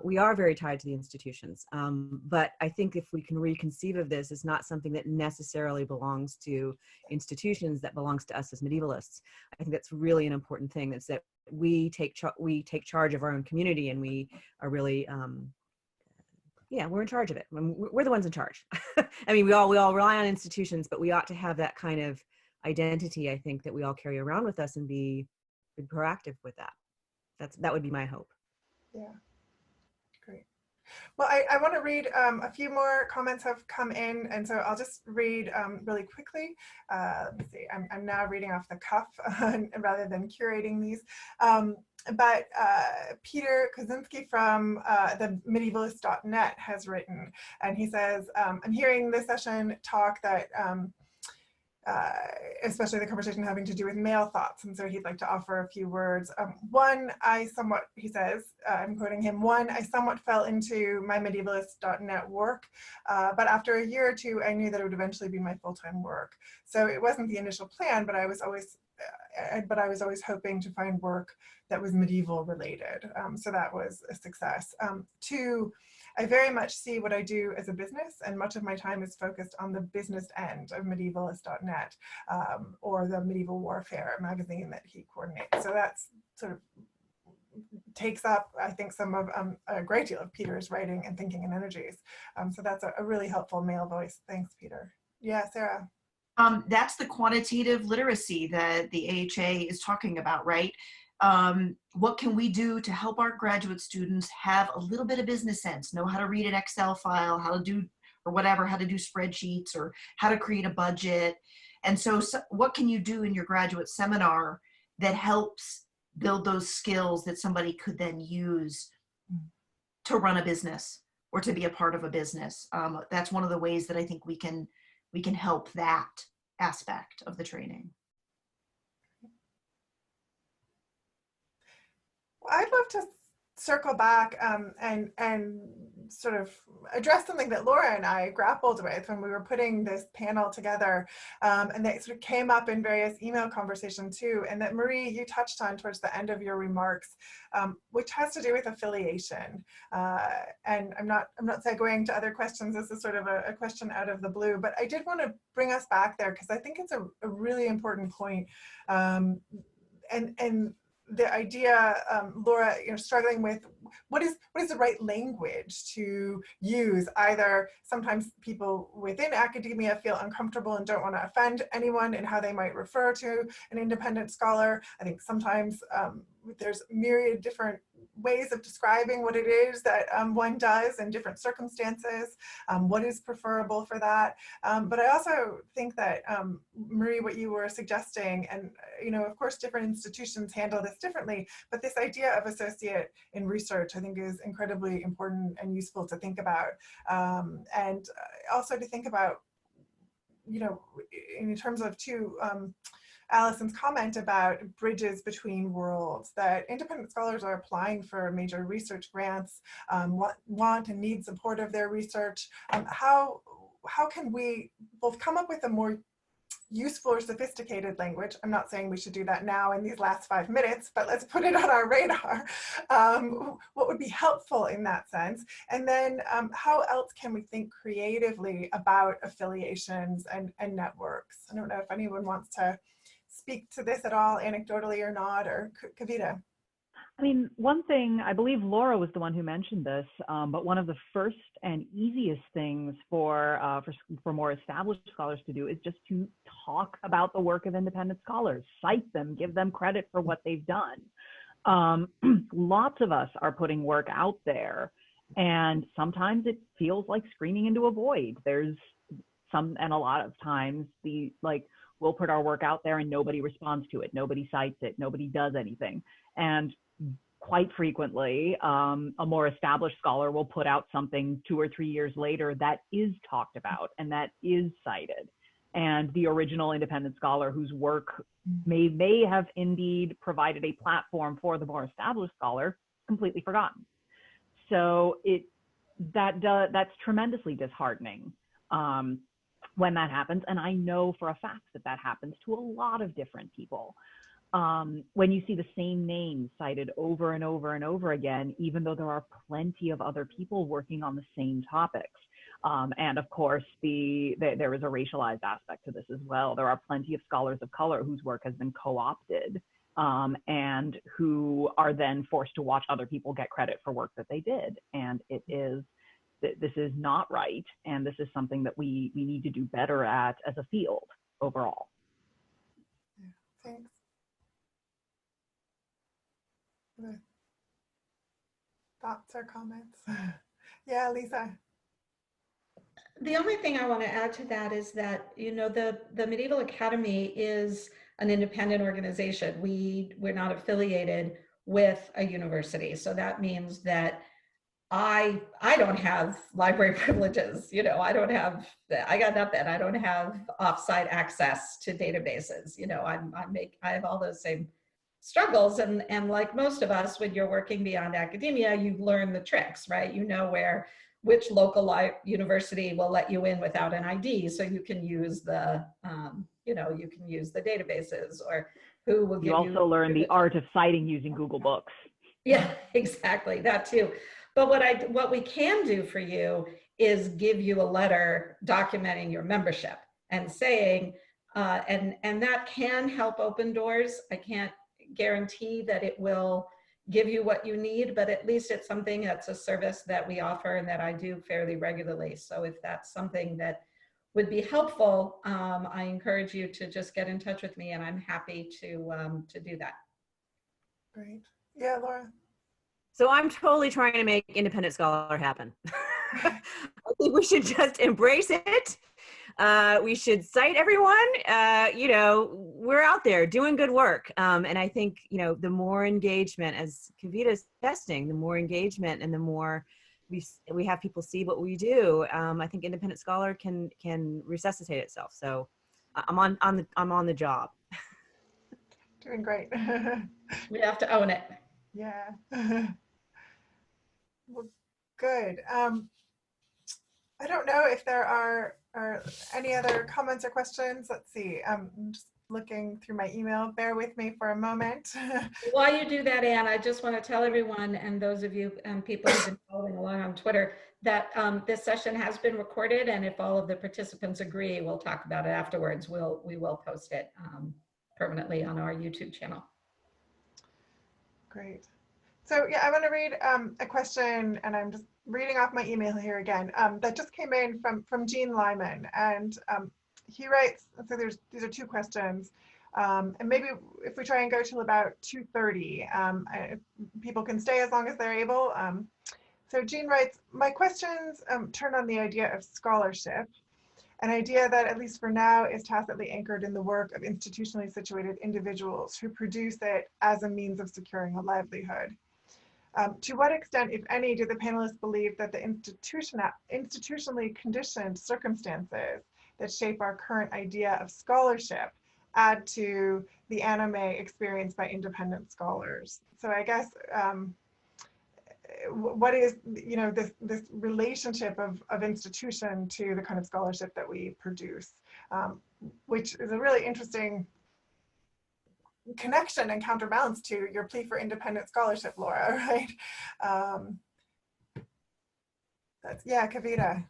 we are very tied to the institutions, but I think if we can reconceive of this as not something that necessarily belongs to institutions, that belongs to us as medievalists. I think that's really an important thing. That's that we take charge of our own community, and we are really, we're in charge of it. We're the ones in charge. I mean, we all rely on institutions, but we ought to have that kind of identity, I think, that we all carry around with us and be proactive with that. That would be my hope. Yeah. Great. Well, I want to read a few more comments have come in, and so I'll just read really quickly. Let's see, I'm now reading off the cuff rather than curating these. But Peter Kozinski from the Medievalists.net has written, and he says, I'm hearing this session talk that especially the conversation having to do with male thoughts. And so he'd like to offer a few words. One, he says, I'm quoting him, one, I somewhat fell into my Medievalist.net work, but after a year or two, I knew that it would eventually be my full-time work. So it wasn't the initial plan, but I was always hoping to find work that was medieval related. So that was a success. Two, I very much see what I do as a business, and much of my time is focused on the business end of Medievalist.net, or the Medieval Warfare magazine that he coordinates. So that's sort of takes up, I think, a great deal of Peter's writing and thinking and energies. So that's a really helpful male voice. Thanks, Peter. Yeah, Sarah. That's the quantitative literacy that the AHA is talking about, right? What can we do to help our graduate students have a little bit of business sense, know how to read an Excel file, how to do spreadsheets, or how to create a budget. And so what can you do in your graduate seminar that helps build those skills that somebody could then use to run a business or to be a part of a business? That's one of the ways that I think we can help that aspect of the training. I'd love to circle back and sort of address something that Laura and I grappled with when we were putting this panel together, and that sort of came up in various email conversations too, and that Marie, you touched on towards the end of your remarks, which has to do with affiliation. And I'm not segueing to other questions. This is sort of a question out of the blue, but I did want to bring us back there because I think it's a really important point. And the idea, Laura, struggling with what is the right language to use. Either sometimes people within academia feel uncomfortable and don't want to offend anyone in how they might refer to an independent scholar. I think sometimes there's myriad different ways of describing what it is that one does in different circumstances, what is preferable for that. But I also think that, Marie, what you were suggesting, and of course different institutions handle this differently, but this idea of associate in research I think is incredibly important and useful to think about. And also to think about, in terms of Alison's comment about bridges between worlds, that independent scholars are applying for major research grants, want and need support of their research. How can we both come up with a more useful or sophisticated language? I'm not saying we should do that now in these last 5 minutes, but let's put it on our radar. What would be helpful in that sense? And then how else can we think creatively about affiliations and networks? I don't know if anyone wants to speak to this at all, anecdotally or not, or Kavita. I mean, one thing, I believe Laura was the one who mentioned this, but one of the first and easiest things for more established scholars to do is just to talk about the work of independent scholars, cite them, give them credit for what they've done. Lots of us are putting work out there, and sometimes it feels like screaming into a void. And a lot of times we'll put our work out there and nobody responds to it, nobody cites it, nobody does anything. And quite frequently, a more established scholar will put out something 2 or 3 years later that is talked about and that is cited. And the original independent scholar whose work may have indeed provided a platform for the more established scholar, completely forgotten. So that's tremendously disheartening when that happens. And I know for a fact that happens to a lot of different people. When you see the same names cited over and over and over again, even though there are plenty of other people working on the same topics. And of course, there is a racialized aspect to this as well. There are plenty of scholars of color whose work has been co-opted and who are then forced to watch other people get credit for work that they did. And this is not right. And this is something that we need to do better at as a field overall. Yeah, thanks. Thoughts or comments? Yeah, Lisa. The only thing I want to add to that is that, the Medieval Academy is an independent organization. We're not affiliated with a university. So that means that I don't have library privileges, you know, I got nothing. I don't have offsite access to databases. You know, I have all those same struggles. And like most of us, when you're working beyond academia, you learn the tricks, right? You know which local university will let you in without an ID. So you can use the, you know, you can use the databases, or who will give you. You also learn the art of citing using Google Books. Yeah, exactly, that too. But what we can do for you is give you a letter documenting your membership and saying, and that can help open doors. I can't guarantee that it will give you what you need, but at least it's something that's a service that we offer and that I do fairly regularly. So if that's something that would be helpful, I encourage you to just get in touch with me, and I'm happy to do that. Great. Yeah, Laura. So I'm totally trying to make independent scholar happen. I think we should just embrace it. We should cite everyone. You know, we're out there doing good work. And I think, you know, the more engagement, as Kavita is suggesting, the more engagement and the more we have people see what we do, I think independent scholar can resuscitate itself. So I'm on the job. Doing great. We have to own it. Yeah. Well, good. I don't know if there are any other comments or questions. Let's see. I'm just looking through my email. Bear with me for a moment. While you do that, Anne, I just want to tell everyone, and those of you and people who've been following along on Twitter, that this session has been recorded, and if all of the participants agree, we'll talk about it afterwards. We will post it permanently on our YouTube channel. Great. So yeah, I want to read a question, and I'm just reading off my email here again, that just came in from Gene Lyman, and he writes, so these are two questions, and maybe if we try and go till about 2:30, people can stay as long as they're able. So Gene writes, my questions turn on the idea of scholarship, an idea that, at least for now, is tacitly anchored in the work of institutionally situated individuals who produce it as a means of securing a livelihood. To what extent, if any, do the panelists believe that the institutionally conditioned circumstances that shape our current idea of scholarship add to the anime experienced by independent scholars? So I guess, what is, you know, this relationship of institution to the kind of scholarship that we produce, which is a really interesting connection and counterbalance to your plea for independent scholarship, Laura, right? Yeah, Kavita.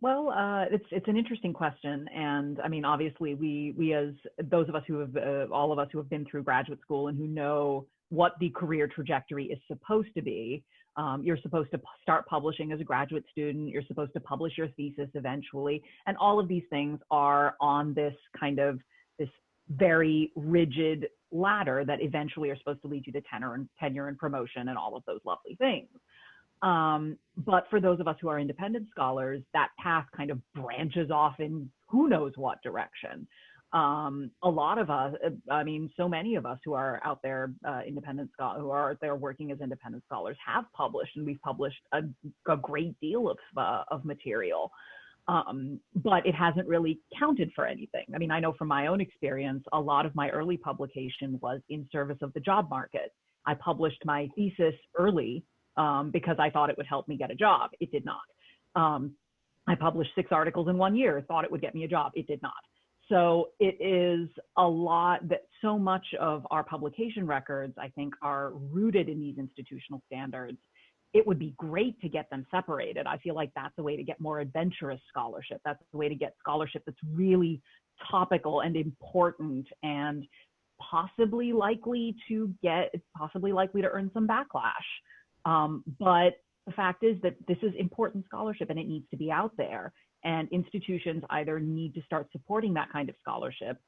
Well, it's an interesting question, and I mean, obviously, we as those of us who have, all of us who have been through graduate school and who know what the career trajectory is supposed to be. You're supposed to start publishing as a graduate student. You're supposed to publish your thesis eventually, and all of these things are on this kind of this very rigid ladder that eventually are supposed to lead you to tenure and promotion and all of those lovely things. But for those of us who are independent scholars, that path kind of branches off in who knows what direction. A lot of us, I mean, so many of us who are out there, independent scholars, who are out there working as independent scholars, have published, and we've published a great deal of material. But it hasn't really counted for anything. I mean, I know from my own experience, a lot of my early publication was in service of the job market. I published my thesis early because I thought it would help me get a job. It did not. I published 6 articles in 1 year, thought it would get me a job. It did not. So it is a lot that so much of our publication records, I think, are rooted in these institutional standards. It would be great to get them separated. I feel like that's a way to get more adventurous scholarship. That's the way to get scholarship that's really topical and important and possibly likely to earn some backlash. But the fact is that this is important scholarship and it needs to be out there. And institutions either need to start supporting that kind of scholarship,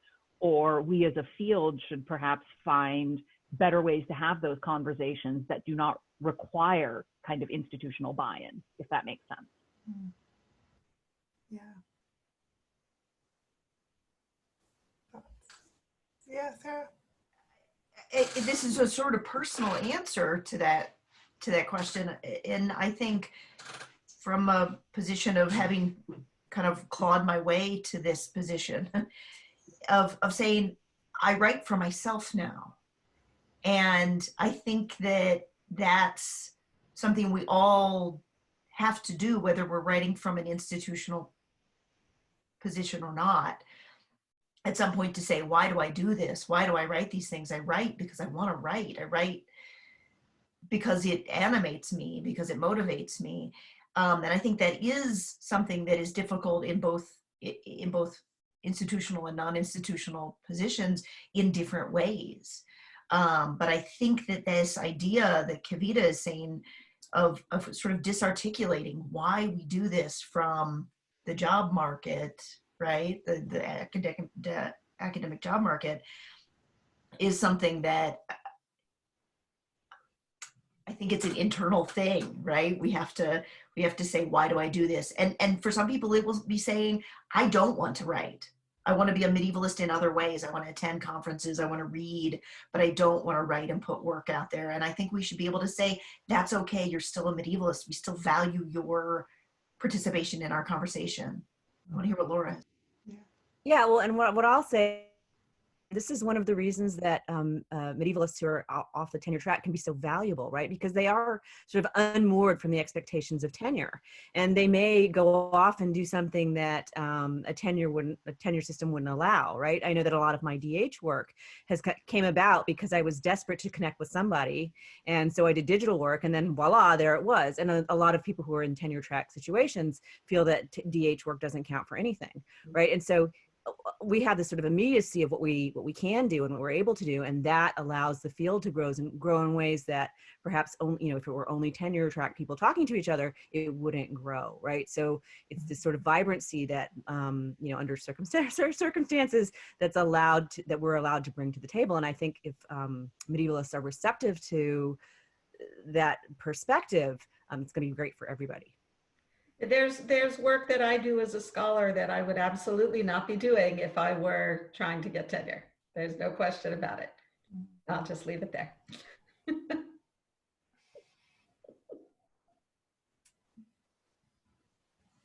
or we as a field should perhaps find better ways to have those conversations that do not require kind of institutional buy-in, if that makes sense. Yeah. Yeah, Sarah? This is a sort of personal answer to that to that question. And I think from a position of having kind of clawed my way to this position of saying, I write for myself now. And I think that that's something we all have to do, whether we're writing from an institutional position or not, at some point, to say, why do I do this? Why do I write these things? I write because I want to write. I write because it animates me, because it motivates me. And I think that is something that is difficult in both institutional and non-institutional positions in different ways. But I think that this idea that Kavita is saying of sort of disarticulating why we do this from the job market, right? The academic job market is something that I think it's an internal thing, right? We have to say, why do I do this? And for some people, it will be saying, I don't want to write. I want to be a medievalist in other ways. I want to attend conferences. I want to read, but I don't want to write and put work out there. And I think we should be able to say, that's okay. You're still a medievalist. We still value your participation in our conversation. I want to hear what Laura has. Yeah, well, and what I'll say, this is one of the reasons that medievalists who are off the tenure track can be so valuable, right? Because they are sort of unmoored from the expectations of tenure, and they may go off and do something that a tenure system wouldn't allow, right? I know that a lot of my DH work came about because I was desperate to connect with somebody, and so I did digital work, and then voila, there it was. And a lot of people who are in tenure track situations feel that DH work doesn't count for anything, right? And so we have this sort of immediacy of what we can do and what we're able to do, and that allows the field to grow in ways that perhaps only, if it were only tenure track people talking to each other, it wouldn't grow, right? So it's this sort of vibrancy that under circumstances that we're allowed to bring to the table. And I think if medievalists are receptive to that perspective, it's going to be great for everybody. There's work that I do as a scholar that I would absolutely not be doing if I were trying to get tenure. There's no question about it. I'll just leave it there.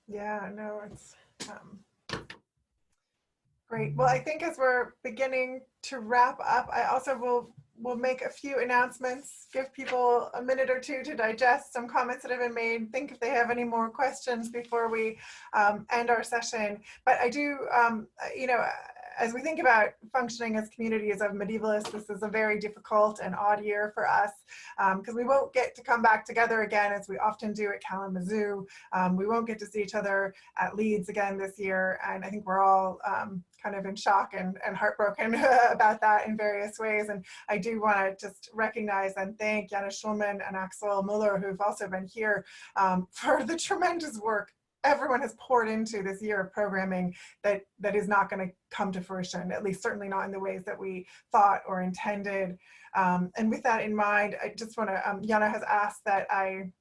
Yeah, no, it's great. Well, I think as we're beginning to wrap up, I also will make a few announcements, give people a minute or two to digest some comments that have been made, think if they have any more questions before we end our session. But I do, as we think about functioning as communities of medievalists, this is a very difficult and odd year for us because we won't get to come back together again as we often do at Kalamazoo. We won't get to see each other at Leeds again this year. And I think we're all kind of in shock and heartbroken about that in various ways. And I do want to just recognize and thank Janus Schulman and Axel Muller, who've also been here for the tremendous work everyone has poured into this year of programming that is not going to come to fruition, at least certainly not in the ways that we thought or intended. And with that in mind, I just want to, Jana has asked that I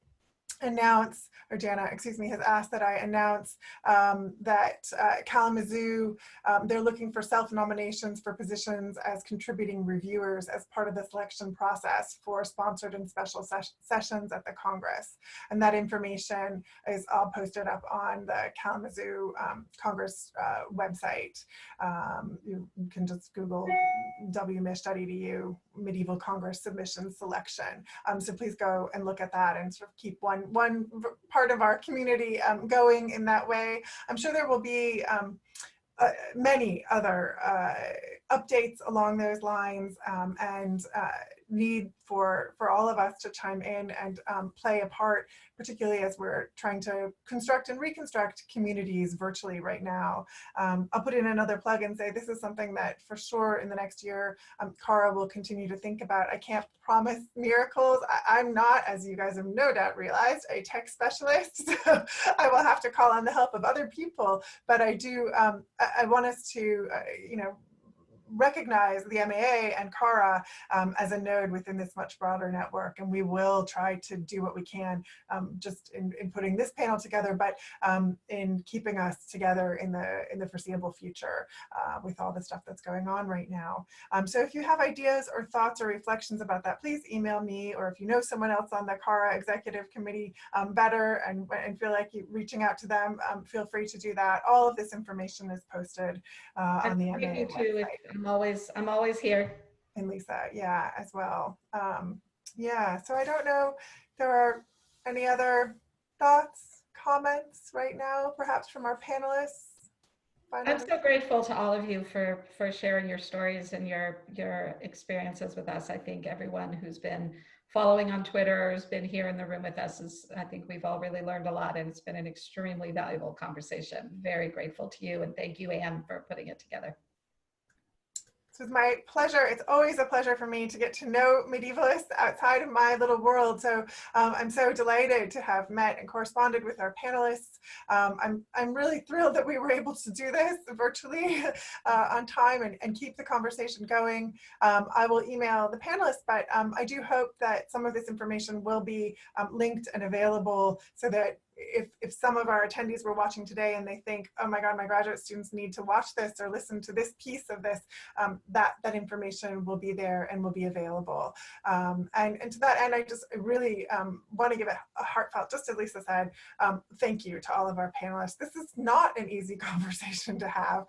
announce, or Jana, excuse me, has asked that I announce that Kalamazoo, they're looking for self-nominations for positions as contributing reviewers as part of the selection process for sponsored and special sessions at the Congress. And that information is all posted up on the Kalamazoo Congress website. You can just Google wmish.edu Medieval Congress Submission Selection. So please go and look at that and sort of keep one part of our community going in that way. I'm sure there will be many other updates along those lines and need for all of us to chime in and play a part, particularly as we're trying to construct and reconstruct communities virtually right now. I'll put in another plug and say this is something that for sure in the next year, CARA will continue to think about. I can't promise miracles. I'm not, as you guys have no doubt realized, a tech specialist, so I will have to call on the help of other people, but I do, I want us to, recognize the MAA and CARA as a node within this much broader network, and we will try to do what we can just in putting this panel together, but in keeping us together in the foreseeable future with all the stuff that's going on right now. So if you have ideas or thoughts or reflections about that, please email me, or if you know someone else on the CARA Executive Committee better and feel like you reaching out to them, feel free to do that. All of this information is posted on the MAA website. I'm always here. And Lisa, yeah, as well. Yeah, so I don't know if there are any other thoughts, comments right now, perhaps from our panelists. I'm so grateful to all of you for sharing your stories and your experiences with us. I think everyone who's been following on Twitter, has been here in the room with us, I think we've all really learned a lot, and it's been an extremely valuable conversation. Very grateful to you, and thank you, Anne, for putting it together. This was my pleasure. It's always a pleasure for me to get to know medievalists outside of my little world. So I'm so delighted to have met and corresponded with our panelists. I'm really thrilled that we were able to do this virtually on time and keep the conversation going. I will email the panelists, but I do hope that some of this information will be linked and available so that if some of our attendees were watching today and they think, oh my God, my graduate students need to watch this or listen to this piece of this, that information will be there and will be available. And to that end, I just really want to give a heartfelt, just as Lisa said, thank you to all of our panelists. This is not an easy conversation to have.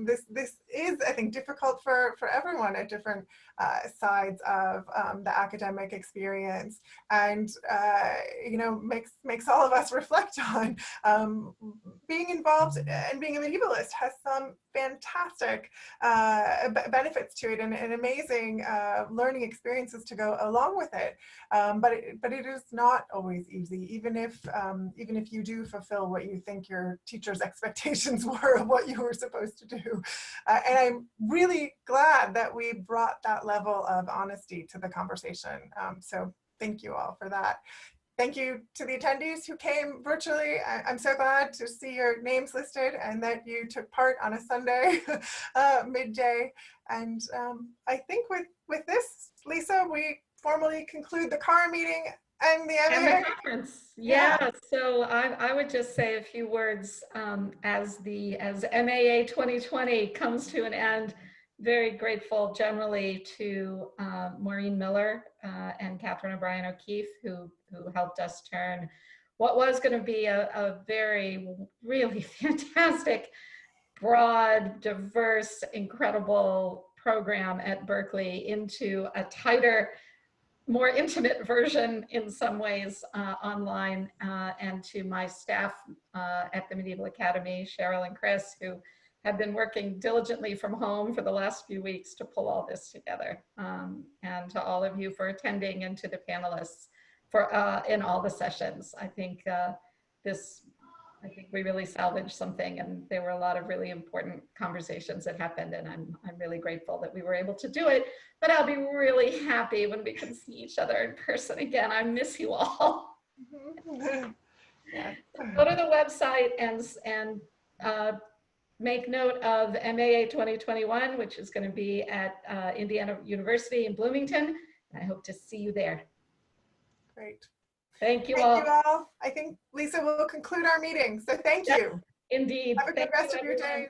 This is, I think, difficult for everyone at different sides of the academic experience, and you know, makes all of us reflect on being involved and being a medievalist has some fantastic benefits to it and amazing learning experiences to go along with it. But it is not always easy, even if you do fulfill what you think your teacher's expectations were of what you were supposed to do. And I'm really glad that we brought that level of honesty to the conversation. So thank you all for that. Thank you to the attendees who came virtually. I'm so glad to see your names listed and that you took part on a Sunday midday. And I think with this, Lisa, we formally conclude the CARA meeting and the MAA. And the conference. Yeah. So I would just say a few words as MAA 2020 comes to an end. Very grateful generally to Maureen Miller and Catherine O'Brien O'Keefe, who helped us turn what was going to be a very, really fantastic, broad, diverse, incredible program at Berkeley into a tighter, more intimate version in some ways online, and to my staff at the Medieval Academy, Cheryl and Chris, who have been working diligently from home for the last few weeks to pull all this together. And to all of you for attending, and to the panelists for in all the sessions. I think we really salvaged something, and there were a lot of really important conversations that happened, and I'm really grateful that we were able to do it. But I'll be really happy when we can see each other in person again. I miss you all. Yeah. Go to the website and make note of MAA 2021, which is going to be at Indiana University in Bloomington. I hope to see you there. Great. Thank you all. Thank you all. I think Lisa will conclude our meeting. So thank you. Indeed. Have a good rest of your day.